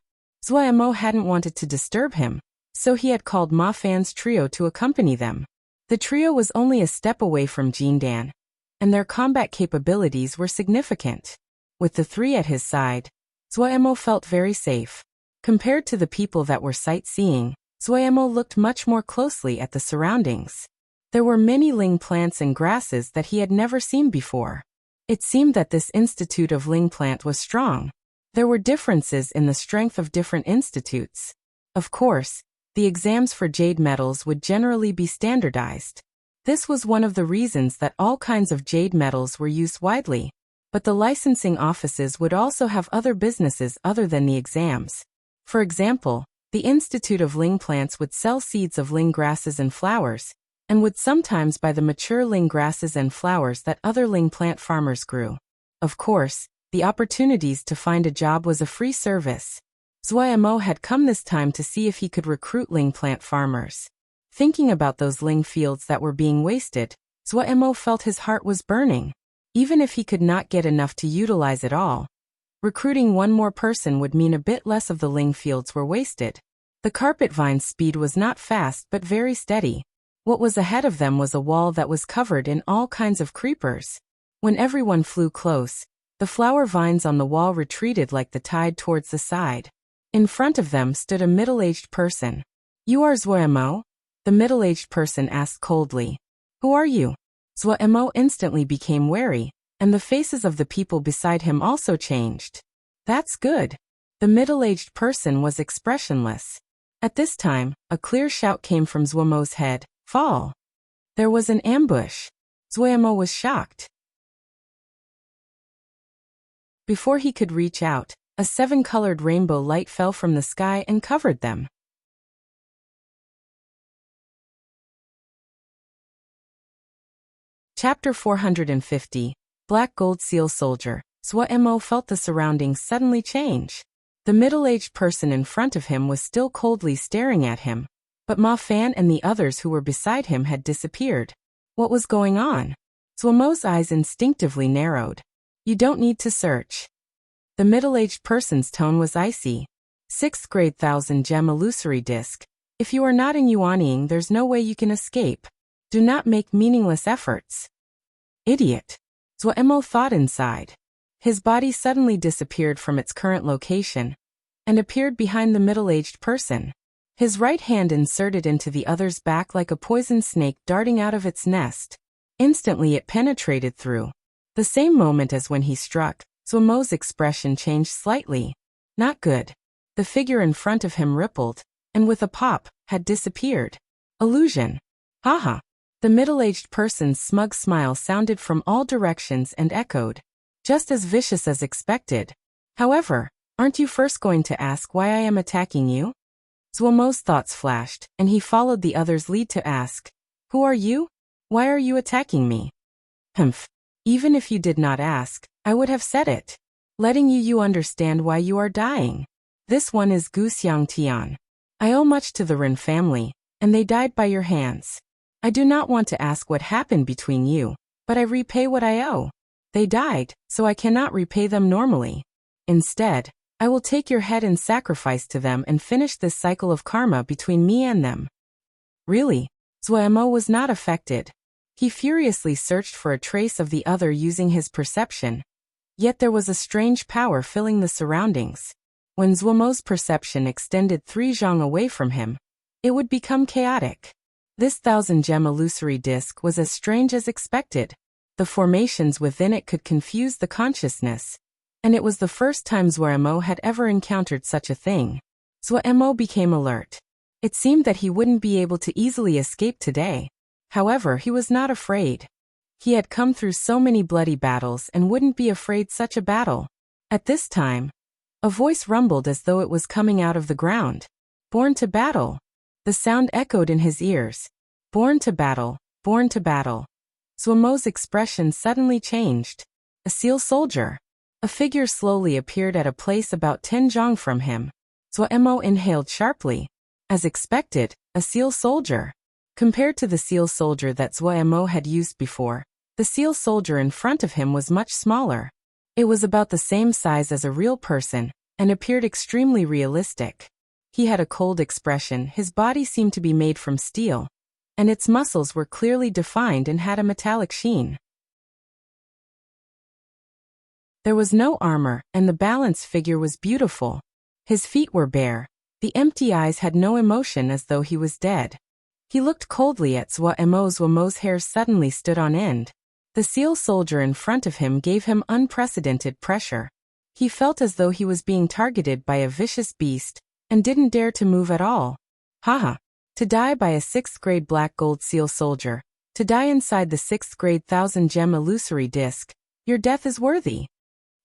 Mo hadn't wanted to disturb him, so he had called Ma Fan's trio to accompany them. The trio was only a step away from Jindan, and their combat capabilities were significant. With the three at his side, Mo felt very safe. Compared to the people that were sightseeing, Mo looked much more closely at the surroundings. There were many Ling plants and grasses that he had never seen before. It seemed that this Institute of Ling Plant was strong. There were differences in the strength of different institutes. Of course, the exams for jade medals would generally be standardized. This was one of the reasons that all kinds of jade medals were used widely. But the licensing offices would also have other businesses other than the exams. For example, the Institute of Ling Plants would sell seeds of Ling grasses and flowers, and would sometimes buy the mature Ling grasses and flowers that other Ling plant farmers grew. Of course, the opportunities to find a job was a free service. Mo had come this time to see if he could recruit Ling plant farmers. Thinking about those Ling fields that were being wasted, Mo felt his heart was burning. Even if he could not get enough to utilize it all, recruiting one more person would mean a bit less of the Ling fields were wasted. The carpet vine's speed was not fast but very steady. What was ahead of them was a wall that was covered in all kinds of creepers. When everyone flew close, the flower vines on the wall retreated like the tide towards the side. In front of them stood a middle-aged person. "You are Mo?" the middle-aged person asked coldly. "Who are you?" Mo instantly became wary, and the faces of the people beside him also changed. "That's good." The middle-aged person was expressionless. At this time, a clear shout came from Mo's head, "Fall!" There was an ambush. Mo was shocked. Before he could reach out, a 7-colored rainbow light fell from the sky and covered them. Chapter 450, Black Gold Seal Soldier. Mo felt the surroundings suddenly change. The middle-aged person in front of him was still coldly staring at him, but Ma Fan and the others who were beside him had disappeared. What was going on? Mo's eyes instinctively narrowed. "You don't need to search." The middle-aged person's tone was icy. 6th grade 1000 gem illusory disc. If you are not in Yuanying, there's no way you can escape. Do not make meaningless efforts. Idiot. Zuemo thought inside. His body suddenly disappeared from its current location and appeared behind the middle-aged person. His right hand inserted into the other's back like a poison snake darting out of its nest. Instantly it penetrated through. The same moment as when he struck, Zuemo's expression changed slightly. Not good. The figure in front of him rippled, and with a pop, had disappeared. Illusion. Haha. The middle-aged person's smug smile sounded from all directions and echoed, just as vicious as expected. However, aren't you first going to ask why I am attacking you? Zuemo's thoughts flashed, and he followed the other's lead to ask, who are you? Why are you attacking me? Humph. Even if you did not ask, I would have said it. Letting you understand why you are dying. This one is Gu Xiangtian. I owe much to the Ren family, and they died by your hands. I do not want to ask what happened between you, but I repay what I owe. They died, so I cannot repay them normally. Instead, I will take your head and sacrifice to them and finish this cycle of karma between me and them. Really? Zuemo was not affected. He furiously searched for a trace of the other using his perception. Yet there was a strange power filling the surroundings. When Zuemo's perception extended 3 zhang away from him, it would become chaotic. This 1,000-gem illusory disc was as strange as expected. The formations within it could confuse the consciousness, and it was the first time Zuemo had ever encountered such a thing. Zuemo became alert. It seemed that he wouldn't be able to easily escape today. However, he was not afraid. He had come through so many bloody battles and wouldn't be afraid such a battle. At this time, a voice rumbled as though it was coming out of the ground. Born to battle. The sound echoed in his ears. Born to battle, born to battle. Zuemo's expression suddenly changed. A seal soldier. A figure slowly appeared at a place about 10 zhang from him. Zuemo inhaled sharply. As expected, a seal soldier. Compared to the seal soldier that Zuemo had used before, the seal soldier in front of him was much smaller. It was about the same size as a real person, and appeared extremely realistic. He had a cold expression, his body seemed to be made from steel, and its muscles were clearly defined and had a metallic sheen. There was no armor, and the balanced figure was beautiful. His feet were bare. The empty eyes had no emotion as though he was dead. He looked coldly at Zuemo. Zuemo's hair suddenly stood on end. The seal soldier in front of him gave him unprecedented pressure. He felt as though he was being targeted by a vicious beast, and didn't dare to move at all. Haha. To die by a 6th grade black gold seal soldier. To die inside the 6th grade 1,000-gem illusory disc. Your death is worthy.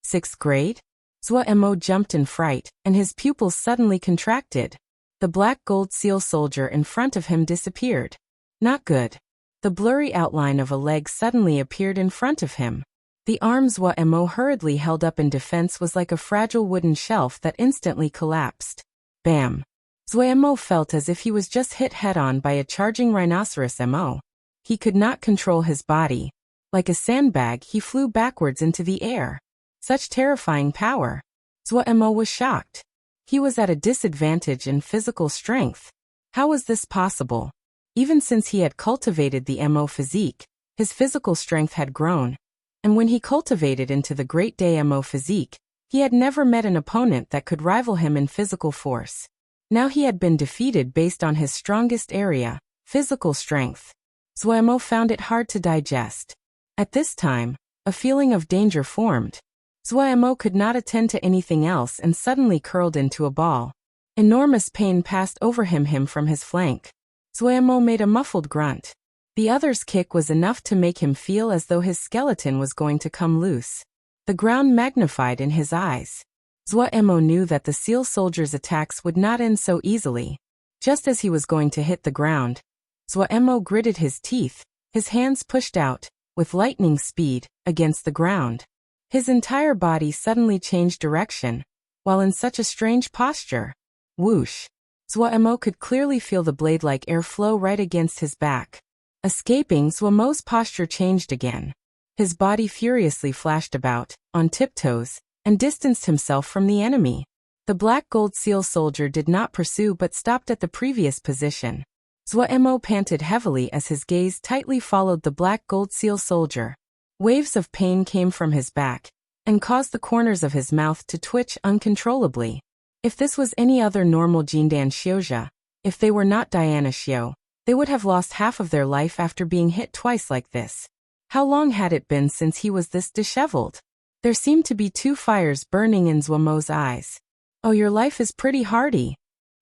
6th grade? Zuemo jumped in fright, and his pupils suddenly contracted. The black gold seal soldier in front of him disappeared. Not good. The blurry outline of a leg suddenly appeared in front of him. The arm Zuemo hurriedly held up in defense was like a fragile wooden shelf that instantly collapsed. Bam! Zuemo felt as if he was just hit head-on by a charging rhinoceros mo. He could not control his body. Like a sandbag, he flew backwards into the air. Such terrifying power. Zuemo was shocked. He was at a disadvantage in physical strength. How was this possible? Even since he had cultivated the mo physique, his physical strength had grown. And when he cultivated into the Great Day mo physique, he had never met an opponent that could rival him in physical force. Now he had been defeated based on his strongest area, physical strength. Zuemo found it hard to digest. At this time, a feeling of danger formed. Zuemo could not attend to anything else and suddenly curled into a ball. Enormous pain passed over him from his flank. Zuemo made a muffled grunt. The other's kick was enough to make him feel as though his skeleton was going to come loose. The ground magnified in his eyes. Zuemo knew that the seal soldier's attacks would not end so easily. Just as he was going to hit the ground, Zuemo gritted his teeth, his hands pushed out, with lightning speed, against the ground. His entire body suddenly changed direction, while in such a strange posture. Whoosh! Zuemo could clearly feel the blade-like air flow right against his back. Escaping, Zuemo's posture changed again. His body furiously flashed about, on tiptoes, and distanced himself from the enemy. The black gold seal soldier did not pursue but stopped at the previous position. Zuemo panted heavily as his gaze tightly followed the black gold seal soldier. Waves of pain came from his back and caused the corners of his mouth to twitch uncontrollably. If this was any other normal Jindan Xiuzha, if they were not Diana Xiu, they would have lost half of their life after being hit twice like this. How long had it been since he was this disheveled? There seemed to be two fires burning in Zuomo's eyes. Oh, your life is pretty hardy.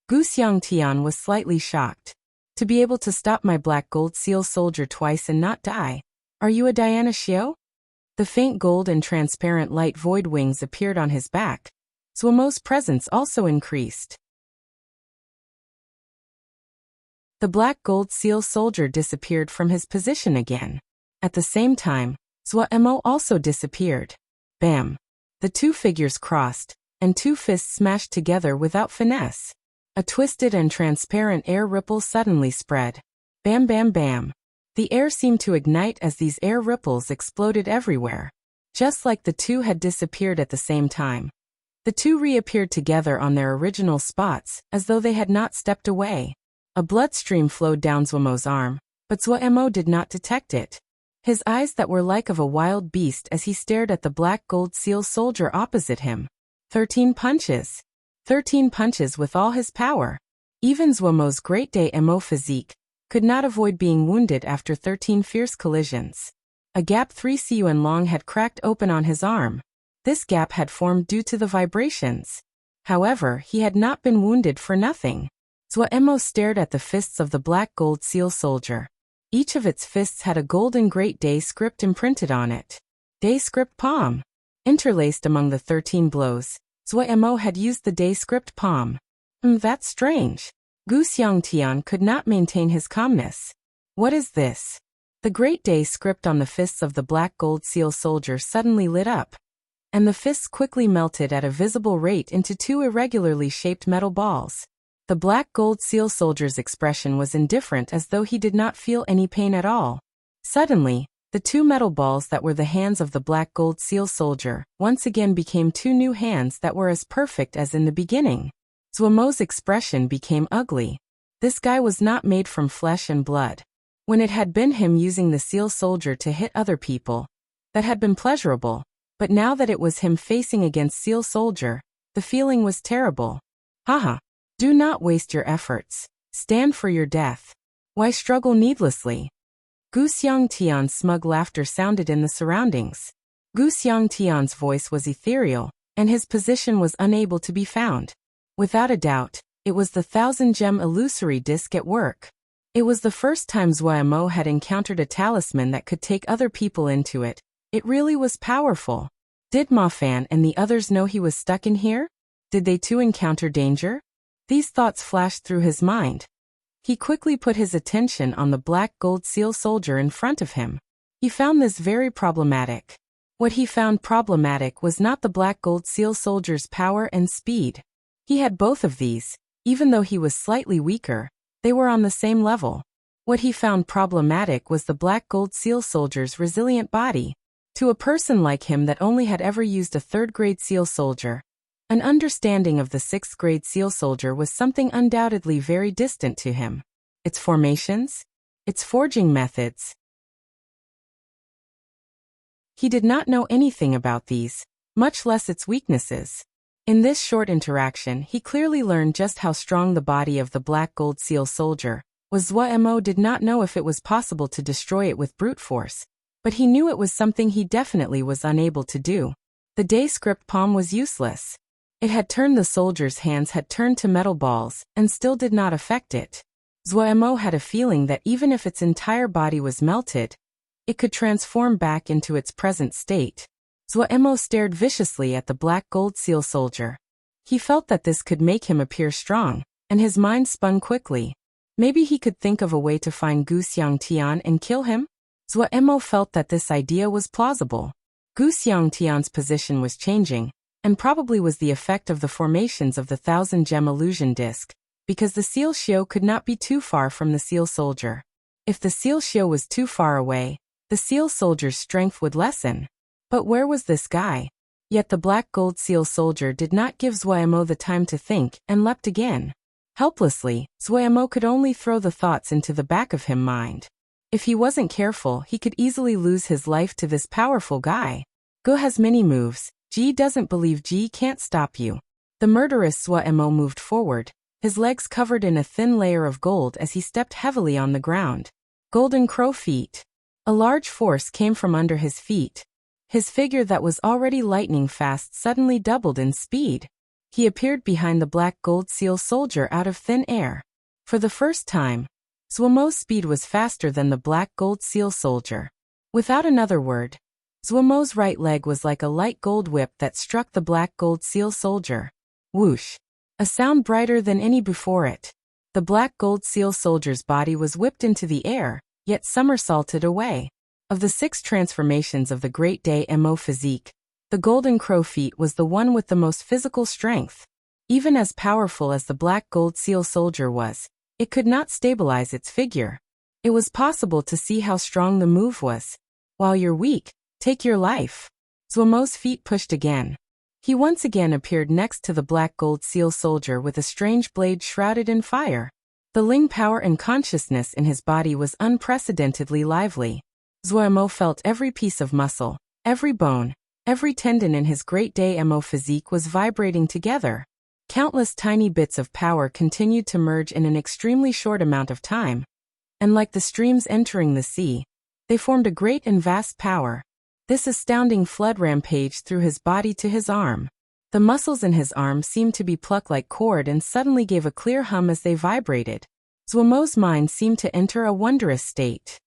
Gu Xiangtian was slightly shocked. To be able to stop my black gold seal soldier twice and not die. Are you a Diana Xiu? The faint gold and transparent light void wings appeared on his back. Zuomo's presence also increased. The black gold seal soldier disappeared from his position again. At the same time, Zuomo also disappeared. Bam! The two figures crossed, and two fists smashed together without finesse. A twisted and transparent air ripple suddenly spread. Bam bam bam. The air seemed to ignite as these air ripples exploded everywhere. Just like the two had disappeared at the same time. The two reappeared together on their original spots, as though they had not stepped away. A bloodstream flowed down Zuomo's arm, but Zuomo did not detect it. His eyes that were like of a wild beast as he stared at the black gold seal soldier opposite him. 13 punches. 13 punches with all his power. Even Zuomo's great day Mo physique could not avoid being wounded after 13 fierce collisions. A gap 3 cun long had cracked open on his arm. This gap had formed due to the vibrations. However, he had not been wounded for nothing. Zuomo stared at the fists of the black gold seal soldier. Each of its fists had a golden Great Day script imprinted on it. Day script palm. Interlaced among the 13 blows, Zuomo had used the day script palm. That's strange. Gu Xiangtian could not maintain his calmness. What is this? The Great Day script on the fists of the black gold seal soldier suddenly lit up, and the fists quickly melted at a visible rate into two irregularly shaped metal balls. The black gold seal soldier's expression was indifferent, as though he did not feel any pain at all. Suddenly, the two metal balls that were the hands of the black gold seal soldier once again became two new hands that were as perfect as in the beginning. Zuomo's expression became ugly. This guy was not made from flesh and blood. When it had been him using the seal soldier to hit other people, that had been pleasurable, but now that it was him facing against seal soldier, the feeling was terrible. Haha. Do not waste your efforts. Stand for your death. Why struggle needlessly? Gu Xiangtian's smug laughter sounded in the surroundings. Gu Xiangtian's voice was ethereal, and his position was unable to be found. Without a doubt, it was the 1,000-gem illusory disc at work. It was the first time Zuomo had encountered a talisman that could take other people into it. It really was powerful. Did Ma Fan and the others know he was stuck in here? Did they too encounter danger? These thoughts flashed through his mind. He quickly put his attention on the black gold seal soldier in front of him. He found this very problematic. What he found problematic was not the black gold seal soldier's power and speed. He had both of these. Even though he was slightly weaker, they were on the same level. What he found problematic was the black gold seal soldier's resilient body. To a person like him that only had ever used a third-grade seal soldier, an understanding of the 6th-grade seal soldier was something undoubtedly very distant to him. Its formations? Its forging methods? He did not know anything about these, much less its weaknesses. In this short interaction, he clearly learned just how strong the body of the black gold seal soldier was. Zuomo did not know if it was possible to destroy it with brute force, but he knew it was something he definitely was unable to do. The day script palm was useless. It had turned the soldier's hands had turned to metal balls, and still did not affect it. Zuomo had a feeling that even if its entire body was melted, it could transform back into its present state. Zuomo stared viciously at the black gold seal soldier. He felt that this could make him appear strong, and his mind spun quickly. Maybe he could think of a way to find Gu Xiangtian and kill him? Zuomo felt that this idea was plausible. Gu Xiangtian's position was changing, and probably was the effect of the formations of the 1,000-gem illusion disc, because the seal Xiu could not be too far from the seal soldier. If the seal Xiu was too far away, the seal soldier's strength would lessen. But where was this guy? Yet the black gold seal soldier did not give Zuomo the time to think, and leapt again. Helplessly, Zuomo could only throw the thoughts into the back of his mind. If he wasn't careful, he could easily lose his life to this powerful guy. Go has many moves. Ji doesn't believe Ji can't stop you. The murderous Swo moved forward, his legs covered in a thin layer of gold as he stepped heavily on the ground. Golden crow feet. A large force came from under his feet. His figure that was already lightning fast suddenly doubled in speed. He appeared behind the black gold seal soldier out of thin air. For the first time, Zwomo's speed was faster than the black gold seal soldier. Without another word, Zwomo's right leg was like a light gold whip that struck the black gold seal soldier. Whoosh! A sound brighter than any before it. The black gold seal soldier's body was whipped into the air, yet somersaulted away. Of the 6 transformations of the Great Day Mo physique, the golden crow feet was the one with the most physical strength. Even as powerful as the black gold seal soldier was, it could not stabilize its figure. It was possible to see how strong the move was. While you're weak, take your life. Zwomo's feet pushed again. He once again appeared next to the black gold seal soldier with a strange blade shrouded in fire. The Ling power and consciousness in his body was unprecedentedly lively. Zwo felt every piece of muscle, every bone, every tendon in his Great Day Mo physique was vibrating together. Countless tiny bits of power continued to merge in an extremely short amount of time. And like the streams entering the sea, they formed a great and vast power. This astounding flood rampaged through his body to his arm. The muscles in his arm seemed to be plucked like cord and suddenly gave a clear hum as they vibrated. Zwomo's mind seemed to enter a wondrous state.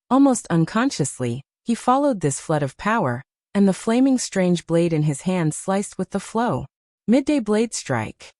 Almost unconsciously, he followed this flood of power, and the flaming strange blade in his hand sliced with the flow. Midday blade strike.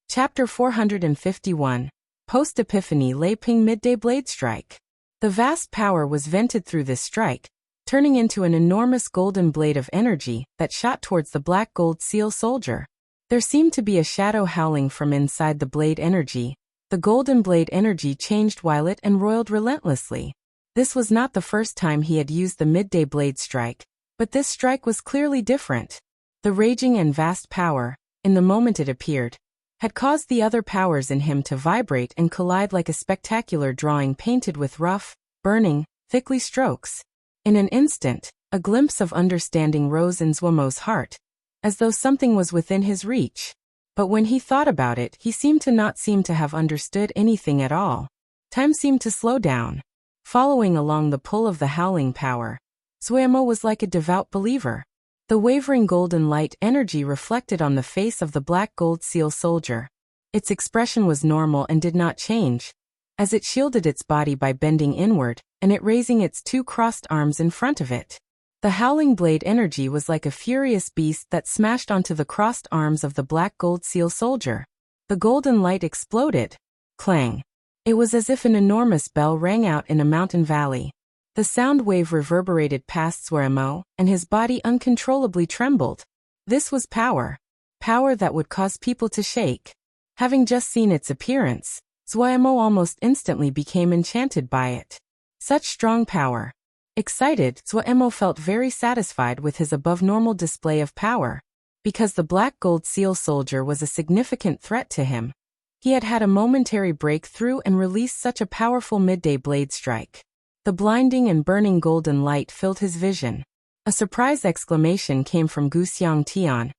Chapter 451. Post-Epiphany Lei Ping Midday Blade Strike. The vast power was vented through this strike, turning into an enormous golden blade of energy that shot towards the black gold seal soldier. There seemed to be a shadow howling from inside the blade energy. The golden blade energy changed while it and roiled relentlessly. This was not the first time he had used the midday blade strike, but this strike was clearly different. The raging and vast power, in the moment it appeared, had caused the other powers in him to vibrate and collide like a spectacular drawing painted with rough, burning, thickly strokes. In an instant, a glimpse of understanding rose in Zwomo's heart, as though something was within his reach. But when he thought about it, he seemed to not seem to have understood anything at all. Time seemed to slow down. Following along the pull of the howling power, Zwomo was like a devout believer. The wavering golden light energy reflected on the face of the black gold seal soldier. Its expression was normal and did not change, as it shielded its body by bending inward, and it raising its 2 crossed arms in front of it. The howling blade energy was like a furious beast that smashed onto the crossed arms of the black gold seal soldier. The golden light exploded. Clang. It was as if an enormous bell rang out in a mountain valley. The sound wave reverberated past Zwomo, and his body uncontrollably trembled. This was power. Power that would cause people to shake. Having just seen its appearance, Zwomo almost instantly became enchanted by it. Such strong power. Excited, Zwomo felt very satisfied with his above-normal display of power. Because the black gold seal soldier was a significant threat to him, he had had a momentary breakthrough and released such a powerful midday blade strike. The blinding and burning golden light filled his vision. A surprise exclamation came from Guxiang Tian,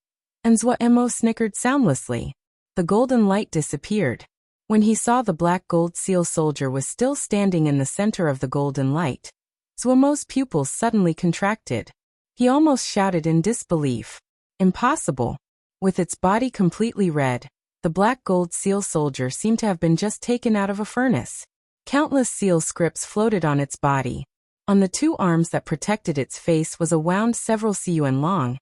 and Zwomo snickered soundlessly. The golden light disappeared. When he saw the black gold seal soldier was still standing in the center of the golden light, Zwomo's pupils suddenly contracted. He almost shouted in disbelief. Impossible. With its body completely red, the black gold seal soldier seemed to have been just taken out of a furnace. Countless seal scripts floated on its body. On the 2 arms that protected its face was a wound several ciyuan long,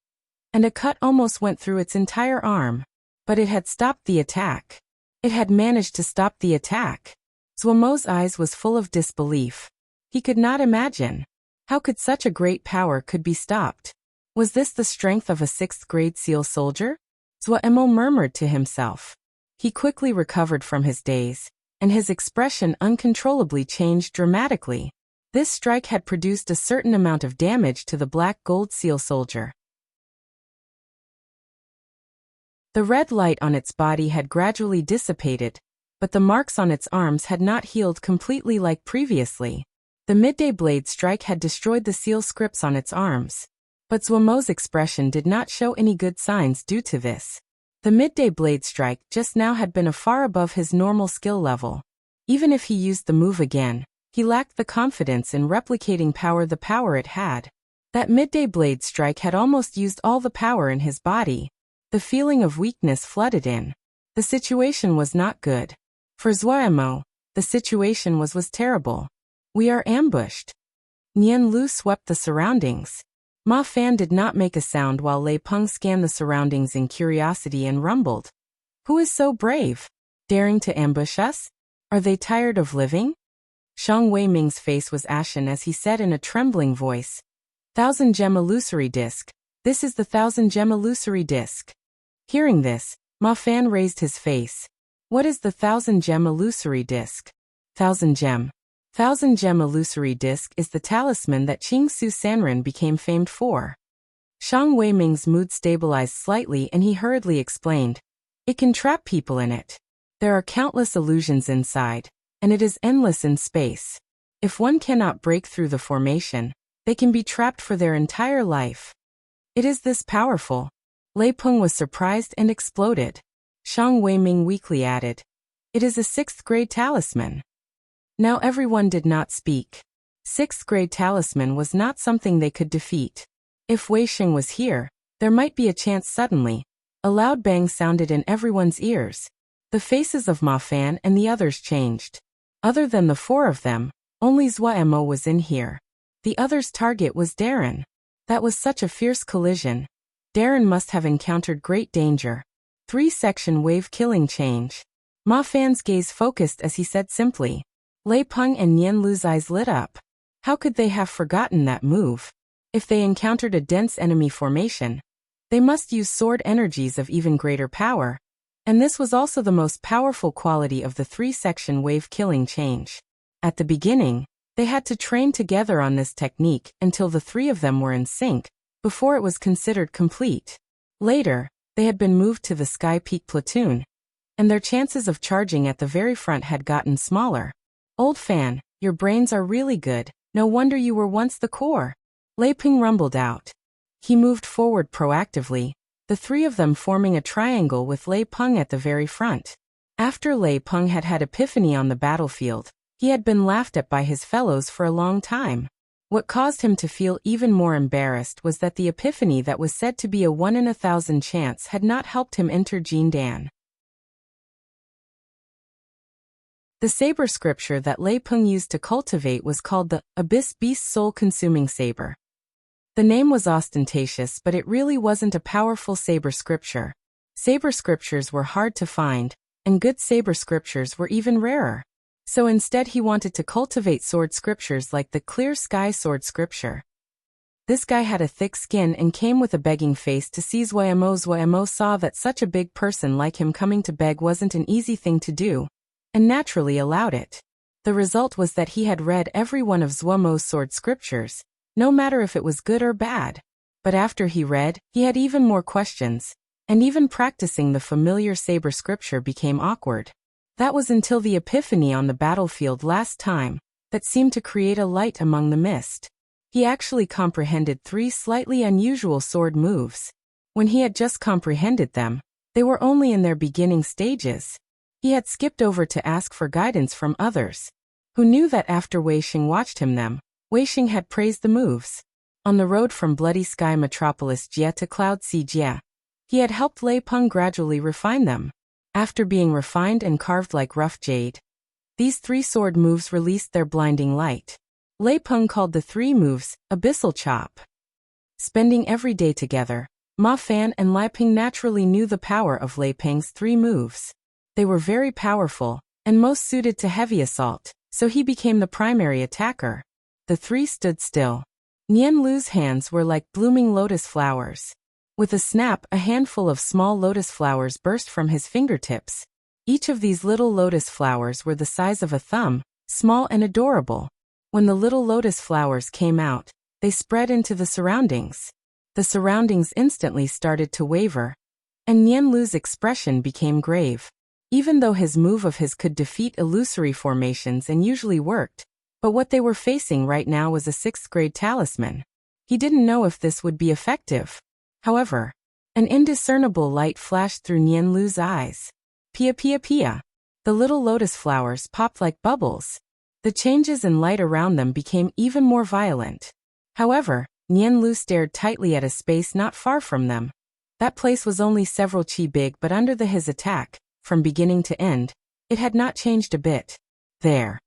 and a cut almost went through its entire arm. But it had stopped the attack. It had managed to stop the attack. Zwomo's eyes was full of disbelief. He could not imagine. How could such a great power could be stopped? Was this the strength of a 6th grade seal soldier? Zwomo murmured to himself. He quickly recovered from his daze, and his expression uncontrollably changed dramatically. This strike had produced a certain amount of damage to the black gold seal soldier. The red light on its body had gradually dissipated, but the marks on its arms had not healed completely like previously. The midday blade strike had destroyed the seal scripts on its arms. But Zuomo's expression did not show any good signs due to this. The midday blade strike just now had been far above his normal skill level. Even if he used the move again, he lacked the confidence in replicating the power it had. That midday blade strike had almost used all the power in his body. The feeling of weakness flooded in. The situation was not good. For Zuomo, the situation was terrible. We are ambushed. Nian Lu swept the surroundings. Ma Fan did not make a sound while Lei Peng scanned the surroundings in curiosity and rumbled. Who is so brave? Daring to ambush us? Are they tired of living? Shang Weiming's face was ashen as he said in a trembling voice. 1,000-gem illusory disc. This is the 1,000-gem illusory disc. Hearing this, Ma Fan raised his face. What is the 1,000-gem illusory disc? 1,000-gem. 1,000-gem illusory disc is the talisman that Qingsu Sanren became famed for. Shang Weiming's mood stabilized slightly and he hurriedly explained. It can trap people in it. There are countless illusions inside, and it is endless in space. If one cannot break through the formation, they can be trapped for their entire life. It is this powerful. Lei Peng was surprised and exploded. Shang Weiming weakly added. It is a 6th grade talisman. Now everyone did not speak. 6th grade talisman was not something they could defeat. If Wei Xing was here, there might be a chance suddenly. A loud bang sounded in everyone's ears. The faces of Ma Fan and the others changed. Other than the 4 of them, only Zuomo was in here. The other's target was Darren. That was such a fierce collision. Darren must have encountered great danger. 3-section wave killing change. Ma Fan's gaze focused as he said simply. Lei Peng and Nian Lu's eyes lit up. How could they have forgotten that move? If they encountered a dense enemy formation, they must use sword energies of even greater power. And this was also the most powerful quality of the 3-section wave killing change. At the beginning, they had to train together on this technique until the 3 of them were in sync, before it was considered complete. Later, they had been moved to the Sky Peak platoon, and their chances of charging at the very front had gotten smaller. Old Fan, your brains are really good, no wonder you were once the core. Lei Peng rumbled out. He moved forward proactively, the 3 of them forming a triangle with Lei Peng at the very front. After Lei Peng had had epiphany on the battlefield, he had been laughed at by his fellows for a long time. What caused him to feel even more embarrassed was that the epiphany that was said to be a 1 in 1,000 chance had not helped him enter Jindan. The saber scripture that Lei Peng used to cultivate was called the Abyss Beast Soul-Consuming Saber. The name was ostentatious, but it really wasn't a powerful saber scripture. Saber scriptures were hard to find, and good saber scriptures were even rarer. So instead he wanted to cultivate sword scriptures like the Clear Sky Sword Scripture. This guy had a thick skin and came with a begging face to see Zuomo. Zuomo saw that such a big person like him coming to beg wasn't an easy thing to do, and naturally allowed it. The result was that he had read every one of Zuomo's sword scriptures, no matter if it was good or bad. But after he read, he had even more questions, and even practicing the familiar saber scripture became awkward. That was until the epiphany on the battlefield last time, that seemed to create a light among the mist. He actually comprehended 3 slightly unusual sword moves. When he had just comprehended them, they were only in their beginning stages. He had skipped over to ask for guidance from others, who knew that after Wei Xing watched him Wei Xing had praised the moves. On the road from Bloody Sky Metropolis Jia to Cloud Sea Jia, he had helped Lei Peng gradually refine them. After being refined and carved like rough jade, these 3 sword moves released their blinding light. Lei Peng called the 3 moves Abyssal Chop. Spending every day together, Ma Fan and Lei Peng naturally knew the power of Lei Peng's 3 moves. They were very powerful, and most suited to heavy assault, so he became the primary attacker. The 3 stood still. Nian Lu's hands were like blooming lotus flowers. With a snap, a handful of small lotus flowers burst from his fingertips. Each of these little lotus flowers were the size of a thumb, small and adorable. When the little lotus flowers came out, they spread into the surroundings. The surroundings instantly started to waver. and Nian Lu's expression became grave. Even though his move could defeat illusory formations and usually worked, but what they were facing right now was a 6th grade talisman. He didn't know if this would be effective. However, an indiscernible light flashed through Nian Lu's eyes. Pia pia pia. The little lotus flowers popped like bubbles. The changes in light around them became even more violent. However, Nian Lu stared tightly at a space not far from them. That place was only several chi big, but under his attack, from beginning to end, it had not changed a bit. There.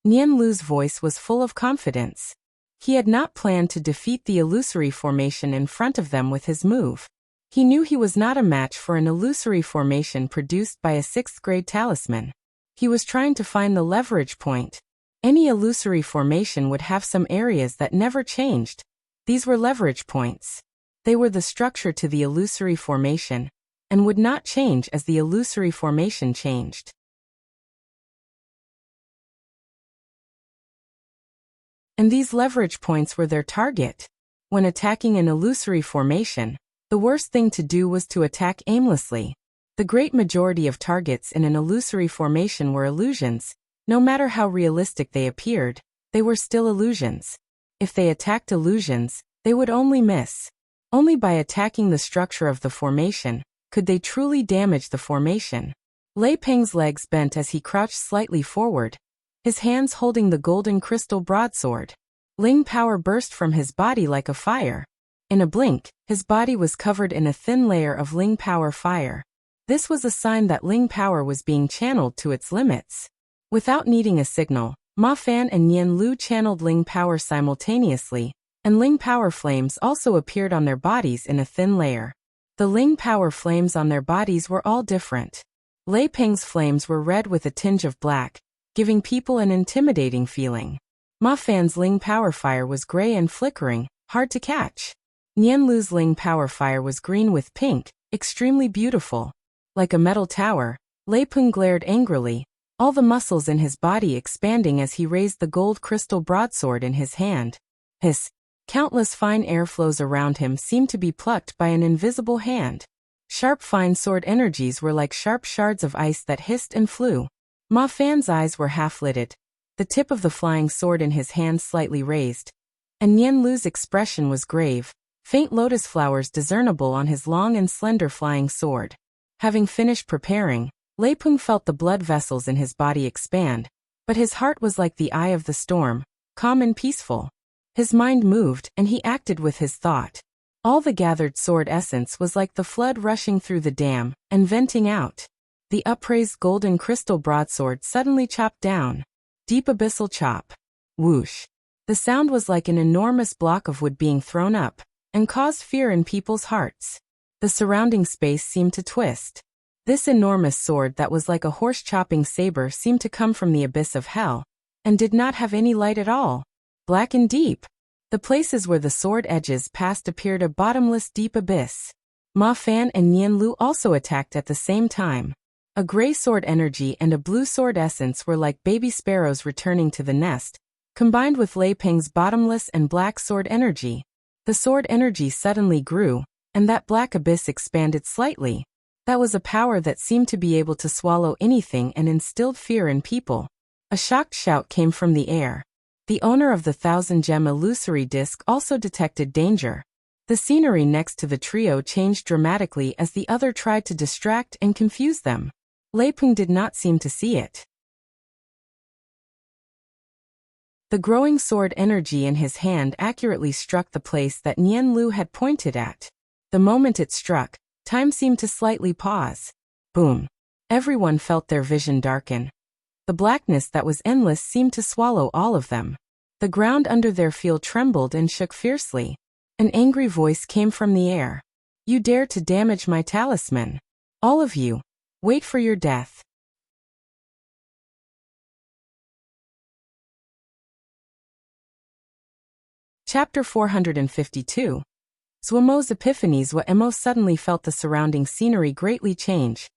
Nian Lu's voice was full of confidence. He had not planned to defeat the illusory formation in front of them with his move. He knew he was not a match for an illusory formation produced by a 6th grade talisman. He was trying to find the leverage point. Any illusory formation would have some areas that never changed. These were leverage points. They were the structure to the illusory formation, and would not change as the illusory formation changed. And these leverage points were their target. When attacking an illusory formation, the worst thing to do was to attack aimlessly. The great majority of targets in an illusory formation were illusions. No matter how realistic they appeared, they were still illusions. If they attacked illusions, they would only miss. Only by attacking the structure of the formation could they truly damage the formation. Lei Peng's legs bent as he crouched slightly forward, his hands holding the golden crystal broadsword. Ling power burst from his body like a fire. In a blink, his body was covered in a thin layer of Ling power fire. This was a sign that Ling power was being channeled to its limits. Without needing a signal, Ma Fan and Nian Lu channeled Ling power simultaneously, and Ling power flames also appeared on their bodies in a thin layer. The Ling power flames on their bodies were all different. Lei Peng's flames were red with a tinge of black, giving people an intimidating feeling. Ma Fan's Ling power fire was gray and flickering, hard to catch. Nian Lu's Ling power fire was green with pink, extremely beautiful. Like a metal tower, Lei Peng glared angrily, all the muscles in his body expanding as he raised the gold crystal broadsword in his hand. Hiss! Countless fine airflows around him seemed to be plucked by an invisible hand. Sharp fine sword energies were like sharp shards of ice that hissed and flew. Ma Fan's eyes were half-lidded, the tip of the flying sword in his hand slightly raised. And Nian Lu's expression was grave, faint lotus flowers discernible on his long and slender flying sword. Having finished preparing, Lei Peng felt the blood vessels in his body expand, but his heart was like the eye of the storm, calm and peaceful. His mind moved, and he acted with his thought. All the gathered sword essence was like the flood rushing through the dam, and venting out. The upraised golden crystal broadsword suddenly chopped down. Deep abyssal chop. Whoosh. The sound was like an enormous block of wood being thrown up, and caused fear in people's hearts. The surrounding space seemed to twist. This enormous sword that was like a horse-chopping saber seemed to come from the abyss of hell, and did not have any light at all. Black and deep. The places where the sword edges passed appeared a bottomless deep abyss. Ma Fan and Nian Lu also attacked at the same time. A gray sword energy and a blue sword essence were like baby sparrows returning to the nest, combined with Lei Peng's bottomless and black sword energy. The sword energy suddenly grew, and that black abyss expanded slightly. That was a power that seemed to be able to swallow anything and instilled fear in people. A shocked shout came from the air. The owner of the 1,000-gem illusory disc also detected danger. The scenery next to the trio changed dramatically as the other tried to distract and confuse them. Lei Peng did not seem to see it. The growing sword energy in his hand accurately struck the place that Nian Lu had pointed at. The moment it struck, time seemed to slightly pause. Boom. Everyone felt their vision darken. The blackness that was endless seemed to swallow all of them. The ground under their feet trembled and shook fiercely. An angry voice came from the air. You dare to damage my talisman. All of you. Wait for your death. Chapter 452. Zuomo's epiphanies. Zuomo suddenly felt the surrounding scenery greatly change,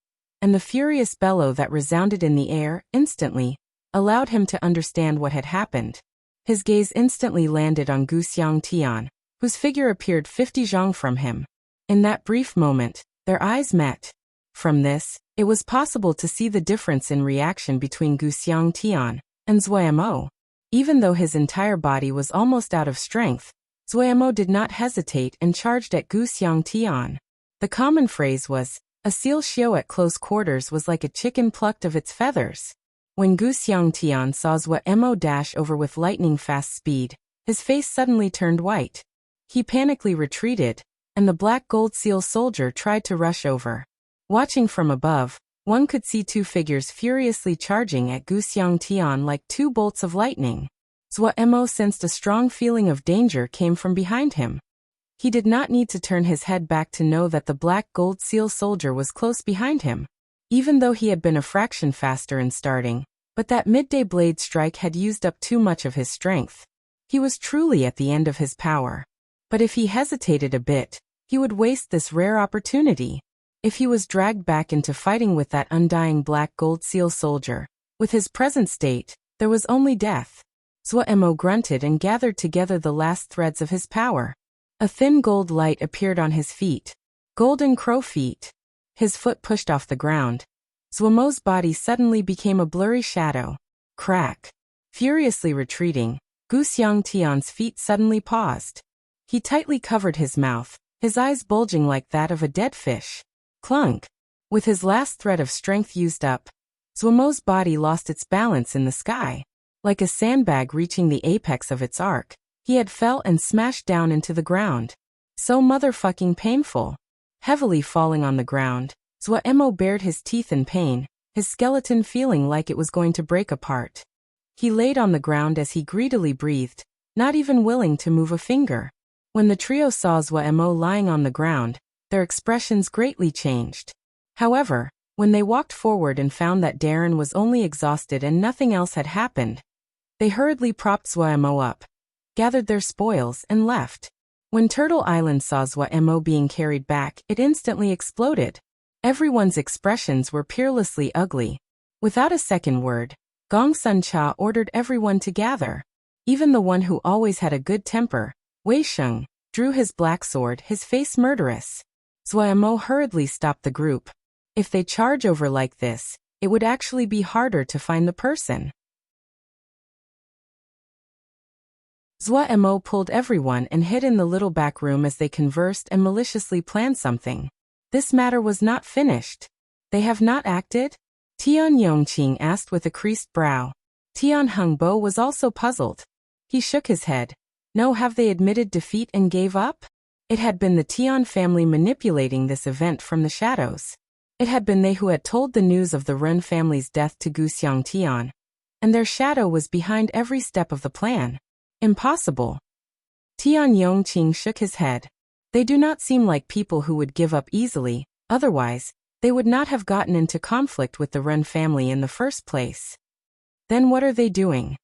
and the furious bellow that resounded in the air, instantly, allowed him to understand what had happened. His gaze instantly landed on Gu Xiangtian, whose figure appeared 50 zhang from him. In that brief moment, Their eyes met. From this, it was possible to see the difference in reaction between Guxiang Tian and Zuemo. Even though his entire body was almost out of strength, Zuemo did not hesitate and charged at Guxiang Tian. The common phrase was, a seal xiao at close quarters was like a chicken plucked of its feathers. When Guxiang Tian saw Zuemo dash over with lightning-fast speed, his face suddenly turned white. He panically retreated, and the black gold seal soldier tried to rush over. Watching from above, one could see two figures furiously charging at Guxiang Tian like two bolts of lightning. Zuemo sensed a strong feeling of danger came from behind him. He did not need to turn his head back to know that the black gold seal soldier was close behind him. Even though he had been a fraction faster in starting, but that midday blade strike had used up too much of his strength. He was truly at the end of his power. But if he hesitated a bit, he would waste this rare opportunity. If he was dragged back into fighting with that undying black gold seal soldier, with his present state, there was only death. Zuemo grunted and gathered together the last threads of his power. A thin gold light appeared on his feet. Golden crow feet. His foot pushed off the ground. Zuemo's body suddenly became a blurry shadow. Crack. Furiously retreating, Guxiang Tian's feet suddenly paused. He tightly covered his mouth, his eyes bulging like that of a dead fish. Clunk. With his last thread of strength used up, Zuemo's body lost its balance in the sky. Like a sandbag reaching the apex of its arc, he had fell and smashed down into the ground. So motherfucking painful. Heavily falling on the ground, Zuemo bared his teeth in pain, his skeleton feeling like it was going to break apart. He laid on the ground as he greedily breathed, not even willing to move a finger. When the trio saw Zuemo lying on the ground, their expressions greatly changed. However, when they walked forward and found that Darren was only exhausted and nothing else had happened, they hurriedly propped Zuemo up, gathered their spoils, and left. When Turtle Island saw Zuemo being carried back, it instantly exploded. Everyone's expressions were peerlessly ugly. Without a second word, Gong Sun Cha ordered everyone to gather. Even the one who always had a good temper, Wei Sheng, drew his black sword, his face murderous. Zuemo hurriedly stopped the group. If they charge over like this, it would actually be harder to find the person. Zuemo pulled everyone and hid in the little back room as they conversed and maliciously planned something. This matter was not finished. They have not acted? Tian Yongqing asked with a creased brow. Tian Hengbo was also puzzled. He shook his head. No, have they admitted defeat and gave up? It had been the Tian family manipulating this event from the shadows. It had been they who had told the news of the Ren family's death to Guxiang Tian. And their shadow was behind every step of the plan. Impossible. Tian Yongqing shook his head. They do not seem like people who would give up easily, otherwise, they would not have gotten into conflict with the Ren family in the first place. Then what are they doing?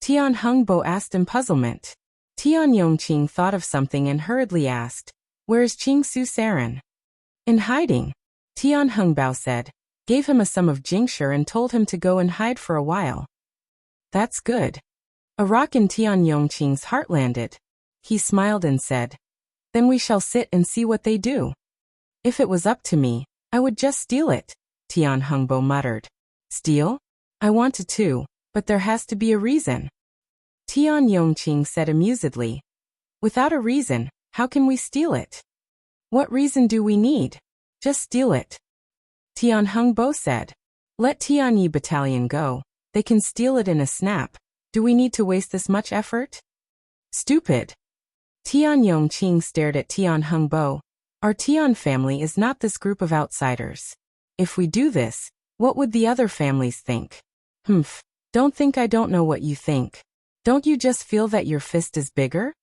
Tian Hengbo asked in puzzlement. Tian Yongqing thought of something and hurriedly asked, "Where is Qing Su Saran?" "In hiding," Tian Hengbo said, gave him a sum of jingsher and told him to go and hide for a while. That's good. A rock in Tian Yongqing's heart landed. He smiled and said, "Then we shall sit and see what they do. If it was up to me, I would just steal it," Tian Hengbo muttered. "Steal? I wanted to, but there has to be a reason." Tian Yongqing said amusedly, "Without a reason, how can we steal it? What reason do we need? Just steal it." Tian Hengbo said, "Let Tianyi Battalion go. They can steal it in a snap. Do we need to waste this much effort?" "Stupid." Tian Yongqing stared at Tian Hengbo. "Our Tian family is not this group of outsiders. If we do this, what would the other families think?" "Humph, don't think I don't know what you think. Don't you just feel that your fist is bigger?"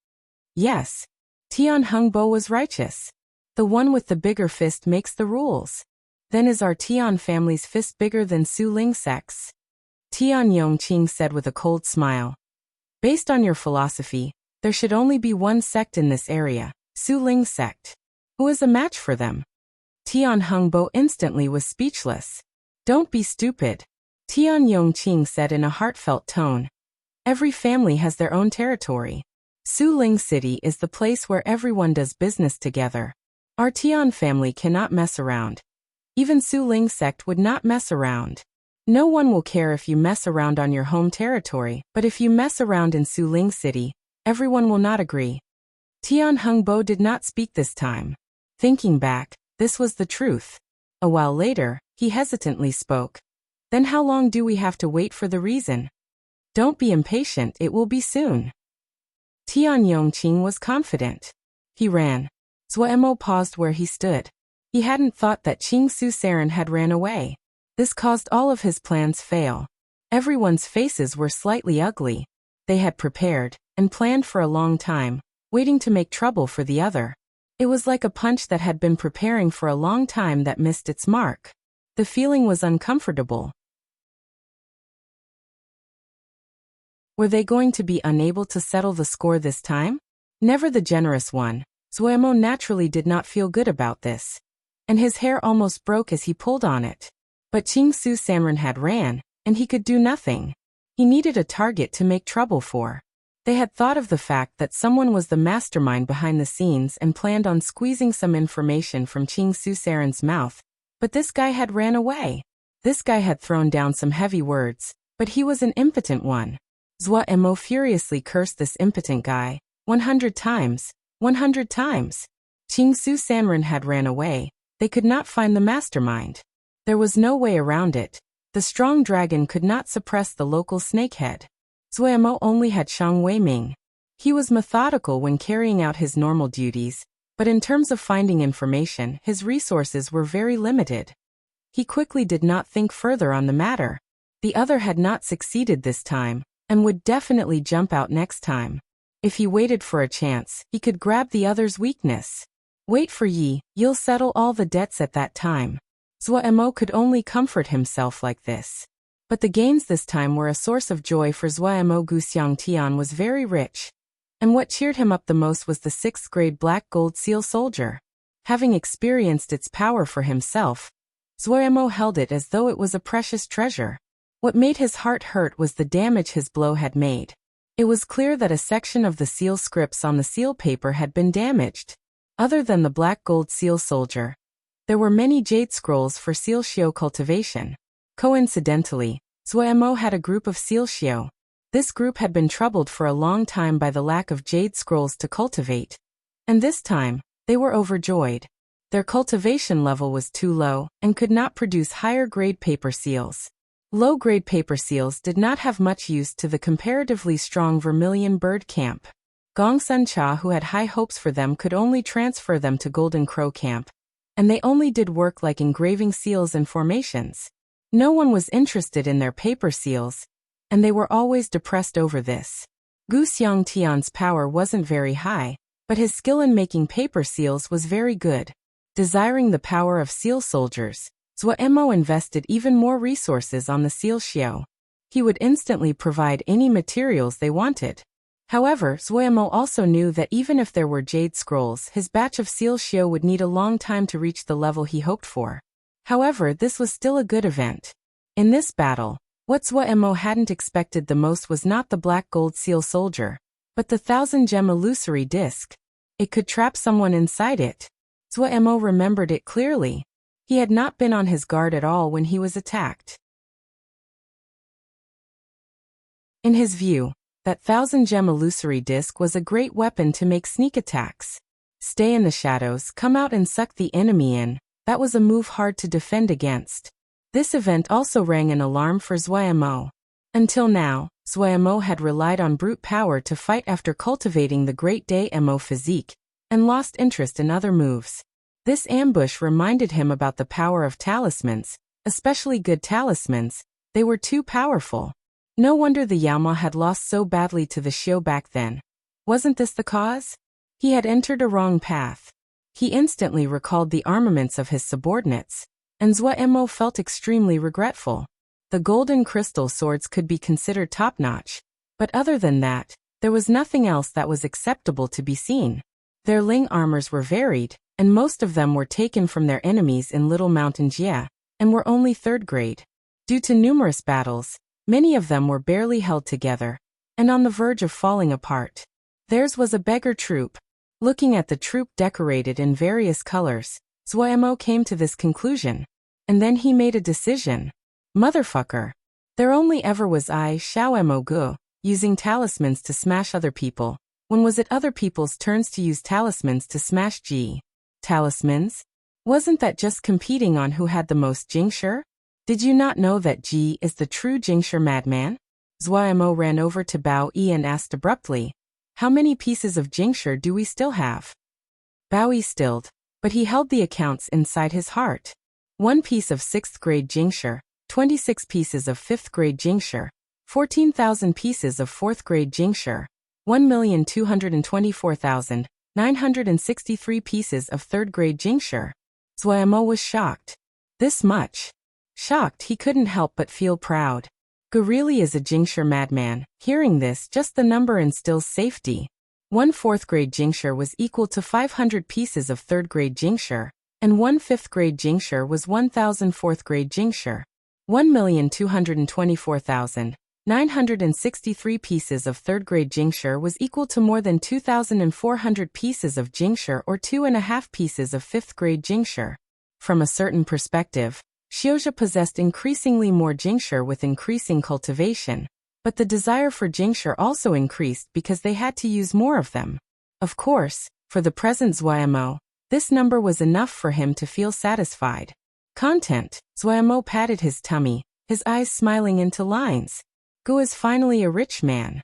Yes. Tian Hengbo was righteous. The one with the bigger fist makes the rules. Then is our Tian family's fist bigger than Su Ling sect's? Tian Yongqing said with a cold smile. "Based on your philosophy, there should only be one sect in this area, Su Ling sect. Who is a match for them?" Tian Hengbo instantly was speechless. "Don't be stupid," Tian Yongqing said in a heartfelt tone. "Every family has their own territory. Su Ling City is the place where everyone does business together. Our Tian family cannot mess around. Even Su Ling sect would not mess around. No one will care if you mess around on your home territory, but if you mess around in Su Ling City, everyone will not agree. Tian Hengbo did not speak this time. Thinking back, this was the truth. A while later, he hesitantly spoke. Then how long do we have to wait for the reason? Don't be impatient, it will be soon. Tian Yongqing was confident. He ran. Zuemo paused where he stood. He hadn't thought that Qing Su Saren had ran away. This caused all of his plans fail. Everyone's faces were slightly ugly. They had prepared and planned for a long time, waiting to make trouble for the other. It was like a punch that had been preparing for a long time that missed its mark. The feeling was uncomfortable. Were they going to be unable to settle the score this time? Never the generous one, Zuemo naturally did not feel good about this. And his hair almost broke as he pulled on it. But Qing Su Samran had ran, and he could do nothing. He needed a target to make trouble for. They had thought of the fact that someone was the mastermind behind the scenes and planned on squeezing some information from Qing Su Saran's mouth, but this guy had ran away. This guy had thrown down some heavy words, but he was an impotent one. Zuemo furiously cursed this impotent guy, 100 times, 100 times. Qing Su Samran had ran away. They could not find the mastermind. There was no way around it. The strong dragon could not suppress the local snakehead. Zuemo only had Shang Weiming. He was methodical when carrying out his normal duties, but in terms of finding information, his resources were very limited. He quickly did not think further on the matter. The other had not succeeded this time, and would definitely jump out next time. If he waited for a chance, he could grab the other's weakness. Wait for Yi, you'll settle all the debts at that time. Zuemo could only comfort himself like this. But the gains this time were a source of joy for Zuemo. Guxiang Tian was very rich. And what cheered him up the most was the 6th grade black gold seal soldier. Having experienced its power for himself, Zuemo held it as though it was a precious treasure. What made his heart hurt was the damage his blow had made. It was clear that a section of the seal scripts on the seal paper had been damaged. Other than the black gold seal soldier, there were many jade scrolls for seal shio cultivation. Coincidentally, Zuemo had a group of seal shio. This group had been troubled for a long time by the lack of jade scrolls to cultivate. And this time, they were overjoyed. Their cultivation level was too low and could not produce higher-grade paper seals. Low-grade paper seals did not have much use to the comparatively strong Vermilion Bird Camp. Gong Sun Cha, who had high hopes for them, could only transfer them to Golden Crow Camp, and they only did work like engraving seals and formations. No one was interested in their paper seals, and they were always depressed over this. Guxiang Tian's power wasn't very high, but his skill in making paper seals was very good. Desiring the power of seal soldiers, Zuemo invested even more resources on the seal shio. He would instantly provide any materials they wanted. However, Zuemo also knew that even if there were jade scrolls, his batch of seal shio would need a long time to reach the level he hoped for. However, this was still a good event. In this battle, what Zuemo hadn't expected the most was not the black gold seal soldier, but the 1,000-gem illusory disc. It could trap someone inside it. Zuemo remembered it clearly. He had not been on his guard at all when he was attacked. In his view, that 1,000-gem illusory disc was a great weapon to make sneak attacks. Stay in the shadows, come out and suck the enemy in. That was a move hard to defend against. This event also rang an alarm for Zuemo. Until now, Zuemo had relied on brute power to fight after cultivating the Great Day Mo physique, and lost interest in other moves. This ambush reminded him about the power of talismans, especially good talismans. They were too powerful. No wonder the Yaoma had lost so badly to the Shio back then. Wasn't this the cause? He had entered a wrong path. He instantly recalled the armaments of his subordinates, and Zuemo felt extremely regretful. The golden crystal swords could be considered top-notch, but other than that, there was nothing else that was acceptable to be seen. Their Ling armors were varied, and most of them were taken from their enemies in Little Mountain Jia, and were only 3rd grade. Due to numerous battles, many of them were barely held together, and on the verge of falling apart. Theirs was a beggar troop. Looking at the troop decorated in various colors, Zuomo came to this conclusion. And then he made a decision. Motherfucker. There only ever was I, Xiao Gu, using talismans to smash other people. When was it other people's turns to use talismans to smash G? Talismans? Wasn't that just competing on who had the most Jingshi? Did you not know that G is the true Jingshi madman? Zuomo ran over to Bao Yi and asked abruptly, how many pieces of Jingshi do we still have? Bao Yi stilled, but he held the accounts inside his heart. 1 piece of 6th grade Jingshi, 26 pieces of 5th grade Jingshi, 14,000 pieces of 4th grade Jingshi, 1,224,963 pieces of 3rd grade Jingshi. Zuomo was shocked. This much. Shocked he couldn't help but feel proud. Gu really is a Jingshi madman. Hearing this, just the number instills safety. 1 4th grade Jingshi was equal to 500 pieces of 3rd grade Jingshi, and 1 5th grade Jingshi was 1,000 4th grade Jingshi. 1,224,963 pieces of 3rd grade Jingshi was equal to more than 2,400 pieces of Jingshi or 2.5 pieces of 5th grade Jingshi. From a certain perspective, Xiuzha possessed increasingly more Jingshi with increasing cultivation, but the desire for Jingshi also increased because they had to use more of them. Of course, for the present Zuomo, this number was enough for him to feel satisfied. Content. Zuomo patted his tummy, his eyes smiling into lines. Gu is finally a rich man.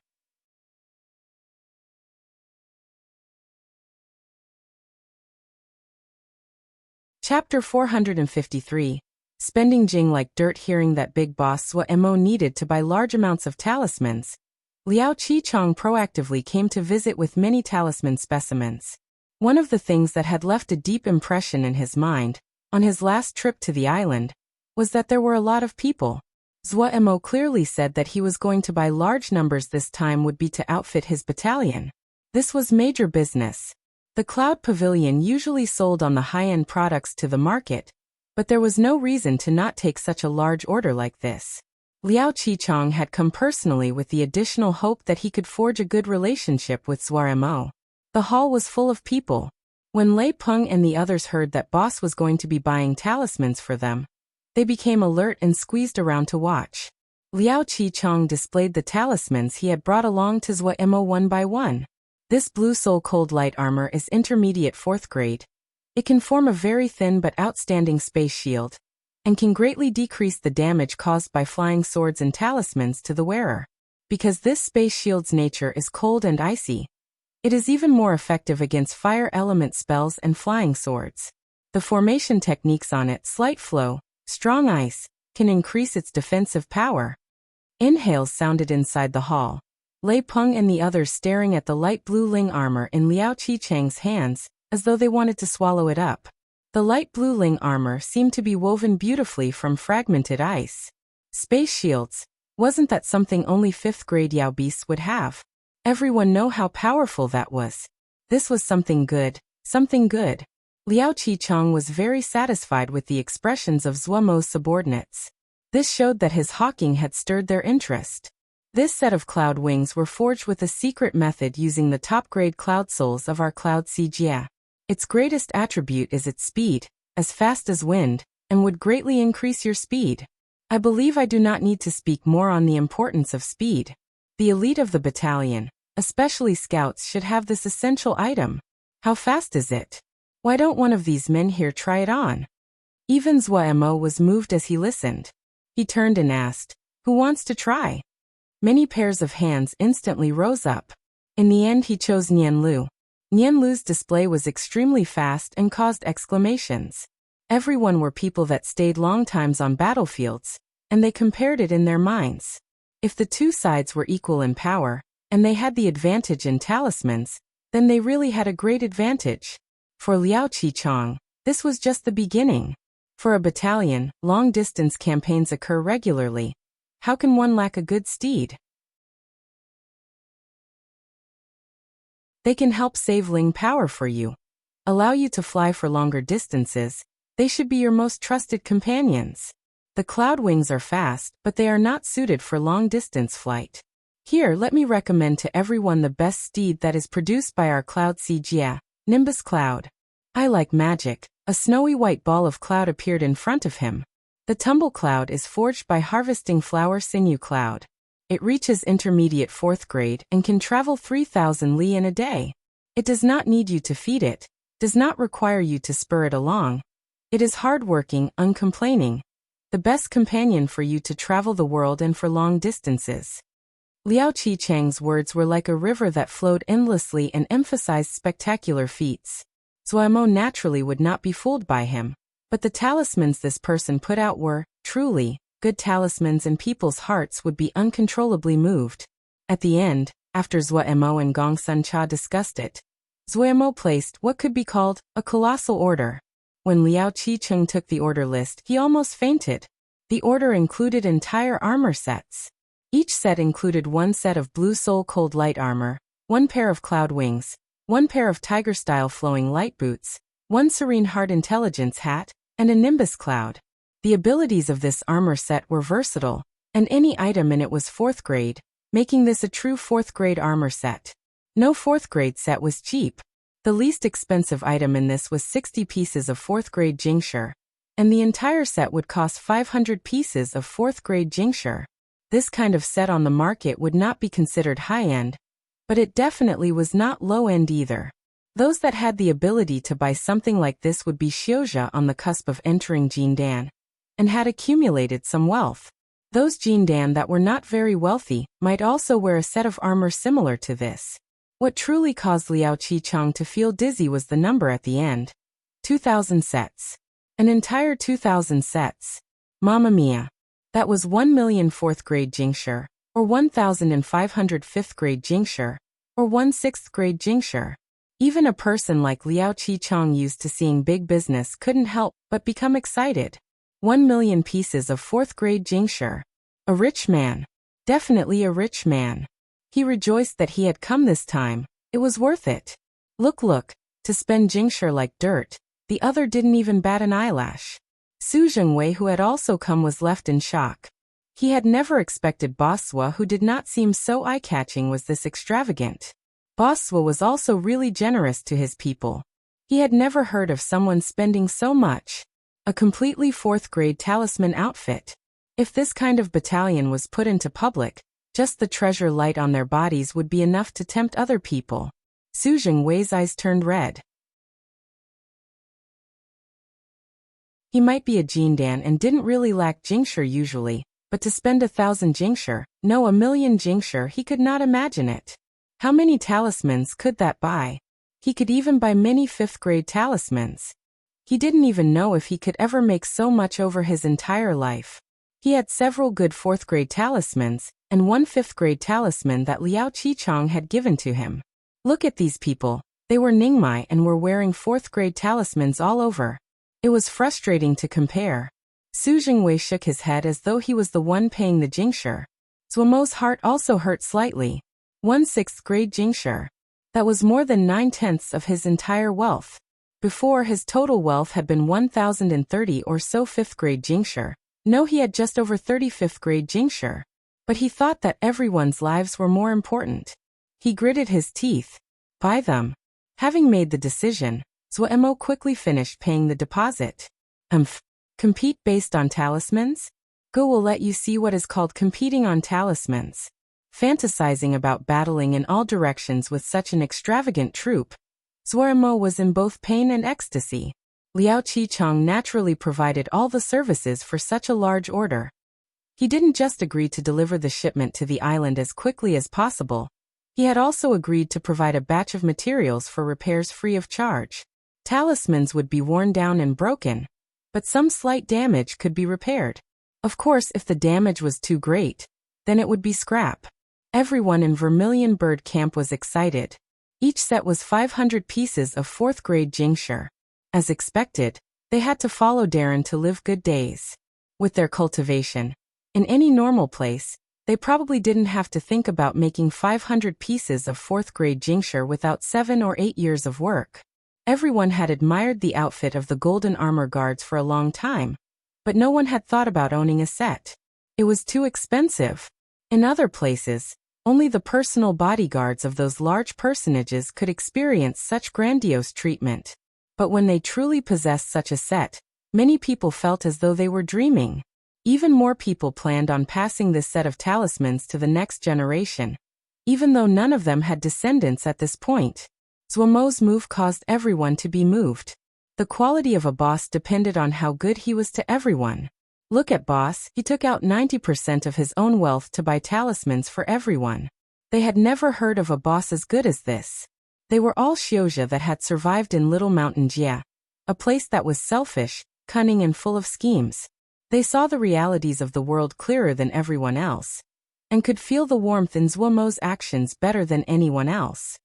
Chapter 453. Spending Jing like dirt. Hearing that big boss Zuomo needed to buy large amounts of talismans, Liao Qichong proactively came to visit with many talisman specimens. One of the things that had left a deep impression in his mind, on his last trip to the island, was that there were a lot of people. Zuomo clearly said that he was going to buy large numbers. This time would be to outfit his battalion. This was major business. The Cloud Pavilion usually sold on the high-end products to the market, but there was no reason to not take such a large order like this. Liao Qichong had come personally with the additional hope that he could forge a good relationship with Zuomo. The hall was full of people. When Lei Peng and the others heard that boss was going to be buying talismans for them, they became alert and squeezed around to watch. Liao Qichong displayed the talismans he had brought along to Zuomo one by one. This Blue Soul Cold Light armor is intermediate 4th grade. It can form a very thin but outstanding space shield, and can greatly decrease the damage caused by flying swords and talismans to the wearer. Because this space shield's nature is cold and icy, it is even more effective against fire element spells and flying swords. The formation techniques on it, slight flow, strong ice, can increase its defensive power. Inhales sounded inside the hall. Lei Peng and the others staring at the light blue Ling armor in Liao Qicheng's hands, as though they wanted to swallow it up. The light blue Ling armor seemed to be woven beautifully from fragmented ice. Space shields. Wasn't that something only 5th grade Yao beasts would have? Everyone know how powerful that was. This was something good, something good. Liao Qichong was very satisfied with the expressions of Zuomo's subordinates. This showed that his hawking had stirred their interest. This set of cloud wings were forged with a secret method using the top-grade cloud souls of our cloud Xijia. Its greatest attribute is its speed, as fast as wind, and would greatly increase your speed. I believe I do not need to speak more on the importance of speed. The elite of the battalion, especially scouts, should have this essential item. How fast is it? Why don't one of these men here try it on? Even Zuomo was moved as he listened. He turned and asked, who wants to try? Many pairs of hands instantly rose up. In the end he chose Nianlu. Nianlu's display was extremely fast and caused exclamations. Everyone were people that stayed long times on battlefields, and they compared it in their minds. If the two sides were equal in power, and they had the advantage in talismans, then they really had a great advantage. For Liao Qichong, this was just the beginning. For a battalion, long-distance campaigns occur regularly. How can one lack a good steed? They can help save Ling power for you. Allow you to fly for longer distances. They should be your most trusted companions. The cloud wings are fast, but they are not suited for long-distance flight. Here, let me recommend to everyone the best steed that is produced by our cloud Jia, Nimbus Cloud. I like magic. A snowy white ball of cloud appeared in front of him. The tumble cloud is forged by harvesting flower sinew cloud. It reaches intermediate 4th grade and can travel 3,000 li in a day. It does not need you to feed it, does not require you to spur it along. It is hardworking, uncomplaining. The best companion for you to travel the world and for long distances. Liao Qichang's words were like a river that flowed endlessly and emphasized spectacular feats. Zuomo naturally would not be fooled by him. But the talismans this person put out were, truly, good talismans, and people's hearts would be uncontrollably moved. At the end, after Zuomo and Gong Suncha discussed it, Zuomo placed what could be called a colossal order. When Liao Qicheng took the order list, he almost fainted. The order included entire armor sets. Each set included 1 set of blue soul cold light armor, 1 pair of cloud wings, 1 pair of tiger-style flowing light boots, 1 serene heart intelligence hat, and a nimbus cloud. The abilities of this armor set were versatile, and any item in it was 4th grade, making this a true 4th grade armor set. No 4th grade set was cheap. The least expensive item in this was 60 pieces of 4th grade jingshi, and the entire set would cost 500 pieces of 4th grade jingshi. This kind of set on the market would not be considered high-end, but it definitely was not low-end either. Those that had the ability to buy something like this would be Xiuzha on the cusp of entering Jindan, and had accumulated some wealth. Those Jindan that were not very wealthy might also wear a set of armor similar to this. What truly caused Liao Qicheng to feel dizzy was the number at the end. 2,000 sets. An entire 2,000 sets. Mamma mia. That was 1 million 4th grade jingshi, or 1,500 5th grade jingshi, or 1 6th grade jingshi. Even a person like Liao Qicheng used to seeing big business couldn't help but become excited. 1 million pieces of 4th grade jingshi. A rich man. Definitely a rich man. He rejoiced that he had come this time. It was worth it. Look, to spend jingshi like dirt. The other didn't even bat an eyelash. Su Zhengwei, who had also come, was left in shock. He had never expected Boswa, who did not seem so eye-catching, was this extravagant. Boswa was also really generous to his people. He had never heard of someone spending so much. A completely 4th grade talisman outfit. If this kind of battalion was put into public, just the treasure light on their bodies would be enough to tempt other people. Su Zhengwei's eyes turned red. He might be a Jindan and didn't really lack jingshi usually, but to spend 1,000 jingshi, no, 1 million jingshi, he could not imagine it. How many talismans could that buy? He could even buy many 5th grade talismans. He didn't even know if he could ever make so much over his entire life. He had several good 4th grade talismans, and 1 5th grade talisman that Liao Qicheng had given to him. Look at these people. They were Ningmai and were wearing 4th grade talismans all over. It was frustrating to compare. Su Zhengwei shook his head as though he was the one paying the jingshi. Zuomo's heart also hurt slightly. 1 6th grade jingshi. That was more than 9/10 of his entire wealth. Before, his total wealth had been 1,030 or so 5th grade jingshi. No, he had just over 30 5th grade jingshi. But he thought that everyone's lives were more important. He gritted his teeth. Buy them. Having made the decision, Zuomo quickly finished paying the deposit. Compete based on talismans? Go will let you see what is called competing on talismans. Fantasizing about battling in all directions with such an extravagant troop, Zuomo was in both pain and ecstasy. Liao Qicheng naturally provided all the services for such a large order. He didn't just agree to deliver the shipment to the island as quickly as possible. He had also agreed to provide a batch of materials for repairs free of charge. Talismans would be worn down and broken, but some slight damage could be repaired. Of course, if the damage was too great, then it would be scrap. Everyone in Vermilion Bird Camp was excited. Each set was 500 pieces of 4th grade jingshi. As expected, they had to follow Darren to live good days. With their cultivation, in any normal place, they probably didn't have to think about making 500 pieces of 4th grade jingshi without 7 or 8 years of work. Everyone had admired the outfit of the golden armor guards for a long time, but no one had thought about owning a set. It was too expensive. In other places, Only the personal bodyguards of those large personages could experience such grandiose treatment. But when they truly possessed such a set, many people felt as though they were dreaming. Even more people planned on passing this set of talismans to the next generation, even though none of them had descendants at this point. Zhuomo's move caused everyone to be moved. The quality of a boss depended on how good he was to everyone. Look at boss, he took out 90% of his own wealth to buy talismans for everyone. They had never heard of a boss as good as this. They were all Xiozha that had survived in Little Mountain Jia, a place that was selfish, cunning and full of schemes. They saw the realities of the world clearer than everyone else, and could feel the warmth in Zhuomo's actions better than anyone else.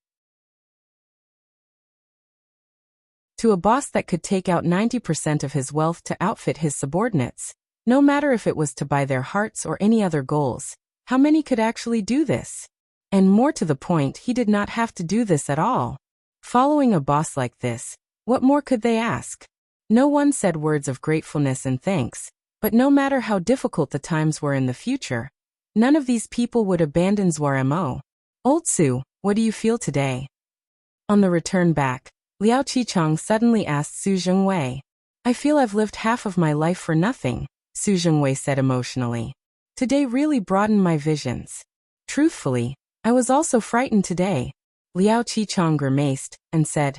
To a boss that could take out 90% of his wealth to outfit his subordinates, no matter if it was to buy their hearts or any other goals, how many could actually do this? And more to the point, he did not have to do this at all. Following a boss like this, what more could they ask? No one said words of gratefulness and thanks, but no matter how difficult the times were in the future, none of these people would abandon Zhuomo. Old Su, what do you feel today? On the return back, Liao Qichong suddenly asked Su Zhengwei. I feel I've lived half of my life for nothing, Su Zhengwei said emotionally. Today really broadened my visions. Truthfully, I was also frightened today. Liao Qichong grimaced and said,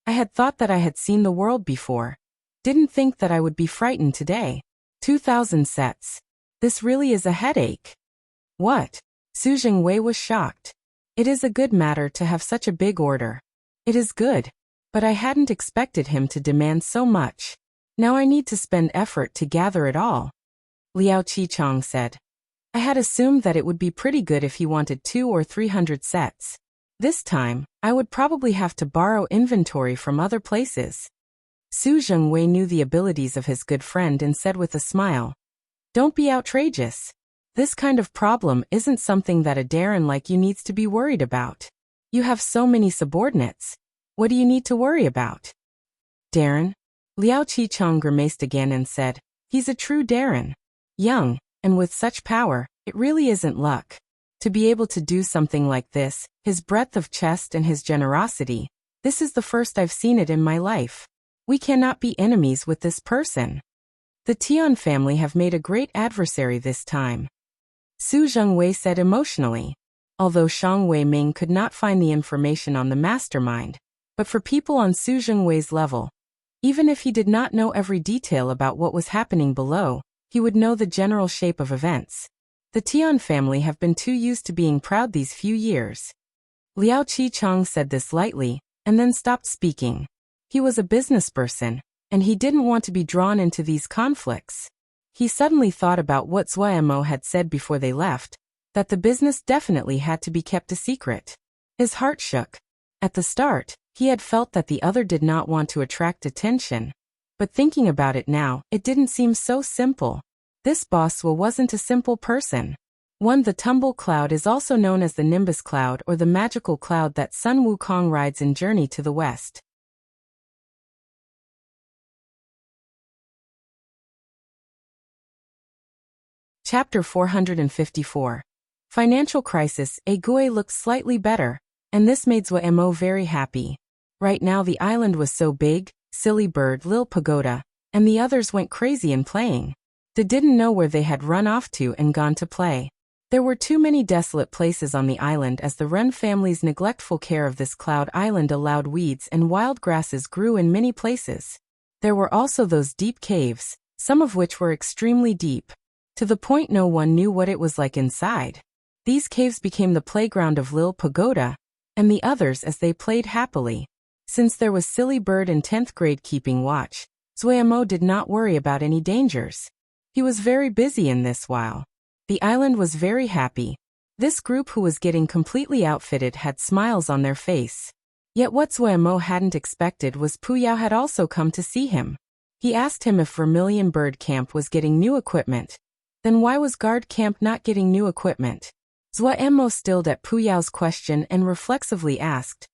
I had thought that I had seen the world before. Didn't think that I would be frightened today. 2,000 sets. This really is a headache. What? Su Zhengwei was shocked. It is a good matter to have such a big order. It is good. But I hadn't expected him to demand so much. Now I need to spend effort to gather it all. Liao Qichong said. I had assumed that it would be pretty good if he wanted 200 or 300 sets. This time, I would probably have to borrow inventory from other places. Su Zhengwei knew the abilities of his good friend and said with a smile, Don't be outrageous. This kind of problem isn't something that a Darren like you needs to be worried about. You have so many subordinates. What do you need to worry about? Darren? Liao Qichong grimaced again and said, He's a true Darren. Young, and with such power, it really isn't luck. To be able to do something like this, his breadth of chest and his generosity, this is the first I've seen it in my life. We cannot be enemies with this person. The Tian family have made a great adversary this time. Su Zhengwei said emotionally. Although Shang Wei-ming could not find the information on the mastermind, but for people on Su Zhengwei's level, even if he did not know every detail about what was happening below, he would know the general shape of events. The Tian family have been too used to being proud these few years. Liao Qichong said this lightly, and then stopped speaking. He was a businessperson, and he didn't want to be drawn into these conflicts. He suddenly thought about what Zhuomo had said before they left, that the business definitely had to be kept a secret. His heart shook. At the start, he had felt that the other did not want to attract attention. But thinking about it now, it didn't seem so simple. This boss wasn't a simple person. The tumble cloud is also known as the Nimbus Cloud or the magical cloud that Sun Wukong rides in Journey to the West. Chapter 454. Financial crisis. Agui looked slightly better, and this made Zhuomo very happy. Right now the island was so big, Silly Bird, Lil Pagoda, and the others went crazy in playing. They didn't know where they had run off to and gone to play. There were too many desolate places on the island as the Ren family's neglectful care of this cloud island allowed weeds and wild grasses grew in many places. There were also those deep caves, some of which were extremely deep, to the point no one knew what it was like inside. These caves became the playground of Lil Pagoda and the others as they played happily. Since there was Silly Bird in 10th grade keeping watch, Zhuomo did not worry about any dangers. He was very busy in this while. The island was very happy. This group who was getting completely outfitted had smiles on their face. Yet what Zhuomo hadn't expected was Puyao had also come to see him. He asked him if Vermilion Bird Camp was getting new equipment. Then why was Guard Camp not getting new equipment? Zhuomo stilled at Puyao's question and reflexively asked,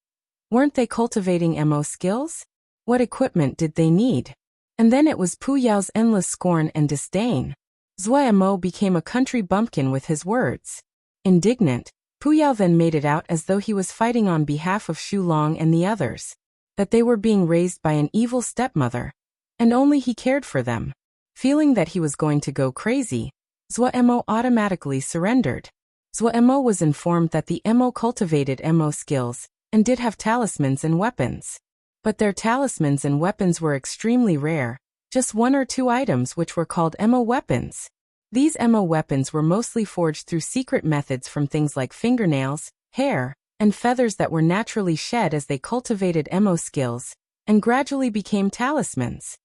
weren't they cultivating MO skills? What equipment did they need? And then it was Puyao's endless scorn and disdain. Zhuomo became a country bumpkin with his words. Indignant, Pu Yao then made it out as though he was fighting on behalf of Xu Long and the others, that they were being raised by an evil stepmother, and only he cared for them. Feeling that he was going to go crazy, Zhuo automatically surrendered. Zhuo was informed that the Mo cultivated Mo skills, and did have talismans and weapons. But their talismans and weapons were extremely rare, just 1 or 2 items which were called Mo weapons. These Mo weapons were mostly forged through secret methods from things like fingernails, hair, and feathers that were naturally shed as they cultivated Mo skills, and gradually became talismans.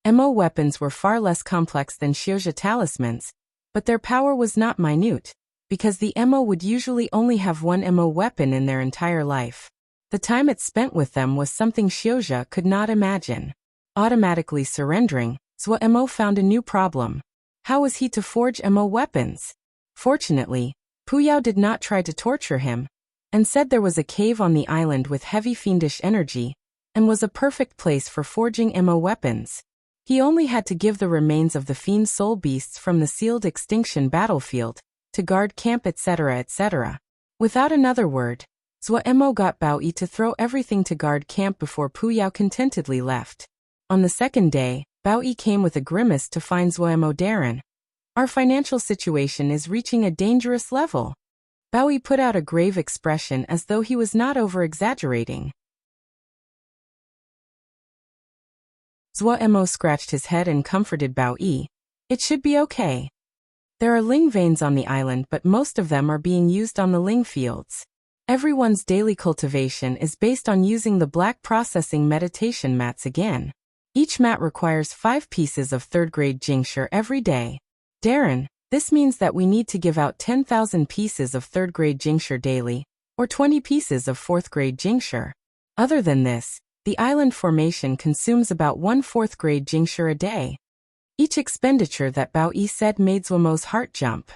Mo weapons were far less complex than Xiuzhi talismans, but their power was not minute, because the Mo would usually only have 1 Mo weapon in their entire life. The time it spent with them was something Xiuzhi could not imagine. Automatically surrendering, Zhuo found a new problem. How was he to forge Mo weapons? Fortunately, Pu Yao did not try to torture him, and said there was a cave on the island with heavy fiendish energy, and was a perfect place for forging Mo weapons. He only had to give the remains of the fiend soul beasts from the sealed extinction battlefield, to guard camp etc. etc. Without another word, Zhuo got Bao Yi to throw everything to guard camp before Pu Yao contentedly left. On the second day, Bao Yi came with a grimace to find Zhuo Darren. Our financial situation is reaching a dangerous level. Bao Yi put out a grave expression as though he was not over-exaggerating. Zhuo scratched his head and comforted Bao Yi. It should be okay. There are ling veins on the island, but most of them are being used on the ling fields. Everyone's daily cultivation is based on using the black processing meditation mats again. Each mat requires 5 pieces of 3rd-grade jingsher every day. Darren, this means that we need to give out 10,000 pieces of 3rd-grade jingsher daily, or 20 pieces of 4th-grade jingsher. Other than this, the island formation consumes about 1 4th-grade jingsher a day. Each expenditure that Bao Yi said made Zhuo's heart jump.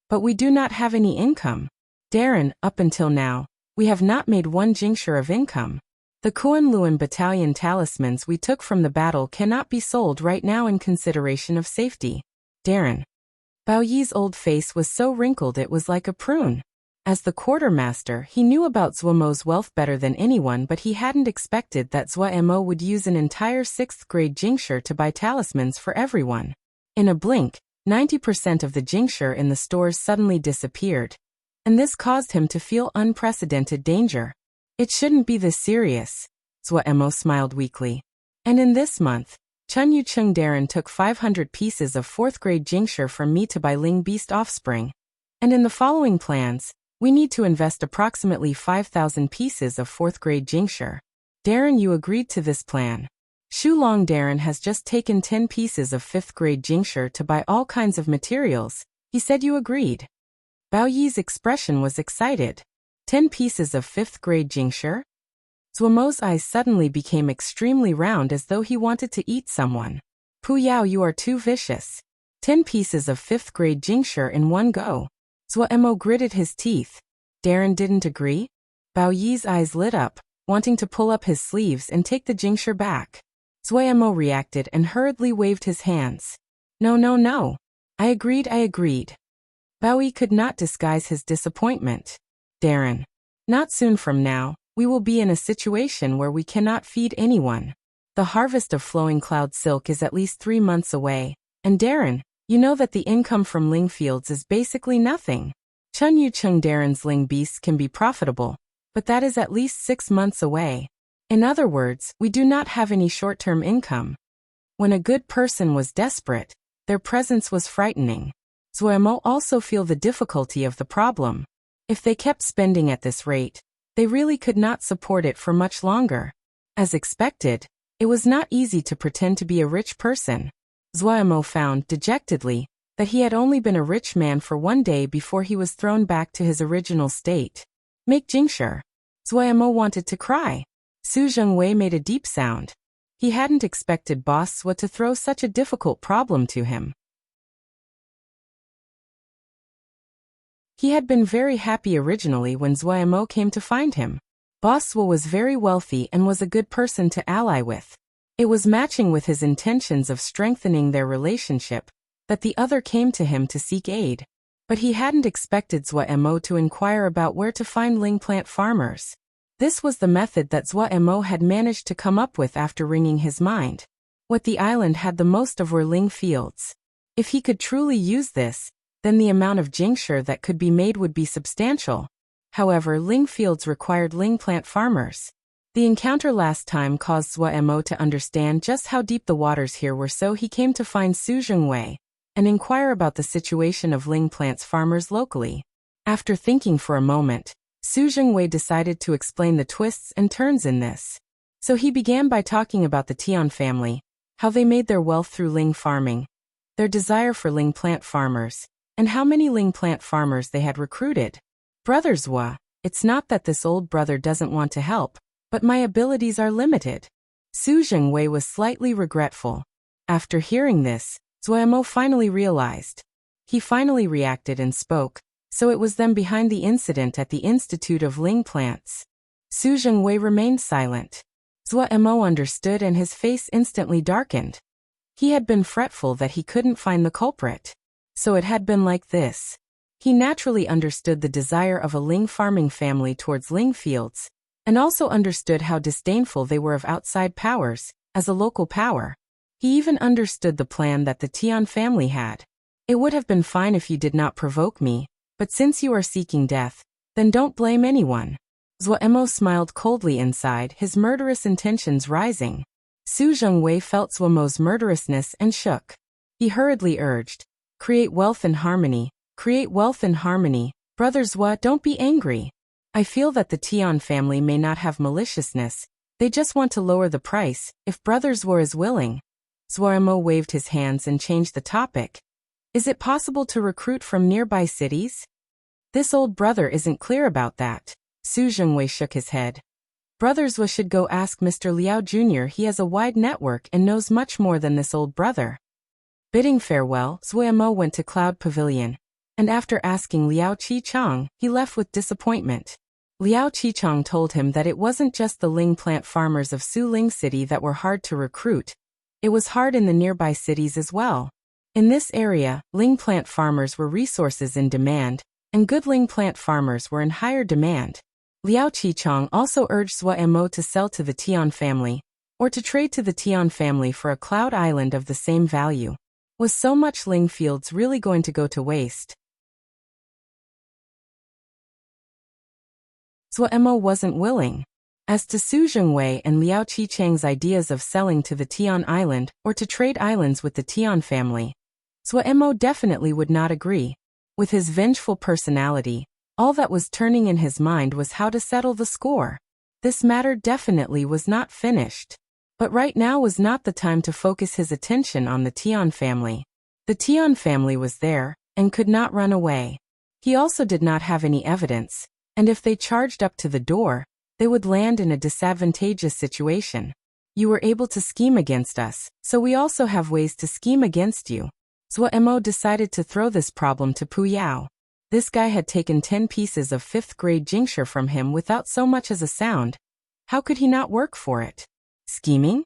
But we do not have any income. Darren, up until now, we have not made 1 jingsher of income. The Kuan-Luan battalion talismans we took from the battle cannot be sold right now in consideration of safety. Darren. Bao Yi's old face was so wrinkled it was like a prune. As the quartermaster, he knew about Zhuo's wealth better than anyone, but he hadn't expected that Zhuo would use an entire 6th-grade jingsher to buy talismans for everyone. In a blink, 90% of the jingsher in the stores suddenly disappeared, and this caused him to feel unprecedented danger. It shouldn't be this serious, Zhuo smiled weakly. And in this month, Chun Yucheng Darren took 500 pieces of 4th-grade jingsher from me to buy Ling Beast offspring. And in the following plans, we need to invest approximately 5,000 pieces of 4th-grade jingsher. Darren, you agreed to this plan. Xu Long Darren has just taken 10 pieces of 5th-grade jingsher to buy all kinds of materials. He said you agreed. Bao Yi's expression was excited. 10 pieces of 5th-grade jingsher? Zhuo's eyes suddenly became extremely round as though he wanted to eat someone. Pu Yao, you are too vicious. 10 pieces of 5th-grade jingsher in one go. Zhuo gritted his teeth. Darren didn't agree? Bao Yi's eyes lit up, wanting to pull up his sleeves and take the jingsher back. Zhuo reacted and hurriedly waved his hands. No, no, no. I agreed. Bao Yi could not disguise his disappointment. Darren. Not soon from now, we will be in a situation where we cannot feed anyone. The harvest of flowing cloud silk is at least 3 months away, and Darren, you know that the income from ling fields is basically nothing. Chun Yucheng Darren's ling beasts can be profitable, but that is at least 6 months away. In other words, we do not have any short-term income. When a good person was desperate, their presence was frightening. Zhuo also feel the difficulty of the problem. If they kept spending at this rate, they really could not support it for much longer. As expected, it was not easy to pretend to be a rich person. Zhuo found, dejectedly, that he had only been a rich man for 1 day before he was thrown back to his original state. Make jingsher. Zhuo wanted to cry. Su Zhengwei made a deep sound. He hadn't expected Boss Zhuo to throw such a difficult problem to him. He had been very happy originally when Zhuo came to find him. Boss Zhuo was very wealthy and was a good person to ally with. It was matching with his intentions of strengthening their relationship that the other came to him to seek aid. But he hadn't expected Mo to inquire about where to find ling plant farmers. This was the method that Mo had managed to come up with after wringing his mind. What the island had the most of were ling fields. If he could truly use this, then the amount of jingsher that could be made would be substantial. However, ling fields required ling plant farmers. The encounter last time caused Mo to understand just how deep the waters here were, so he came to find Su Zhengwei and inquire about the situation of ling plants farmers locally. After thinking for a moment, Su Zhengwei decided to explain the twists and turns in this. So he began by talking about the Tian family, how they made their wealth through ling farming, their desire for ling plant farmers, and how many ling plant farmers they had recruited. Brother Zhua, it's not that this old brother doesn't want to help, but my abilities are limited. Su Zhengwei was slightly regretful. After hearing this, Mo finally realized. He finally reacted and spoke, so it was them behind the incident at the Institute of Ling Plants. Su Zhengwei remained silent. Mo understood and his face instantly darkened. He had been fretful that he couldn't find the culprit. So it had been like this. He naturally understood the desire of a ling farming family towards ling fields, and also understood how disdainful they were of outside powers, as a local power. He even understood the plan that the Tian family had. It would have been fine if you did not provoke me, but since you are seeking death, then don't blame anyone. Mo smiled coldly inside, his murderous intentions rising. Su Zhengwei felt Mo's murderousness and shook. He hurriedly urged, create wealth and harmony, create wealth and harmony. Brother Zhua, don't be angry. I feel that the Tian family may not have maliciousness, they just want to lower the price, if Brother Zhua is willing. Mo waved his hands and changed the topic. Is it possible to recruit from nearby cities? This old brother isn't clear about that. Su Zhengwei shook his head. Brother Zhua should go ask Mr. Liao Jr. He has a wide network and knows much more than this old brother. Bidding farewell, Mo went to Cloud Pavilion, and after asking Liao Qichang, he left with disappointment. Liao Qichang told him that it wasn't just the ling plant farmers of Suling City that were hard to recruit. It was hard in the nearby cities as well. In this area, ling plant farmers were resources in demand, and good ling plant farmers were in higher demand. Liao Qichang also urged Mo to sell to the Tian family, or to trade to the Tian family for a cloud island of the same value. Was so much ling fields really going to go to waste? Mo wasn't willing. As to Su Zhengwei and Liao Qichang's ideas of selling to the Tian island or to trade islands with the Tian family, Mo definitely would not agree. With his vengeful personality, all that was turning in his mind was how to settle the score. This matter definitely was not finished. But right now was not the time to focus his attention on the Tian family. The Tian family was there, and could not run away. He also did not have any evidence, and if they charged up to the door, they would land in a disadvantageous situation. You were able to scheme against us, so we also have ways to scheme against you. Mo decided to throw this problem to Pu Yao. This guy had taken 10 pieces of 5th grade jingsher from him without so much as a sound. How could he not work for it? Scheming?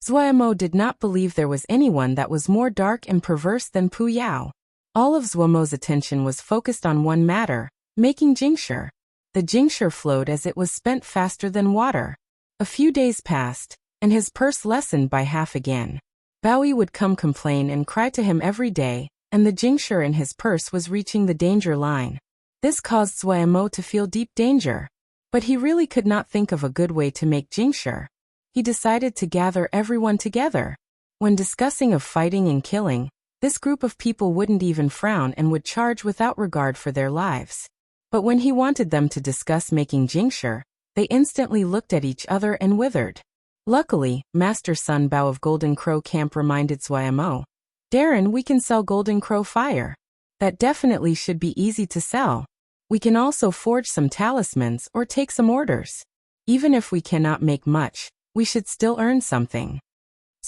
Mo did not believe there was anyone that was more dark and perverse than Pu Yao. All of Mo's attention was focused on one matter, making jingsher. The jingsher flowed as it was spent faster than water. A few days passed, and his purse lessened by half again. Bowie would come complain and cry to him every day, and the jingsher in his purse was reaching the danger line. This caused Mo to feel deep danger. But he really could not think of a good way to make jingsher. He decided to gather everyone together. When discussing of fighting and killing, this group of people wouldn't even frown and would charge without regard for their lives. But when he wanted them to discuss making jingsher, they instantly looked at each other and withered. Luckily, Master Sun Bao of Golden Crow Camp reminded Mo, Darren, we can sell Golden Crow fire. That definitely should be easy to sell. We can also forge some talismans or take some orders. Even if we cannot make much, we should still earn something.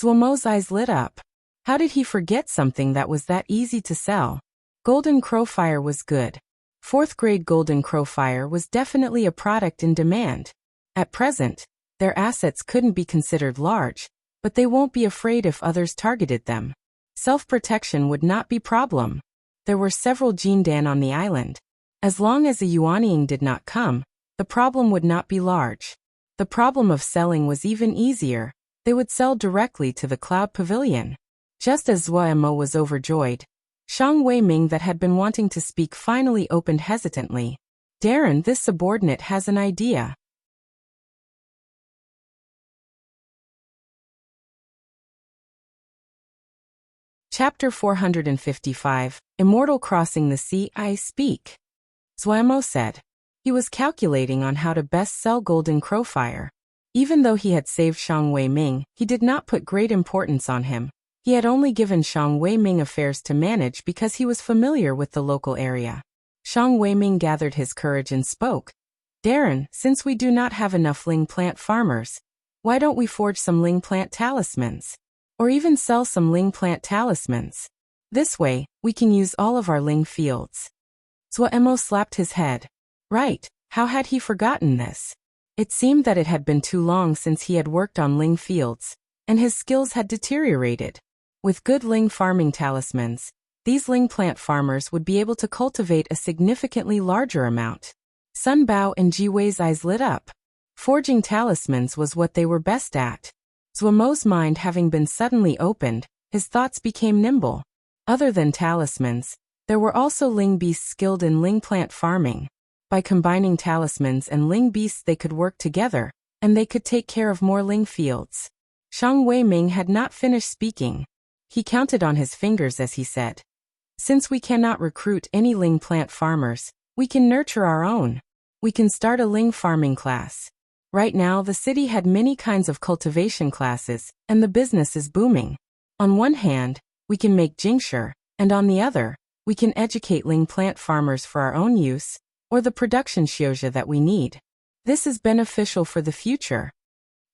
Mo's eyes lit up. How did he forget something that was that easy to sell? Golden Crow fire was good. 4th grade Golden Crow fire was definitely a product in demand. At present, their assets couldn't be considered large, but they won't be afraid if others targeted them. Self-protection would not be problem. There were several Jindan on the island. As long as a Yuanying did not come, the problem would not be large. The problem of selling was even easier. They would sell directly to the Cloud Pavilion. Just as Zuo was overjoyed, Shang Weiming that had been wanting to speak finally opened hesitantly. Darren, this subordinate has an idea. Chapter 455, Immortal Crossing the Sea. I speak. Zuo said. He was calculating on how to best sell Golden Crowfire. Even though he had saved Shang Weiming, he did not put great importance on him. He had only given Shang Weiming affairs to manage because he was familiar with the local area. Shang Weiming gathered his courage and spoke. Darren, since we do not have enough Ling plant farmers, why don't we forge some Ling plant talismans? Or even sell some Ling plant talismans. This way, we can use all of our Ling fields. Zuo slapped his head. Right, how had he forgotten this? It seemed that it had been too long since he had worked on Ling fields, and his skills had deteriorated. With good Ling farming talismans, these Ling plant farmers would be able to cultivate a significantly larger amount. Sun Bao and Ji Wei's eyes lit up. Forging talismans was what they were best at. Zuo's mind having been suddenly opened, his thoughts became nimble. Other than talismans, there were also Ling beasts skilled in Ling plant farming. By combining talismans and Ling beasts they could work together, and they could take care of more Ling fields. Shang Weiming had not finished speaking. He counted on his fingers as he said. Since we cannot recruit any Ling plant farmers, we can nurture our own. We can start a Ling farming class. Right now the city had many kinds of cultivation classes, and the business is booming. On one hand, we can make Jingsher, and on the other, we can educate Ling plant farmers for our own use, or the production xiozha that we need. This is beneficial for the future.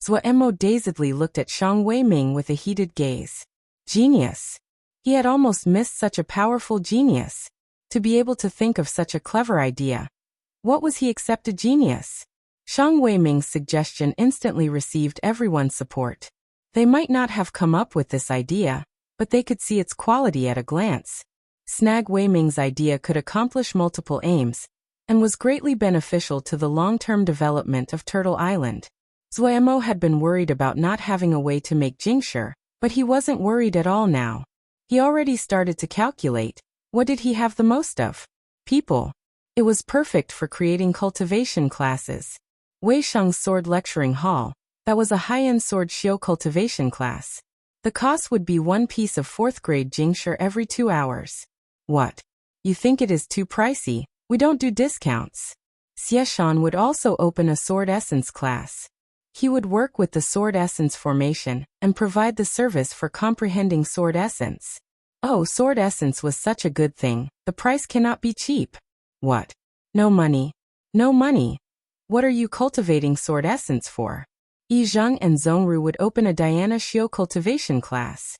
Zuo dazedly looked at Shang Weiming with a heated gaze. Genius. He had almost missed such a powerful genius. To be able to think of such a clever idea. What was he except a genius? Shang Weiming's suggestion instantly received everyone's support. They might not have come up with this idea, but they could see its quality at a glance. Snag Weiming's idea could accomplish multiple aims, and was greatly beneficial to the long-term development of Turtle Island. Zuo had been worried about not having a way to make Jingsher, but he wasn't worried at all now. He already started to calculate, what did he have the most of? People. It was perfect for creating cultivation classes. Wei Sheng's sword lecturing hall, that was a high-end sword shio cultivation class. The cost would be 1 piece of 4th grade Jingsher every 2 hours. What? You think it is too pricey? We don't do discounts. Xieshan would also open a sword essence class. He would work with the sword essence formation and provide the service for comprehending sword essence. Oh, sword essence was such a good thing, the price cannot be cheap. What? No money. No money. What are you cultivating sword essence for? Yi Zheng and Zhongru would open a Diana Shio cultivation class.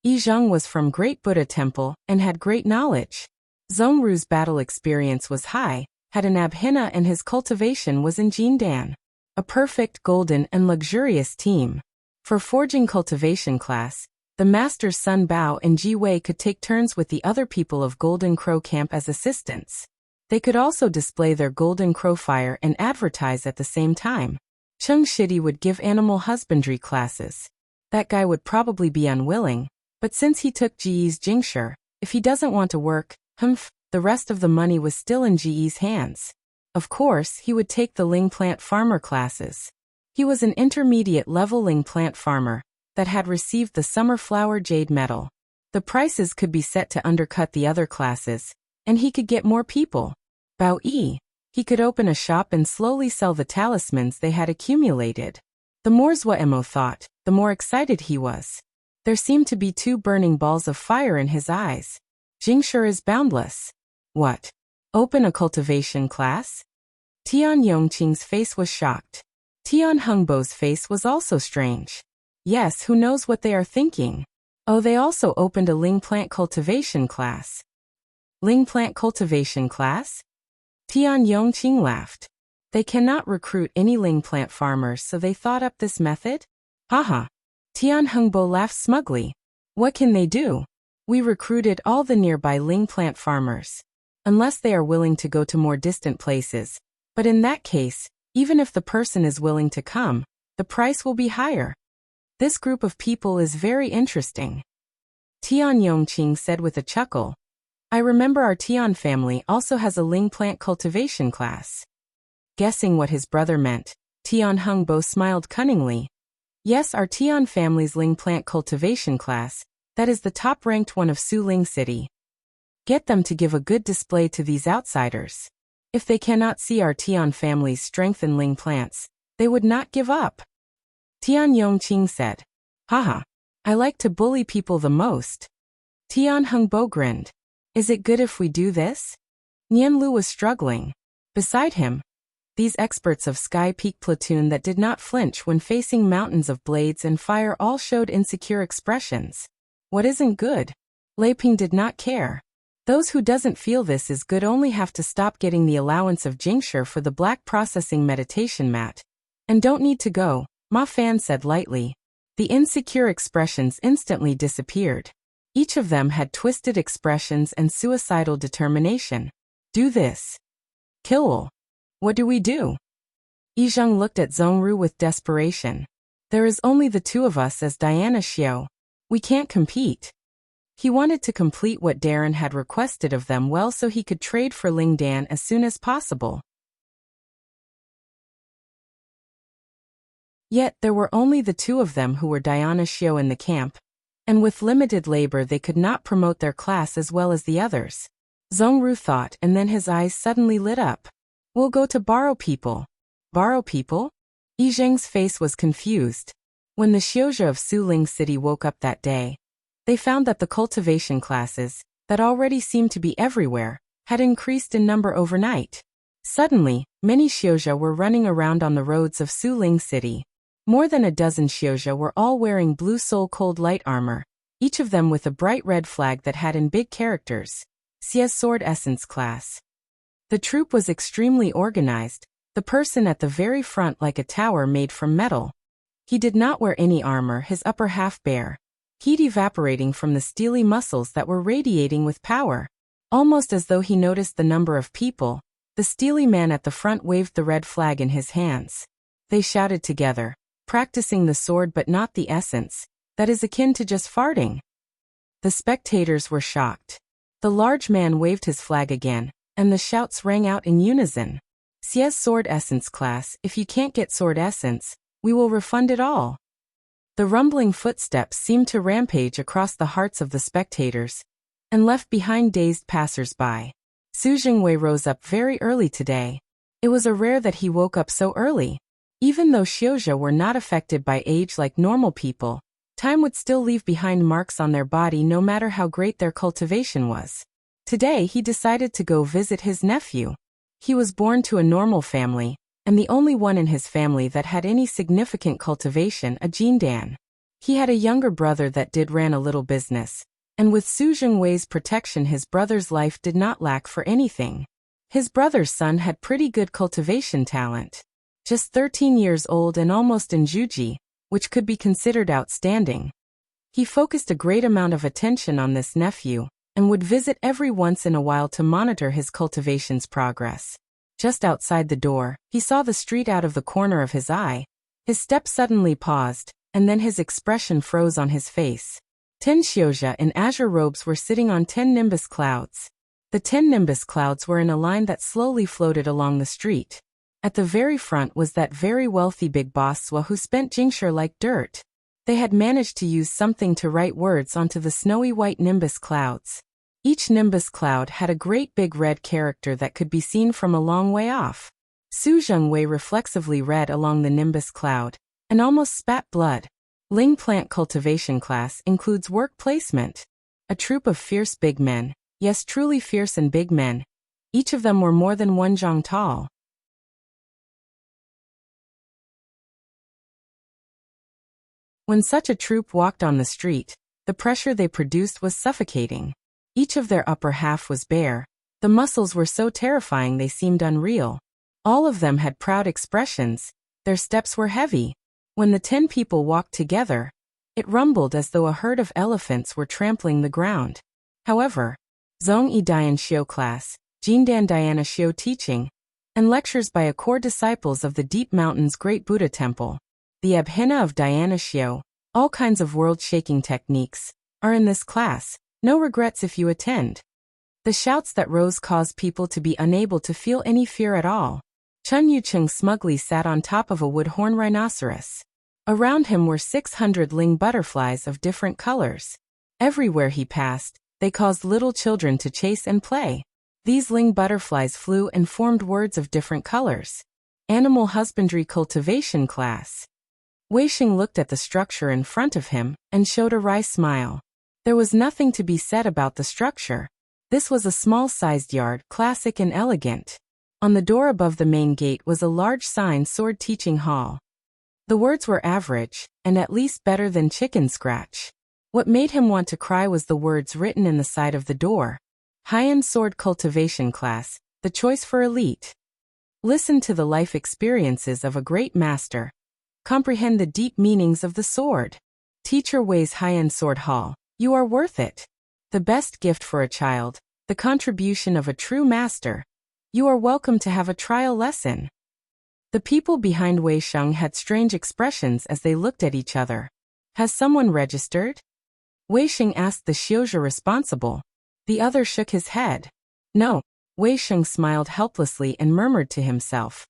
Yi Zheng was from Great Buddha Temple and had great knowledge. Zhongru's battle experience was high, had an abhina and his cultivation was in Jindan. A perfect, golden, and luxurious team. For forging cultivation class, the masters Sun Bao and Ji Wei could take turns with the other people of Golden Crow Camp as assistants. They could also display their Golden Crow fire and advertise at the same time. Cheng Shidi would give animal husbandry classes. That guy would probably be unwilling, but since he took Ji's Jingsher, if he doesn't want to work, the rest of the money was still in Ji's hands. Of course, he would take the Ling plant farmer classes. He was an intermediate level Ling plant farmer that had received the Summer Flower Jade Medal. The prices could be set to undercut the other classes, and he could get more people. Bao Yi. He could open a shop and slowly sell the talismans they had accumulated. The more Zuo thought, the more excited he was. There seemed to be 2 burning balls of fire in his eyes. Jingsher is boundless. What? Open a cultivation class? Tian Yongqing's face was shocked. Tian Hengbo's face was also strange. Yes, who knows what they are thinking? Oh, they also opened a Ling plant cultivation class. Ling plant cultivation class? Tian Yongqing laughed. They cannot recruit any Ling plant farmers, so they thought up this method? Haha. Tian Hengbo laughed smugly. What can they do? We recruited all the nearby Ling plant farmers. Unless they are willing to go to more distant places. But in that case, even if the person is willing to come, the price will be higher. This group of people is very interesting. Tian Yongqing said with a chuckle. I remember our Tian family also has a Ling plant cultivation class. Guessing what his brother meant, Tian Hengbo smiled cunningly. Yes, our Tian family's Ling plant cultivation class, that is the top-ranked one of Suling City. Get them to give a good display to these outsiders. If they cannot see our Tian family's strength in Ling plants, they would not give up. Tian Yongqing said. Haha, I like to bully people the most. Tian Hengbo grinned. Is it good if we do this? Nian Lu was struggling. Beside him, these experts of Sky Peak platoon that did not flinch when facing mountains of blades and fire all showed insecure expressions. What isn't good? Lei Ping did not care. Those who doesn't feel this is good only have to stop getting the allowance of Jingshi for the black processing meditation mat. And don't need to go, Ma Fan said lightly. The insecure expressions instantly disappeared. Each of them had twisted expressions and suicidal determination. Do this. Kill. What do we do? Yizheng looked at Zhongru with desperation. There is only the two of us as Diana Xiao. We can't compete. He wanted to complete what Darren had requested of them well so he could trade for Ling Dan as soon as possible. Yet there were only the two of them who were Diana Xiao in the camp, and with limited labor they could not promote their class as well as the others. Zhongru thought, and then his eyes suddenly lit up. We'll go to borrow people. Borrow people? Yizheng's face was confused. When the Xiozha of Suling City woke up that day, they found that the cultivation classes, that already seemed to be everywhere, had increased in number overnight. Suddenly, many Xiozha were running around on the roads of Suling City. More than a dozen Xiozha were all wearing blue soul cold light armor, each of them with a bright red flag that had in big characters, Xia's Sword Essence class. The troop was extremely organized, the person at the very front like a tower made from metal. He did not wear any armor, his upper half bare, heat evaporating from the steely muscles that were radiating with power. Almost as though he noticed the number of people, the steely man at the front waved the red flag in his hands. They shouted together, practicing the sword but not the essence, that is akin to just farting. The spectators were shocked. The large man waved his flag again, and the shouts rang out in unison. Xia's Sword Essence class, if you can't get Sword Essence, we will refund it all. The rumbling footsteps seemed to rampage across the hearts of the spectators, and left behind dazed passers-by. Su Jingwei rose up very early today. It was a rare that he woke up so early. Even though Xiozha were not affected by age like normal people, time would still leave behind marks on their body no matter how great their cultivation was. Today he decided to go visit his nephew. He was born to a normal family, and the only one in his family that had any significant cultivation, a Jindan. He had a younger brother that ran a little business, and with Su Jingwei's protection his brother's life did not lack for anything. His brother's son had pretty good cultivation talent. Just 13 years old and almost in Juji, which could be considered outstanding. He focused a great amount of attention on this nephew, and would visit every once in a while to monitor his cultivation's progress. Just outside the door, he saw the street out of the corner of his eye. His step suddenly paused, and then his expression froze on his face. 10 Xiozha in azure robes were sitting on 10 nimbus clouds. The 10 nimbus clouds were in a line that slowly floated along the street. At the very front was that very wealthy big boss Swa who spent Jingshi like dirt. They had managed to use something to write words onto the snowy white nimbus clouds. Each nimbus cloud had a great big red character that could be seen from a long way off. Su Jingwei reflexively read along the nimbus cloud, and almost spat blood. Ling plant cultivation class includes work placement. A troop of fierce big men, yes truly fierce and big men. Each of them were more than 1 zhang tall. When such a troop walked on the street, the pressure they produced was suffocating. Each of their upper half was bare. The muscles were so terrifying they seemed unreal. All of them had proud expressions. Their steps were heavy. When the 10 people walked together, It rumbled as though a herd of elephants were trampling the ground. However, Zhongyi Dian Xiu class, Jindan Diana Xiu teaching, and lectures by a core disciples of the Deep Mountain's Great Buddha Temple, the Abhina of Diana Xiu, all kinds of world-shaking techniques, are in this class. No regrets if you attend. The shouts that rose caused people to be unable to feel any fear at all. Chun Yucheng smugly sat on top of a wood-horn rhinoceros. Around him were 600 ling butterflies of different colors. Everywhere he passed, they caused little children to chase and play. These ling butterflies flew and formed words of different colors. Animal Husbandry Cultivation Class. Wei Xing looked at the structure in front of him and showed a wry smile. There was nothing to be said about the structure. This was a small-sized yard, classic and elegant. On the door above the main gate was a large sign, Sword Teaching Hall. The words were average, and at least better than chicken scratch. What made him want to cry was the words written in the side of the door. High-end Sword Cultivation Class, the choice for elite. Listen to the life experiences of a great master. Comprehend the deep meanings of the sword. Teacher Wei's High-end Sword Hall. You are worth it. The best gift for a child, the contribution of a true master. You are welcome to have a trial lesson. The people behind Wei Sheng had strange expressions as they looked at each other. Has someone registered? Wei Sheng asked the Xiuzhi responsible. The other shook his head. No. Wei Sheng smiled helplessly and murmured to himself.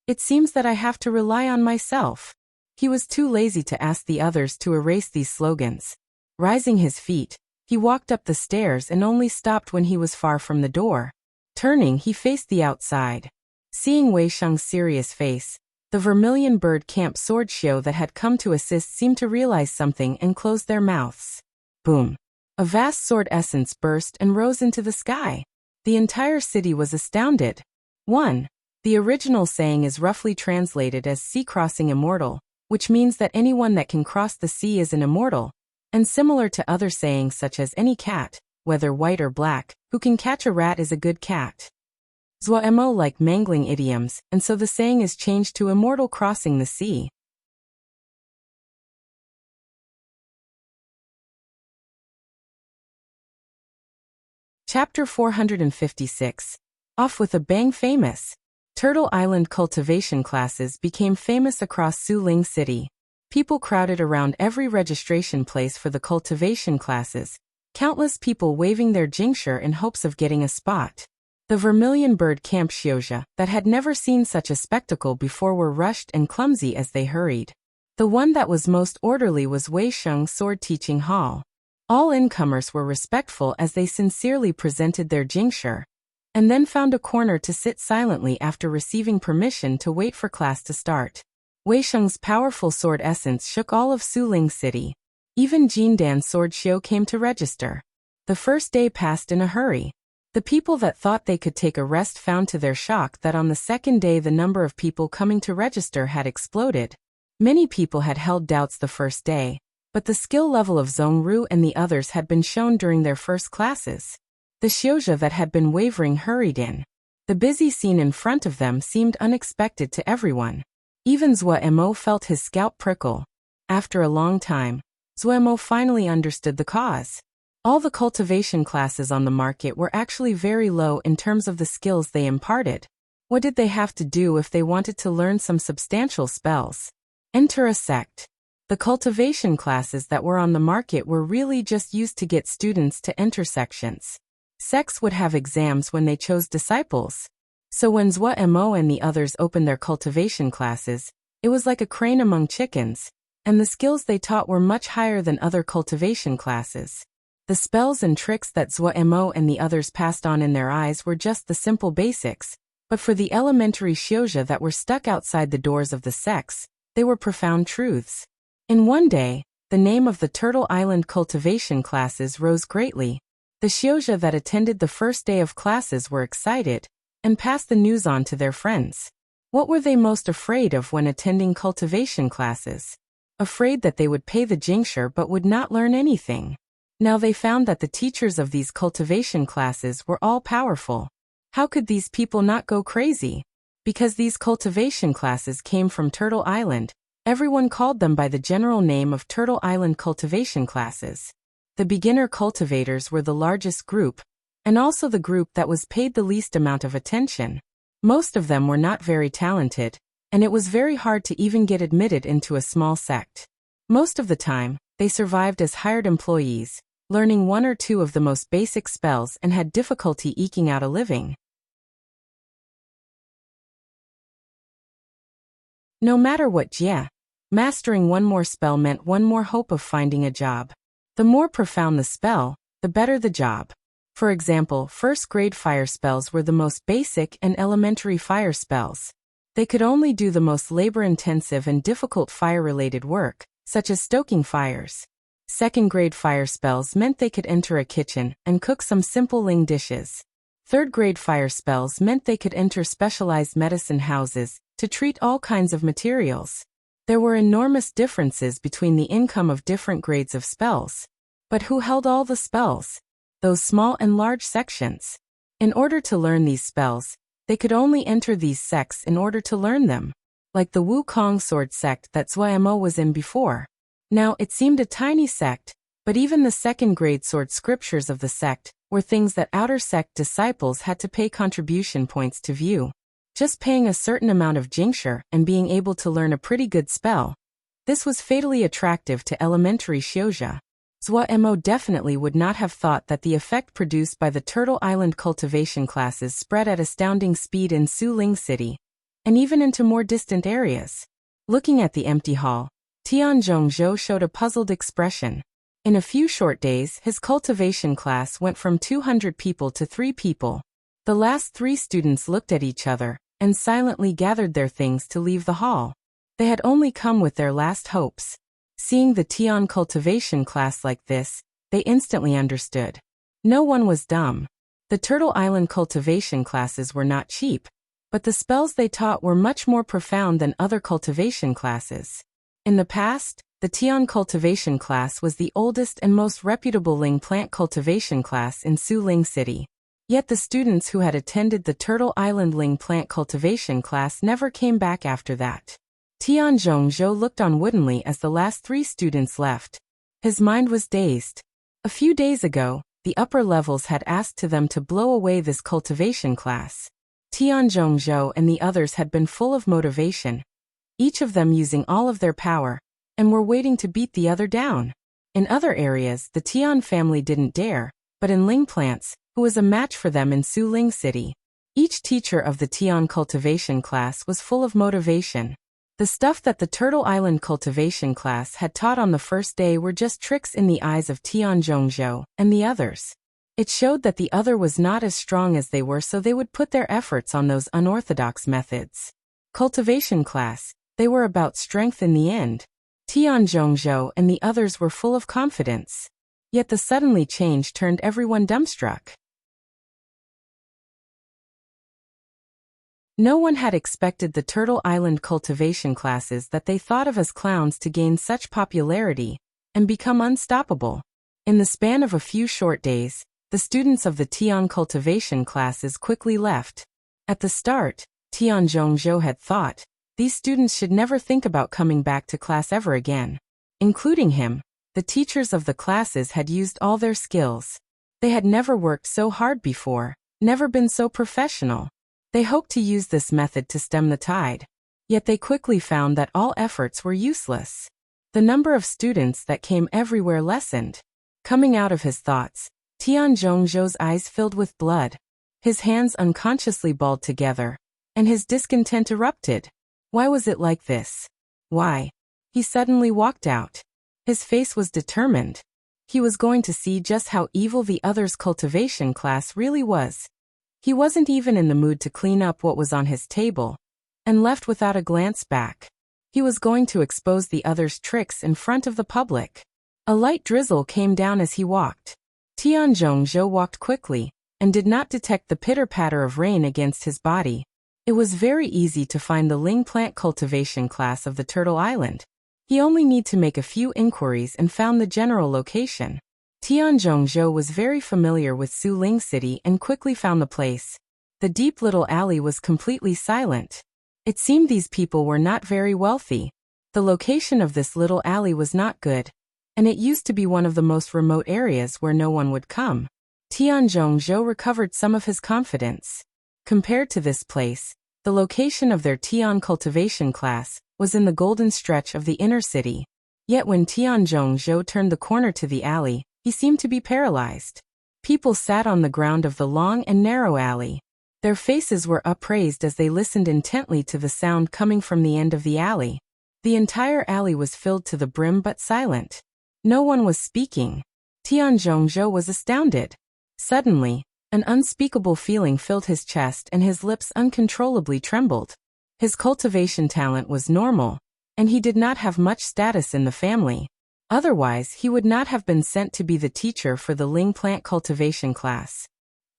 It seems that I have to rely on myself. He was too lazy to ask the others to erase these slogans. Rising his feet, he walked up the stairs and only stopped when he was far from the door. Turning, he faced the outside. Seeing Wei Sheng's serious face, the Vermilion Bird Camp sword show that had come to assist seemed to realize something and closed their mouths. Boom! A vast sword essence burst and rose into the sky. The entire city was astounded. 1. The original saying is roughly translated as sea crossing immortal, which means that anyone that can cross the sea is an immortal, and similar to other sayings such as any cat, whether white or black, who can catch a rat is a good cat. Zhuo like mangling idioms, and so the saying is changed to immortal crossing the sea. Chapter 456. Off with a bang. Famous. Turtle Island cultivation classes became famous across Suling City. People crowded around every registration place for the cultivation classes, countless people waving their jingshi in hopes of getting a spot. The Vermilion Bird Camp Xiuzhi, that had never seen such a spectacle before, were rushed and clumsy as they hurried. The one that was most orderly was Wei Sheng's Sword Teaching Hall. All incomers were respectful as they sincerely presented their jingshi, and then found a corner to sit silently after receiving permission to wait for class to start. Wei Sheng's powerful sword essence shook all of Suling City. Even Jindan's sword show came to register. The first day passed in a hurry. The people that thought they could take a rest found to their shock that on the second day the number of people coming to register had exploded. Many people had held doubts the first day, but the skill level of Zhongru and the others had been shown during their first classes. The Xiuzhi that had been wavering hurried in. The busy scene in front of them seemed unexpected to everyone. Even Zhuo felt his scalp prickle. After a long time, Zhuo finally understood the cause. All the cultivation classes on the market were actually very low in terms of the skills they imparted. What did they have to do if they wanted to learn some substantial spells? Enter a sect. The cultivation classes that were on the market were really just used to get students to enter sections. Sects would have exams when they chose disciples. So when Zhuo and the others opened their cultivation classes, it was like a crane among chickens, and the skills they taught were much higher than other cultivation classes. The spells and tricks that Zhuo and the others passed on in their eyes were just the simple basics, but for the elementary Xiuzhi that were stuck outside the doors of the sects, they were profound truths. In one day, the name of the Turtle Island cultivation classes rose greatly. The Xiuzhi that attended the first day of classes were excited, and passed the news on to their friends. What were they most afraid of when attending cultivation classes? Afraid that they would pay the jingshi but would not learn anything. Now they found that the teachers of these cultivation classes were all powerful. How could these people not go crazy? Because these cultivation classes came from Turtle Island, Everyone called them by the general name of Turtle Island cultivation classes. The beginner cultivators were the largest group, and also the group that was paid the least amount of attention. Most of them were not very talented, and it was very hard to even get admitted into a small sect. Most of the time, they survived as hired employees, learning one or two of the most basic spells and had difficulty eking out a living. No matter what Jie, mastering one more spell meant one more hope of finding a job. The more profound the spell, the better the job. For example, first-grade fire spells were the most basic and elementary fire spells. They could only do the most labor-intensive and difficult fire-related work, such as stoking fires. Second-grade fire spells meant they could enter a kitchen and cook some simple Ling dishes. Third-grade fire spells meant they could enter specialized medicine houses to treat all kinds of materials. There were enormous differences between the income of different grades of spells. But who held all the spells? Those small and large sections. In order to learn these spells, they could only enter these sects in order to learn them. Like the Wukong sword sect that Zhuamo was in before. Now, it seemed a tiny sect, but even the second-grade sword scriptures of the sect were things that outer sect disciples had to pay contribution points to view. Just paying a certain amount of jingsher and being able to learn a pretty good spell. This was fatally attractive to elementary Xiuzha. Zhuamo definitely would not have thought that the effect produced by the Turtle Island cultivation classes spread at astounding speed in Suling City, and even into more distant areas. Looking at the empty hall, Tianzhongzhou showed a puzzled expression. In a few short days, his cultivation class went from 200 people to 3 people. The last 3 students looked at each other and silently gathered their things to leave the hall. They had only come with their last hopes. Seeing the Tian cultivation class like this, they instantly understood. No one was dumb. The Turtle Island cultivation classes were not cheap, but the spells they taught were much more profound than other cultivation classes. In the past, the Tian cultivation class was the oldest and most reputable Ling plant cultivation class in Suling City. Yet the students who had attended the Turtle Island Ling plant cultivation class never came back after that. Tianzhongzhou looked on woodenly as the last 3 students left. His mind was dazed. A few days ago, the upper levels had asked to them to blow away this cultivation class. Tianzhongzhou and the others had been full of motivation, each of them using all of their power, and were waiting to beat the other down. In other areas, the Tian family didn't dare, but in Ling plants, who was a match for them in Suling City. Each teacher of the Tian cultivation class was full of motivation. The stuff that the Turtle Island cultivation class had taught on the first day were just tricks in the eyes of Tianzhongzhou and the others. It showed that the other was not as strong as they were, so they would put their efforts on those unorthodox methods. Cultivation class, they were about strength in the end. Tianzhongzhou and the others were full of confidence. Yet the suddenly change turned everyone dumbstruck. No one had expected the Turtle Island cultivation classes that they thought of as clowns to gain such popularity and become unstoppable. In the span of a few short days, the students of the Tian cultivation classes quickly left. At the start, Tianzhongzhou had thought, these students should never think about coming back to class ever again. Including him, the teachers of the classes had used all their skills. They had never worked so hard before, never been so professional. They hoped to use this method to stem the tide. Yet they quickly found that all efforts were useless. The number of students that came everywhere lessened. Coming out of his thoughts, Tianzhongzhou's eyes filled with blood. His hands unconsciously balled together, and his discontent erupted. Why was it like this? Why? He suddenly walked out. His face was determined. He was going to see just how evil the others' cultivation class really was. He wasn't even in the mood to clean up what was on his table, and left without a glance back. He was going to expose the others' tricks in front of the public. A light drizzle came down as he walked. Tianzhongzhou walked quickly, and did not detect the pitter-patter of rain against his body. It was very easy to find the Ling plant cultivation class of the Turtle Island. He only need to make a few inquiries and found the general location. Tianzhongzhou was very familiar with Suling City and quickly found the place. The deep little alley was completely silent. It seemed these people were not very wealthy. The location of this little alley was not good, and it used to be one of the most remote areas where no one would come. Tianzhongzhou recovered some of his confidence. Compared to this place, the location of their Tian cultivation class was in the golden stretch of the inner city. Yet when Tianzhongzhou turned the corner to the alley, he seemed to be paralyzed. People sat on the ground of the long and narrow alley. Their faces were upraised as they listened intently to the sound coming from the end of the alley. The entire alley was filled to the brim but silent. No one was speaking. Tianzhongzhou was astounded. Suddenly, an unspeakable feeling filled his chest and his lips uncontrollably trembled. His cultivation talent was normal, and he did not have much status in the family. Otherwise, he would not have been sent to be the teacher for the Ling plant cultivation class.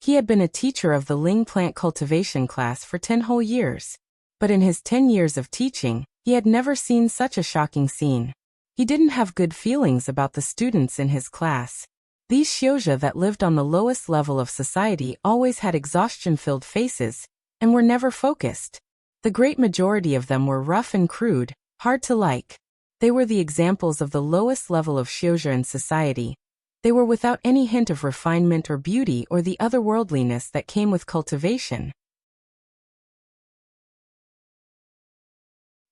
He had been a teacher of the Ling plant cultivation class for 10 whole years. But in his 10 years of teaching, he had never seen such a shocking scene. He didn't have good feelings about the students in his class. These Xiuzha that lived on the lowest level of society always had exhaustion-filled faces, and were never focused. The great majority of them were rough and crude, hard to like. They were the examples of the lowest level of Xiuzha in society. They were without any hint of refinement or beauty or the otherworldliness that came with cultivation.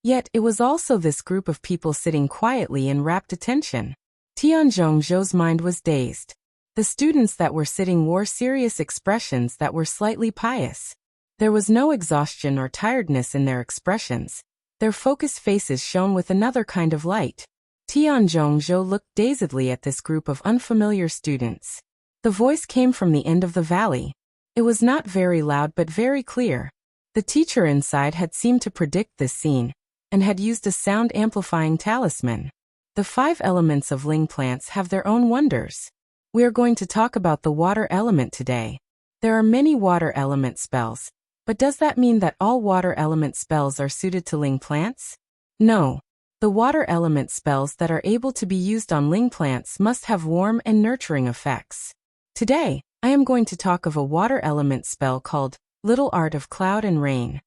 Yet it was also this group of people sitting quietly in rapt attention. Tianzhongzhou's mind was dazed. The students that were sitting wore serious expressions that were slightly pious. There was no exhaustion or tiredness in their expressions. Their focused faces shone with another kind of light. Tianzhongzhou looked dazedly at this group of unfamiliar students. The voice came from the end of the valley. It was not very loud but very clear. The teacher inside had seemed to predict this scene, and had used a sound-amplifying talisman. The 5 elements of Ling plants have their own wonders. We are going to talk about the water element today. There are many water element spells, but does that mean that all water element spells are suited to Ling plants? No. The water element spells that are able to be used on Ling plants must have warm and nurturing effects. Today, I am going to talk of a water element spell called Little Art of Cloud and Rain.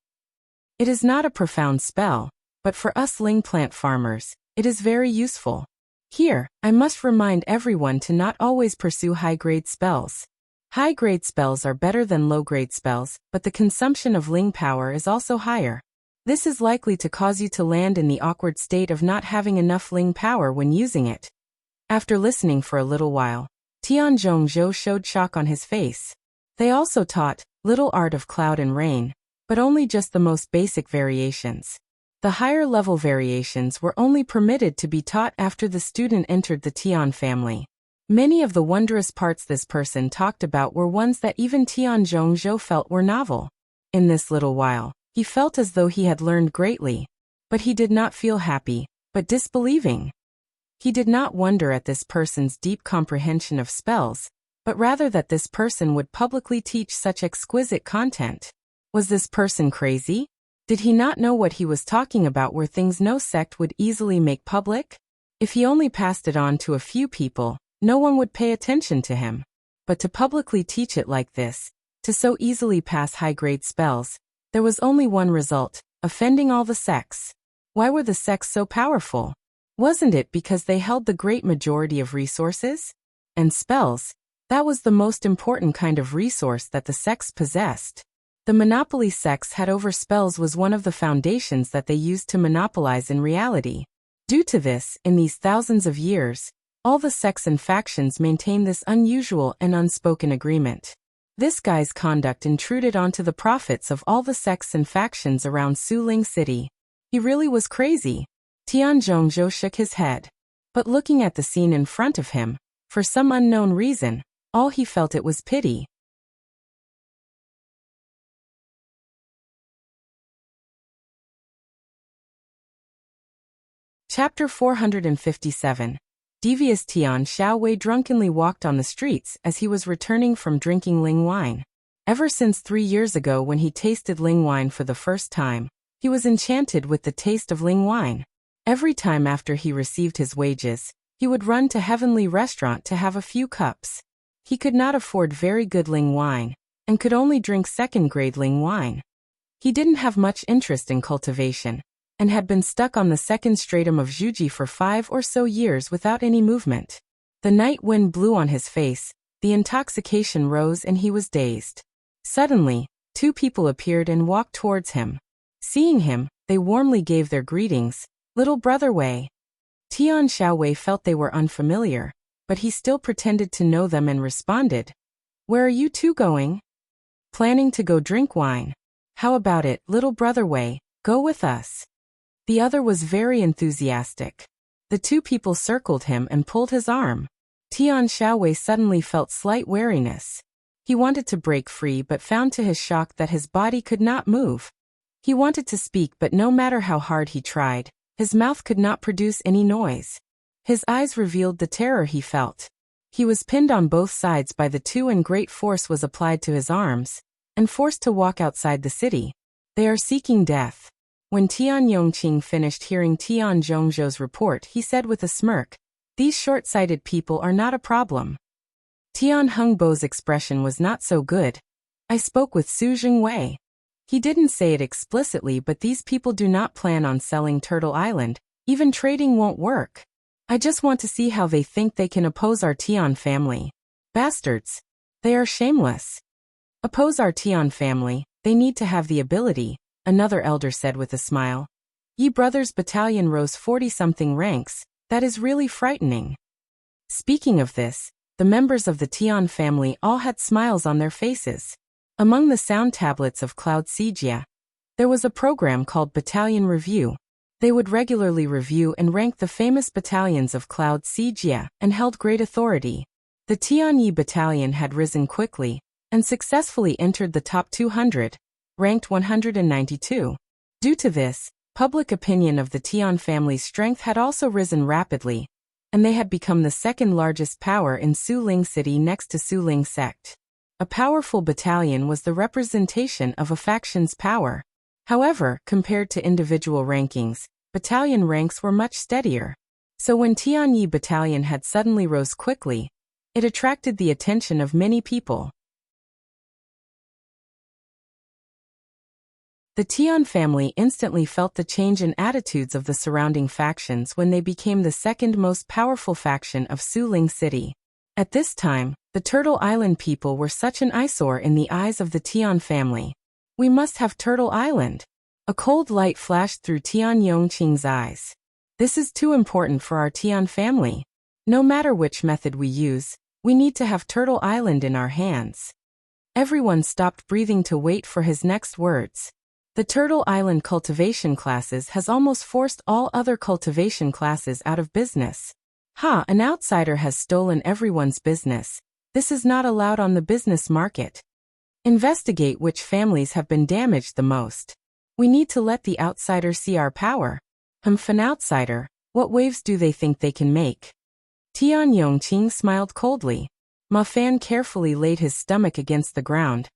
It is not a profound spell, but for us Ling plant farmers, it is very useful. Here, I must remind everyone to not always pursue high-grade spells. High-grade spells are better than low-grade spells, but the consumption of Ling power is also higher. This is likely to cause you to land in the awkward state of not having enough Ling power when using it. After listening for a little while, Tianzhongzhou showed shock on his face. They also taught Little Art of Cloud and Rain, but only just the most basic variations. The higher-level variations were only permitted to be taught after the student entered the Tian family. Many of the wondrous parts this person talked about were ones that even Tianzhongzhou felt were novel. In this little while, he felt as though he had learned greatly. But he did not feel happy, but disbelieving. He did not wonder at this person's deep comprehension of spells, but rather that this person would publicly teach such exquisite content. Was this person crazy? Did he not know what he was talking about, were things no sect would easily make public? If he only passed it on to a few people, no one would pay attention to him. But to publicly teach it like this, to so easily pass high-grade spells, there was only one result: offending all the sects. Why were the sects so powerful? Wasn't it because they held the great majority of resources? And spells, that was the most important kind of resource that the sects possessed. The monopoly sects had over spells was one of the foundations that they used to monopolize in reality. Due to this, in these thousands of years, all the sects and factions maintained this unusual and unspoken agreement. This guy's conduct intruded onto the profits of all the sects and factions around Suling City. He really was crazy. Tianzhongzhou shook his head. But looking at the scene in front of him, for some unknown reason, all he felt it was pity. Chapter 457. Devious Tian Xiaowei drunkenly walked on the streets as he was returning from drinking Ling wine. Ever since 3 years ago when he tasted Ling wine for the first time, he was enchanted with the taste of Ling wine. Every time after he received his wages, he would run to Heavenly Restaurant to have a few cups. He could not afford very good Ling wine, and could only drink second-grade Ling wine. He didn't have much interest in cultivation, and had been stuck on the second stratum of Zhuji for 5 or so years without any movement. The night wind blew on his face, the intoxication rose and he was dazed. Suddenly, 2 people appeared and walked towards him. Seeing him, they warmly gave their greetings. "Little brother Wei." Tian Xiaowei felt they were unfamiliar, but he still pretended to know them and responded, "Where are you 2 going?" "Planning to go drink wine." "How about it, little brother Wei, go with us." The other was very enthusiastic. The 2 people circled him and pulled his arm. Tian Xiaowei suddenly felt slight weariness. He wanted to break free but found to his shock that his body could not move. He wanted to speak but no matter how hard he tried, his mouth could not produce any noise. His eyes revealed the terror he felt. He was pinned on both sides by the 2 and great force was applied to his arms, and forced to walk outside the city. They are seeking death. When Tian Yongqing finished hearing Tian Zhongzhou's report, he said with a smirk, "These short-sighted people are not a problem." Tian Hengbo's expression was not so good. "I spoke with Su Jingwei." He didn't say it explicitly, but these people do not plan on selling Turtle Island. Even trading won't work. I just want to see how they think they can oppose our Tian family. Bastards. They are shameless. Oppose our Tian family, they need to have the ability, another elder said with a smile. Yi Brothers Battalion rose 40-something ranks, that is really frightening. Speaking of this, the members of the Tian family all had smiles on their faces. Among the sound tablets of Cloud Sijia, there was a program called Battalion Review. They would regularly review and rank the famous battalions of Cloud Sijia and held great authority. The Tianyi battalion had risen quickly and successfully entered the top 200, ranked 192. Due to this, public opinion of the Tian family's strength had also risen rapidly, and they had become the second largest power in Suling City next to Suling Sect. A powerful battalion was the representation of a faction's power. However, compared to individual rankings, battalion ranks were much steadier. So when Tianyi battalion had suddenly rose quickly, it attracted the attention of many people. The Tian family instantly felt the change in attitudes of the surrounding factions when they became the second most powerful faction of Suling City. At this time, the Turtle Island people were such an eyesore in the eyes of the Tian family. We must have Turtle Island. A cold light flashed through Tian Yongqing's eyes. This is too important for our Tian family. No matter which method we use, we need to have Turtle Island in our hands. Everyone stopped breathing to wait for his next words. The Turtle Island cultivation classes has almost forced all other cultivation classes out of business. An outsider has stolen everyone's business. This is not allowed on the business market. Investigate which families have been damaged the most. We need to let the outsider see our power. An outsider, what waves do they think they can make? Tian Yongqing smiled coldly. Ma Fan carefully laid his stomach against the ground.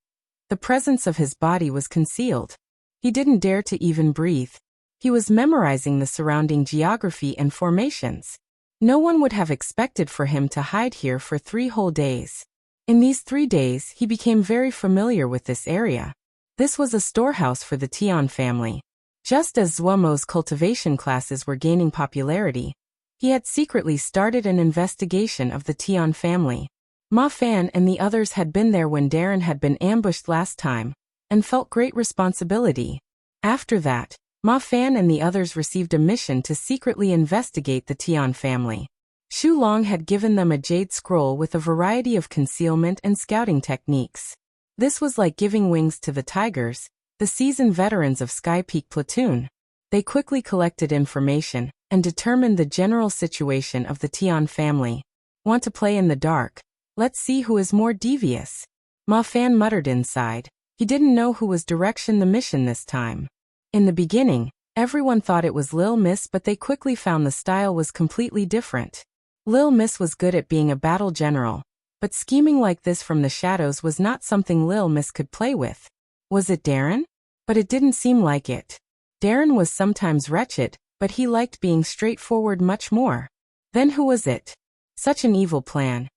The presence of his body was concealed. He didn't dare to even breathe. He was memorizing the surrounding geography and formations. No one would have expected for him to hide here for 3 whole days. In these 3 days, he became very familiar with this area. This was a storehouse for the Tian family. Just as Zuomo's cultivation classes were gaining popularity, he had secretly started an investigation of the Tian family. Ma Fan and the others had been there when Darren had been ambushed last time, and felt great responsibility. After that, Ma Fan and the others received a mission to secretly investigate the Tian family. Xu Long had given them a jade scroll with a variety of concealment and scouting techniques. This was like giving wings to the tigers, the seasoned veterans of Sky Peak Platoon. They quickly collected information and determined the general situation of the Tian family. Want to play in the dark? Let's see who is more devious. Ma Fan muttered inside. He didn't know who was directing the mission this time. In the beginning, everyone thought it was Lil Miss, but they quickly found the style was completely different. Lil Miss was good at being a battle general, but scheming like this from the shadows was not something Lil Miss could play with. Was it Darren? But it didn't seem like it. Darren was sometimes wretched, but he liked being straightforward much more. Then who was it? Such an evil plan.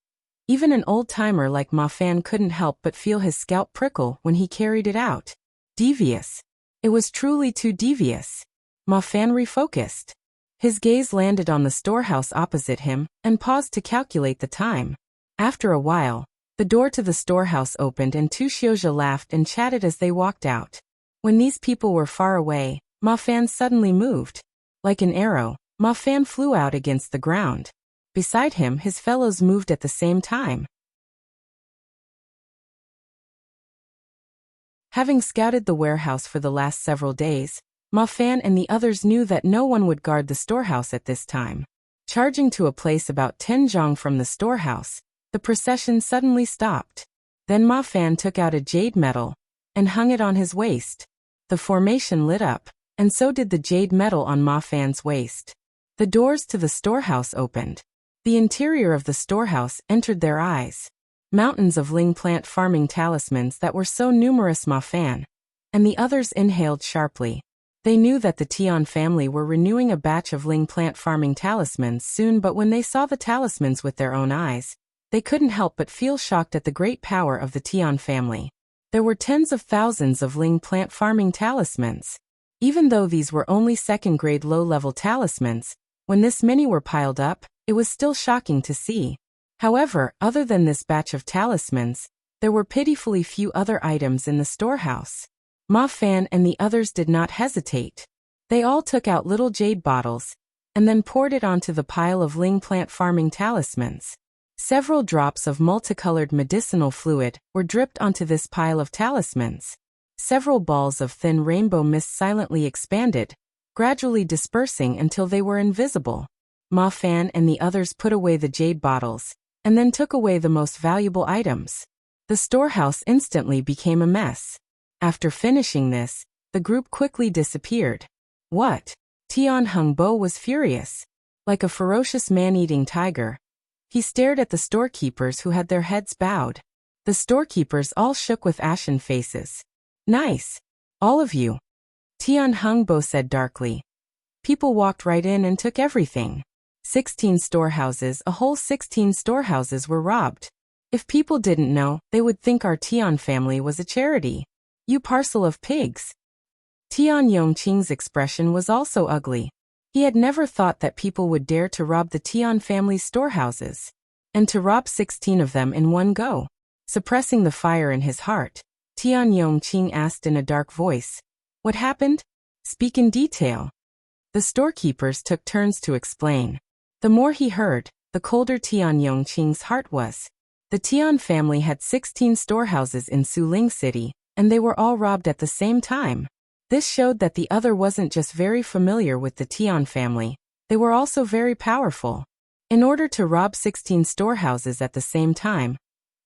Even an old-timer like Ma Fan couldn't help but feel his scalp prickle when he carried it out. Devious. It was truly too devious. Ma Fan refocused. His gaze landed on the storehouse opposite him and paused to calculate the time. After a while, the door to the storehouse opened and two Xiuzha laughed and chatted as they walked out. When these people were far away, Ma Fan suddenly moved. Like an arrow, Ma Fan flew out against the ground. Beside him, his fellows moved at the same time. Having scouted the warehouse for the last several days, Ma Fan and the others knew that no one would guard the storehouse at this time. Charging to a place about 10 zhang from the storehouse, the procession suddenly stopped. Then Ma Fan took out a jade medal and hung it on his waist. The formation lit up, and so did the jade medal on Ma Fan's waist. The doors to the storehouse opened. The interior of the storehouse entered their eyes. Mountains of ling plant farming talismans that were so numerous Ma Fan and the others inhaled sharply. They knew that the Tian family were renewing a batch of ling plant farming talismans soon, but when they saw the talismans with their own eyes, they couldn't help but feel shocked at the great power of the Tian family. There were tens of thousands of ling plant farming talismans. Even though these were only second-grade low-level talismans, when this many were piled up, it was still shocking to see. However, other than this batch of talismans, there were pitifully few other items in the storehouse. Ma Fan and the others did not hesitate. They all took out little jade bottles and then poured it onto the pile of ling plant farming talismans. Several drops of multicolored medicinal fluid were dripped onto this pile of talismans. Several balls of thin rainbow mist silently expanded, gradually dispersing until they were invisible. Ma Fan and the others put away the jade bottles and then took away the most valuable items. The storehouse instantly became a mess. After finishing this, the group quickly disappeared. What? Tian Hengbo was furious. Like a ferocious man-eating tiger, he stared at the storekeepers who had their heads bowed. The storekeepers all shook with ashen faces. Nice. All of you. Tian Hengbo said darkly. People walked right in and took everything. 16 storehouses, a whole 16 storehouses were robbed. If people didn't know, they would think our Tian family was a charity. You parcel of pigs. Tian Yongqing's expression was also ugly. He had never thought that people would dare to rob the Tian family's storehouses. And to rob 16 of them in one go. Suppressing the fire in his heart, Tian Yongqing asked in a dark voice, "What happened? Speak in detail." The storekeepers took turns to explain. The more he heard, the colder Tian Yongqing's heart was. The Tian family had 16 storehouses in Suling City, and they were all robbed at the same time. This showed that the other wasn't just very familiar with the Tian family, they were also very powerful. In order to rob 16 storehouses at the same time,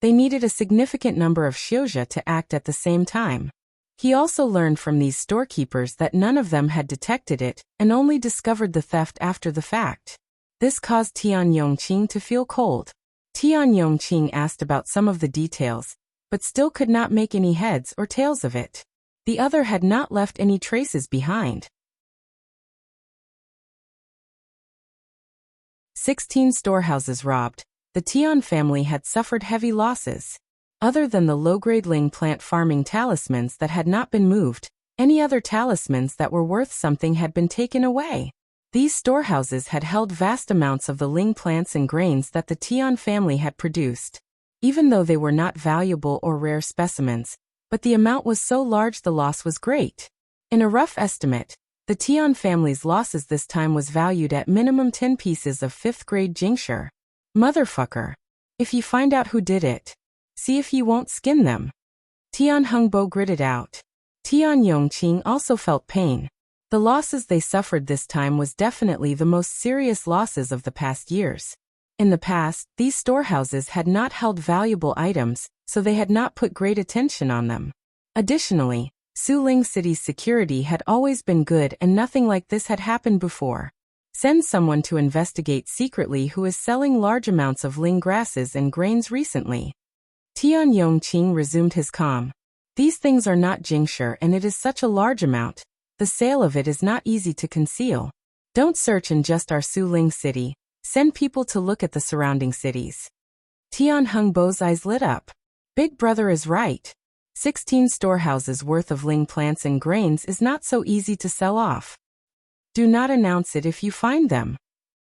they needed a significant number of Xiuzha to act at the same time. He also learned from these storekeepers that none of them had detected it and only discovered the theft after the fact. This caused Tian Yongqing to feel cold. Tian Yongqing asked about some of the details, but still could not make any heads or tails of it. The other had not left any traces behind. 16 storehouses robbed. The Tian family had suffered heavy losses. Other than the low-grade ling plant farming talismans that had not been moved, any other talismans that were worth something had been taken away. These storehouses had held vast amounts of the ling plants and grains that the Tian family had produced. Even though they were not valuable or rare specimens, but the amount was so large the loss was great. In a rough estimate, the Tian family's losses this time was valued at minimum 10 pieces of 5th-grade jingsher. Motherfucker. If you find out who did it, see if you won't skin them. Tian Hengbo gritted out. Tian Yongqing also felt pain. The losses they suffered this time was definitely the most serious losses of the past years. In the past, these storehouses had not held valuable items, so they had not put great attention on them. Additionally, Suling City's security had always been good and nothing like this had happened before. Send someone to investigate secretly who is selling large amounts of ling grasses and grains recently. Tian Yongqing resumed his calm. These things are not jingsher and it is such a large amount. The sale of it is not easy to conceal. Don't search in just our Suling City. Send people to look at the surrounding cities. Tian Hengbo's eyes lit up. Big brother is right. 16 storehouses worth of ling plants and grains is not so easy to sell off. Do not announce it if you find them.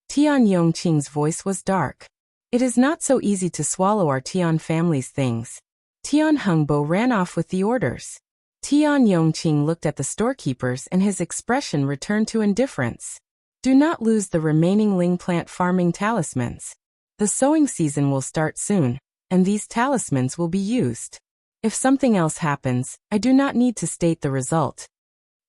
Tian Yongqing's voice was dark. It is not so easy to swallow our Tian family's things. Tian Hengbo ran off with the orders. Tian Yongqing looked at the storekeepers and his expression returned to indifference. Do not lose the remaining Ling plant farming talismans. The sowing season will start soon, and these talismans will be used. If something else happens, I do not need to state the result.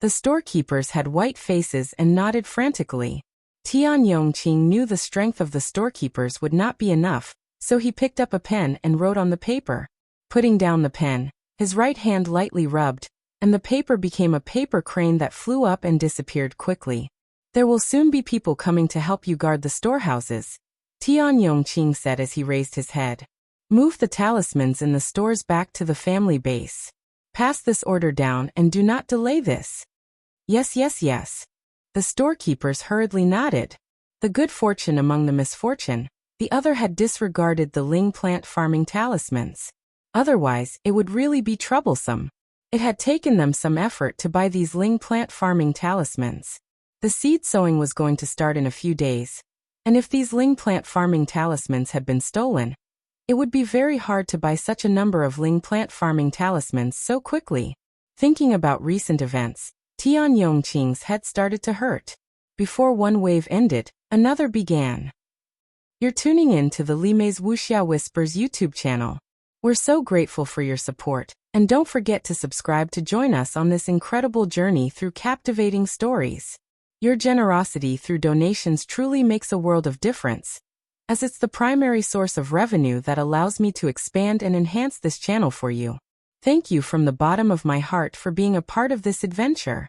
The storekeepers had white faces and nodded frantically. Tian Yongqing knew the strength of the storekeepers would not be enough, so he picked up a pen and wrote on the paper. Putting down the pen, his right hand lightly rubbed, and the paper became a paper crane that flew up and disappeared quickly. There will soon be people coming to help you guard the storehouses, Tian Yongqing said as he raised his head. Move the talismans in the stores back to the family base. Pass this order down and do not delay this. Yes, yes, yes. The storekeepers hurriedly nodded. The good fortune among the misfortune, the other had disregarded the Ling plant farming talismans. Otherwise, it would really be troublesome. It had taken them some effort to buy these Ling plant farming talismans. The seed sowing was going to start in a few days, and if these Ling plant farming talismans had been stolen, it would be very hard to buy such a number of Ling plant farming talismans so quickly. Thinking about recent events, Tian Yongqing's head started to hurt. Before one wave ended, another began. You're tuning in to the Limei's Wuxia Whispers YouTube channel. We're so grateful for your support, and don't forget to subscribe to join us on this incredible journey through captivating stories. Your generosity through donations truly makes a world of difference, as it's the primary source of revenue that allows me to expand and enhance this channel for you. Thank you from the bottom of my heart for being a part of this adventure.